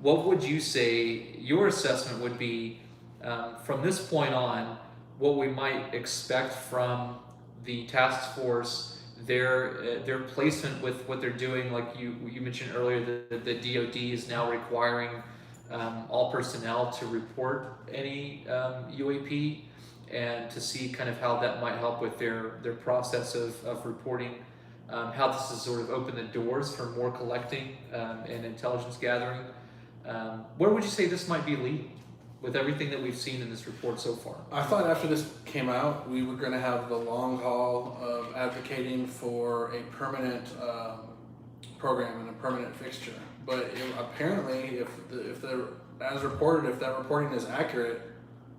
What would you say your assessment would be from this point on, what we might expect from the task force, their placement with what they're doing? Like you mentioned earlier, the DoD is now requiring all personnel to report any UAP, and to see kind of how that might help with their process of reporting, how this has sort of opened the doors for more collecting and intelligence gathering. Where would you say this might be leading with everything that we've seen in this report so far? I thought after this came out, we were going to have the long haul of advocating for a permanent program and a permanent fixture. But apparently, if that reporting is accurate,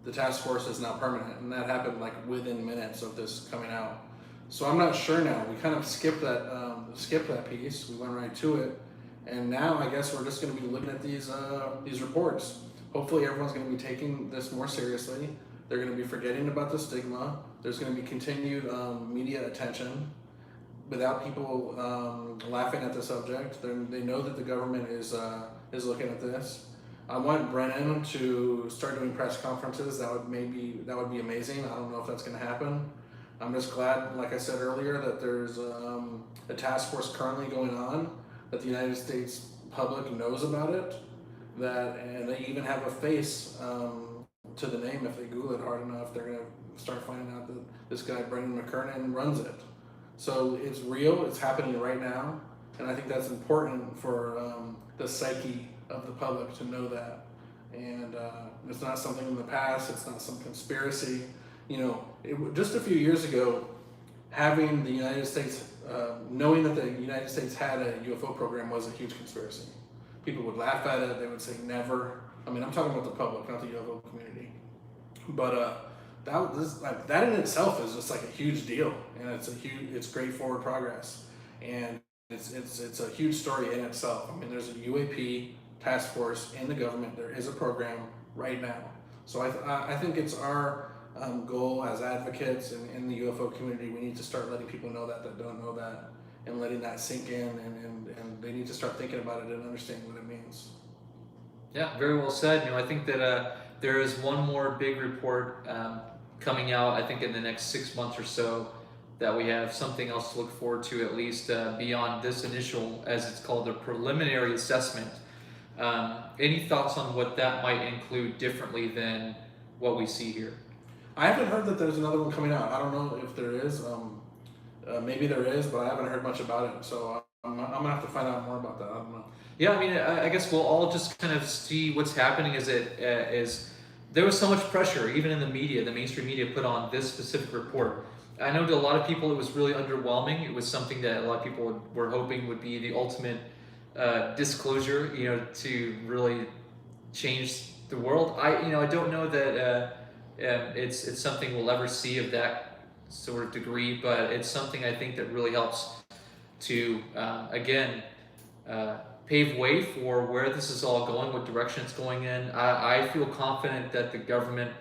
the task force is now permanent, and that happened like within minutes of this coming out. So I'm not sure now. We kind of skipped that piece. We went right to it, and now I guess we're just going to be looking at these reports. Hopefully, everyone's going to be taking this more seriously. They're going to be forgetting about the stigma. There's going to be continued media attention without people laughing at the subject. They know that the government is looking at this. I want Brennan to start doing press conferences. That would be amazing. I don't know if that's going to happen. I'm just glad, like I said earlier, that there's a task force currently going on, that the United States public knows about it, and they even have a face to the name. If they Google it hard enough, they're going to start finding out that this guy, Brendan McKernan, runs it. So it's real, it's happening right now, and I think that's important for the psyche of the public to know that. And it's not something in the past, it's not some conspiracy. Just a few years ago, having the United States, knowing that the United States had a UFO program was a huge conspiracy. People would laugh at it, they would say never. I mean, I'm talking about the public, not the UFO community. But that in itself is just like a huge deal, and it's great forward progress, and it's a huge story in itself. I mean, there's a UAP task force in the government. There is a program right now. So I think it's our goal as advocates in the UFO community. We need to start letting people know that don't know that, and letting that sink in, and they need to start thinking about it and understanding what it means. Yeah, very well said. I think that there is one more big report coming out, I think in the next 6 months or so, that we have something else to look forward to, at least beyond this initial, as it's called, a preliminary assessment. Any thoughts on what that might include differently than what we see here? I haven't heard that there's another one coming out. I don't know if there is. Maybe there is, but I haven't heard much about it. So I'm gonna have to find out more about that. I don't know. Yeah, I mean, I guess we'll all just kind of see what's happening as there was so much pressure, even in the media, the mainstream media, put on this specific report. I know to a lot of people it was really underwhelming. It was something that a lot of people were hoping would be the ultimate disclosure, to really change the world. I don't know that it's something we'll ever see of that sort of degree, but it's something I think that really helps to again pave way for where this is all going, what direction it's going in. I feel confident that the government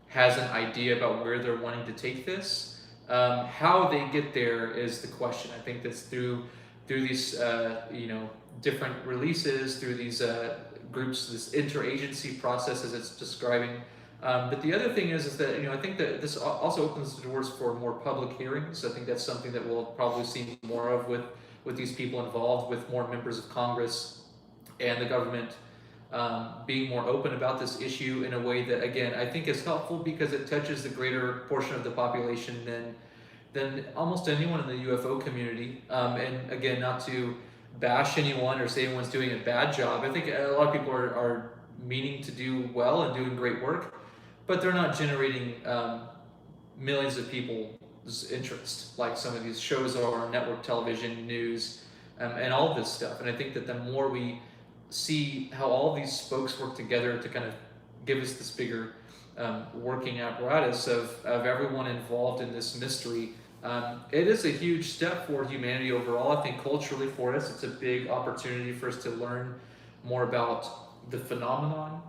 has an idea about where they're wanting to take this. How they get there is the question. I think that's through these different releases, through these groups, this interagency process as it's describing. But the other thing is that I think that this also opens the doors for more public hearings. I think that's something that we'll probably see more of with these people involved, with more members of Congress and the government being more open about this issue in a way that, again, I think is helpful because it touches the greater portion of the population than almost anyone in the UFO community. And again, not to bash anyone or say anyone's doing a bad job. I think a lot of people are meaning to do well and doing great work, but they're not generating millions of people's interest like some of these shows are on network television, news, and all this stuff. And I think that the more we see how all these spokes work together to kind of give us this bigger working apparatus of everyone involved in this mystery, it is a huge step for humanity overall. I think culturally for us, it's a big opportunity for us to learn more about the phenomenon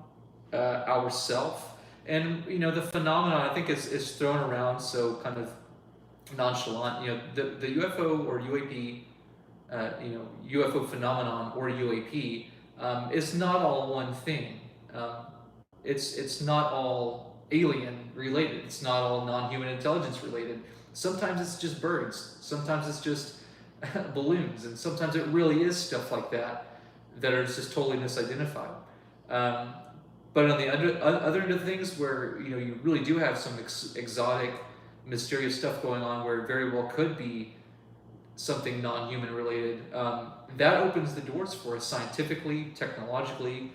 ourselves. And the phenomenon, I think, is thrown around so kind of nonchalant. The UFO or UAP, UFO phenomenon or UAP is not all one thing. It's not all alien related. It's not all non-human intelligence related. Sometimes it's just birds. Sometimes it's just balloons, and sometimes it really is stuff like that are just totally misidentified. But on the other end of things, where you really do have some exotic, mysterious stuff going on, where it very well could be something non-human related, that opens the doors for us scientifically, technologically,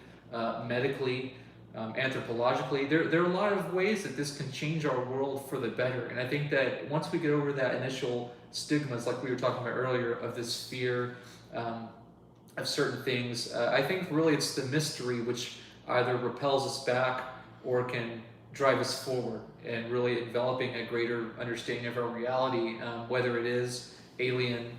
medically, anthropologically. There are a lot of ways that this can change our world for the better. And I think that once we get over that initial stigmas, like we were talking about earlier, of this fear of certain things, I think really it's the mystery which either repels us back or can drive us forward and really developing a greater understanding of our reality, whether it is alien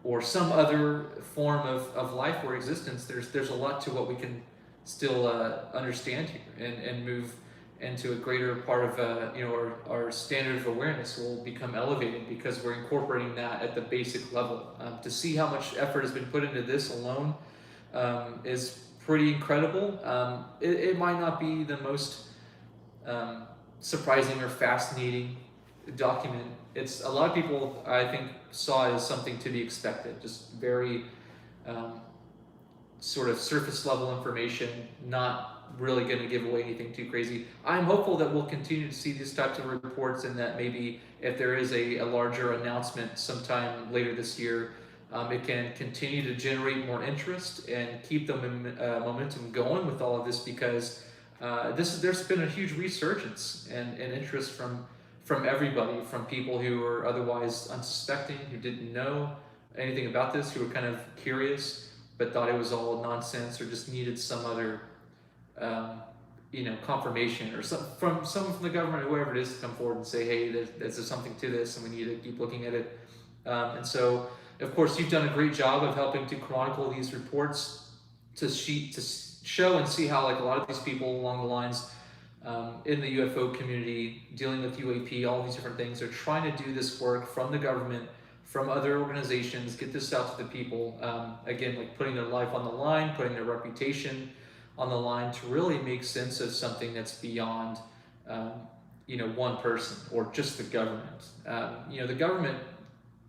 or some other form of life or existence. There's a lot to what we can still understand here and move and to a greater part of our standard of awareness will become elevated because we're incorporating that at the basic level. To see how much effort has been put into this alone is pretty incredible. It might not be the most surprising or fascinating document. It's a lot of people, I think, saw it as something to be expected, just very sort of surface level information, not really going to give away anything too crazy. I'm hopeful that we'll continue to see these types of reports, and that maybe if there is a larger announcement sometime later this year, it can continue to generate more interest and keep the momentum going with all of this, because there's been a huge resurgence and interest from everybody, from people who are otherwise unsuspecting, who didn't know anything about this, who were kind of curious but thought it was all nonsense or just needed some other confirmation, or from someone from the government or whoever it is to come forward and say, hey, there's something to this and we need to keep looking at it. And so, of course, you've done a great job of helping to chronicle these reports to show and see how, like, a lot of these people along the lines in the UFO community, dealing with UAP, all these different things, are trying to do this work from the government, from other organizations, get this out to the people. Again, like putting their life on the line, putting their reputation on the line to really make sense of something that's beyond, one person or just the government. The government,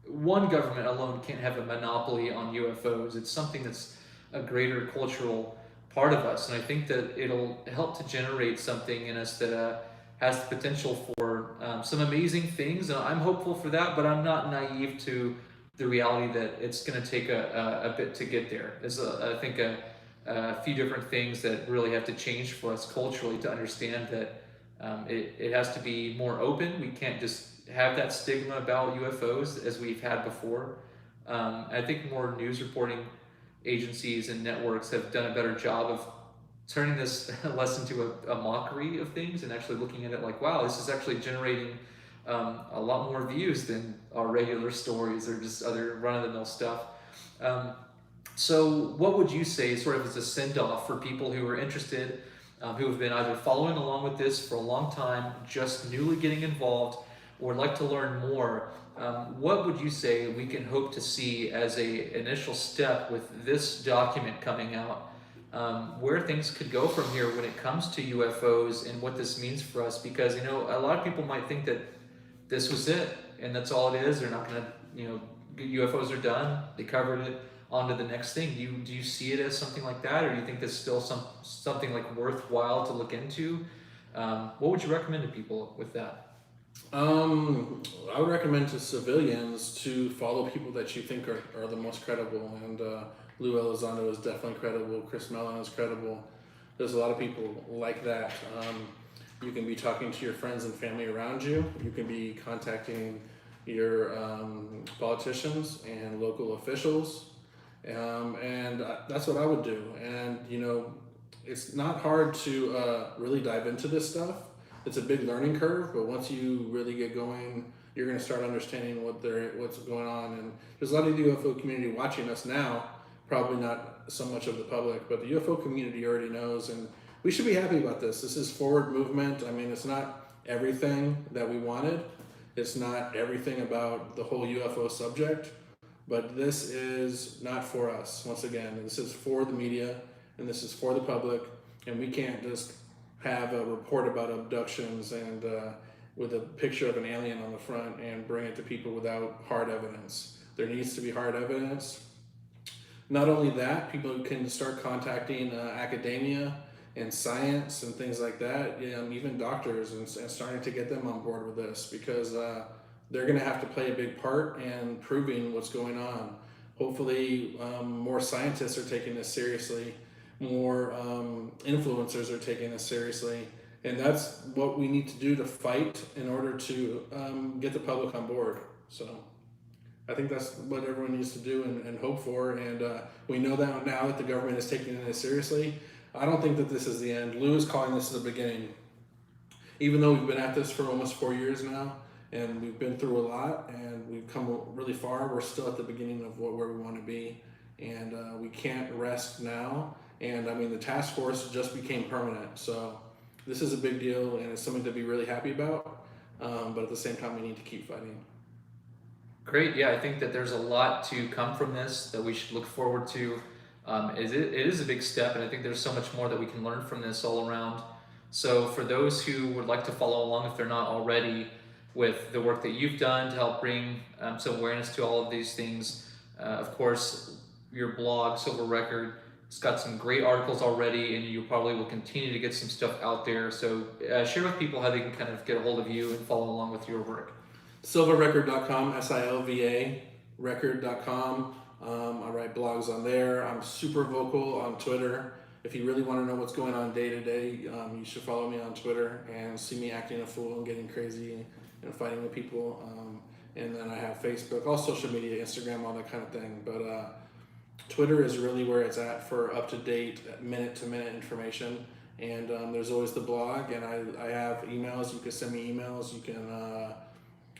one government alone can't have a monopoly on UFOs. It's something that's a greater cultural part of us, and I think that it'll help to generate something in us that has the potential for some amazing things. And I'm hopeful for that, but I'm not naive to the reality that it's going to take a bit to get there. There's, I think, a few different things that really have to change for us culturally to understand that it has to be more open. We can't just have that stigma about UFOs as we've had before. I think more news reporting agencies and networks have done a better job of turning this less into a mockery of things and actually looking at it like, wow, this is actually generating a lot more views than our regular stories or just other run-of-the-mill stuff. So what would you say sort of as a send-off for people who are interested, who have been either following along with this for a long time, just newly getting involved, or would like to learn more? What would you say we can hope to see as a initial step with this document coming out? Where things could go from here when it comes to UFOs and what this means for us? Because, a lot of people might think that this was it and that's all it is. They're not going to, UFOs are done. They covered it, on to the next thing. Do you see it as something like that, or do you think there's still something like worthwhile to look into? What would you recommend to people with that? I would recommend to civilians to follow people that you think are the most credible, and Lou Elizondo is definitely credible. Chris Mellon is credible. There's a lot of people like that. You can be talking to your friends and family around you. You can be contacting your politicians and local officials, and that's what I would do. And it's not hard to really dive into this stuff. It's a big learning curve, but once you really get going, you're going to start understanding what's going on. And there's a lot of the UFO community watching us now, probably not so much of the public, but the UFO community already knows, and we should be happy about this. This is forward movement. I mean, it's not everything that we wanted. It's not everything about the whole UFO subject, but this is not for us. Once again, this is for the media, and this is for the public, and we can't just have a report about abductions and with a picture of an alien on the front and bring it to people without hard evidence. There needs to be hard evidence. Not only that, people can start contacting academia and science and things like that, even doctors, and starting to get them on board with this, because they're going to have to play a big part in proving what's going on. Hopefully more scientists are taking this seriously. More influencers are taking this seriously, and that's what we need to do to fight in order to get the public on board. So I think that's what everyone needs to do and hope for, and we know that now that the government is taking this seriously. I don't think that this is the end. Lou is calling this the beginning. Even though we've been at this for almost 4 years now, and we've been through a lot, and we've come really far, we're still at the beginning of where we want to be, and we can't rest now. And I mean, the task force just became permanent, so this is a big deal and it's something to be really happy about. But at the same time, we need to keep fighting. Great. Yeah, I think that there's a lot to come from this that we should look forward to. It is a big step, and I think there's so much more that we can learn from this all around. So for those who would like to follow along, if they're not already, with the work that you've done to help bring some awareness to all of these things, of course, your blog, Silva Record, it's got some great articles already, and you probably will continue to get some stuff out there. So share with people how they can kind of get a hold of you and follow along with your work. SilvaRecord.com, SILVA record.com. I write blogs on there. I'm super vocal on Twitter. If you really want to know what's going on day to day, you should follow me on Twitter and see me acting a fool and getting crazy and fighting with people. And then I have Facebook, all social media, Instagram, all that kind of thing. But Twitter is really where it's at for up to date, minute to minute information. And there's always the blog, and I have emails. You can send me emails. You can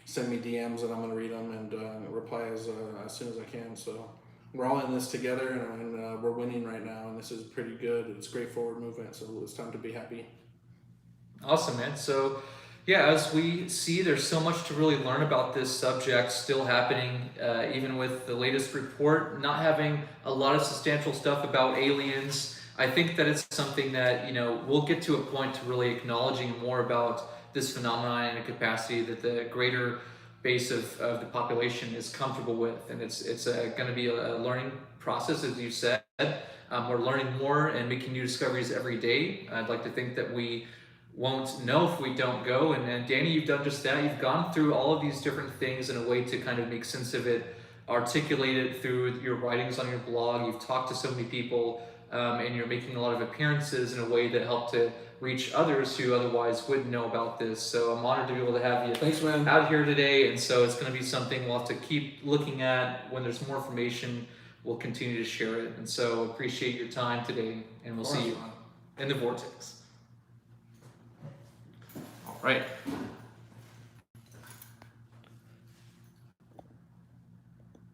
send me DMs, and I'm going to read them and reply as soon as I can. So we're all in this together, and we're winning right now, and this is pretty good. It's great forward movement, so it's time to be happy. Awesome, man. So yeah, as we see, there's so much to really learn about this subject still happening, even with the latest report not having a lot of substantial stuff about aliens. I think that it's something that, we'll get to a point to really acknowledging more about this phenomenon in a capacity that the greater base of the population is comfortable with. And it's going to be a learning process, as you said. We're learning more and making new discoveries every day. I'd like to think that we won't know if we don't go. And Danny, you've done just that. You've gone through all of these different things in a way to kind of make sense of it, articulate it through your writings on your blog. You've talked to so many people, and you're making a lot of appearances in a way that help to reach others who otherwise wouldn't know about this. So I'm honored to be able to have you Thanks, man. out here today. And so it's going to be something we'll have to keep looking at. When there's more information, we'll continue to share it. And so appreciate your time today, and we'll see you in the Vortex. All right.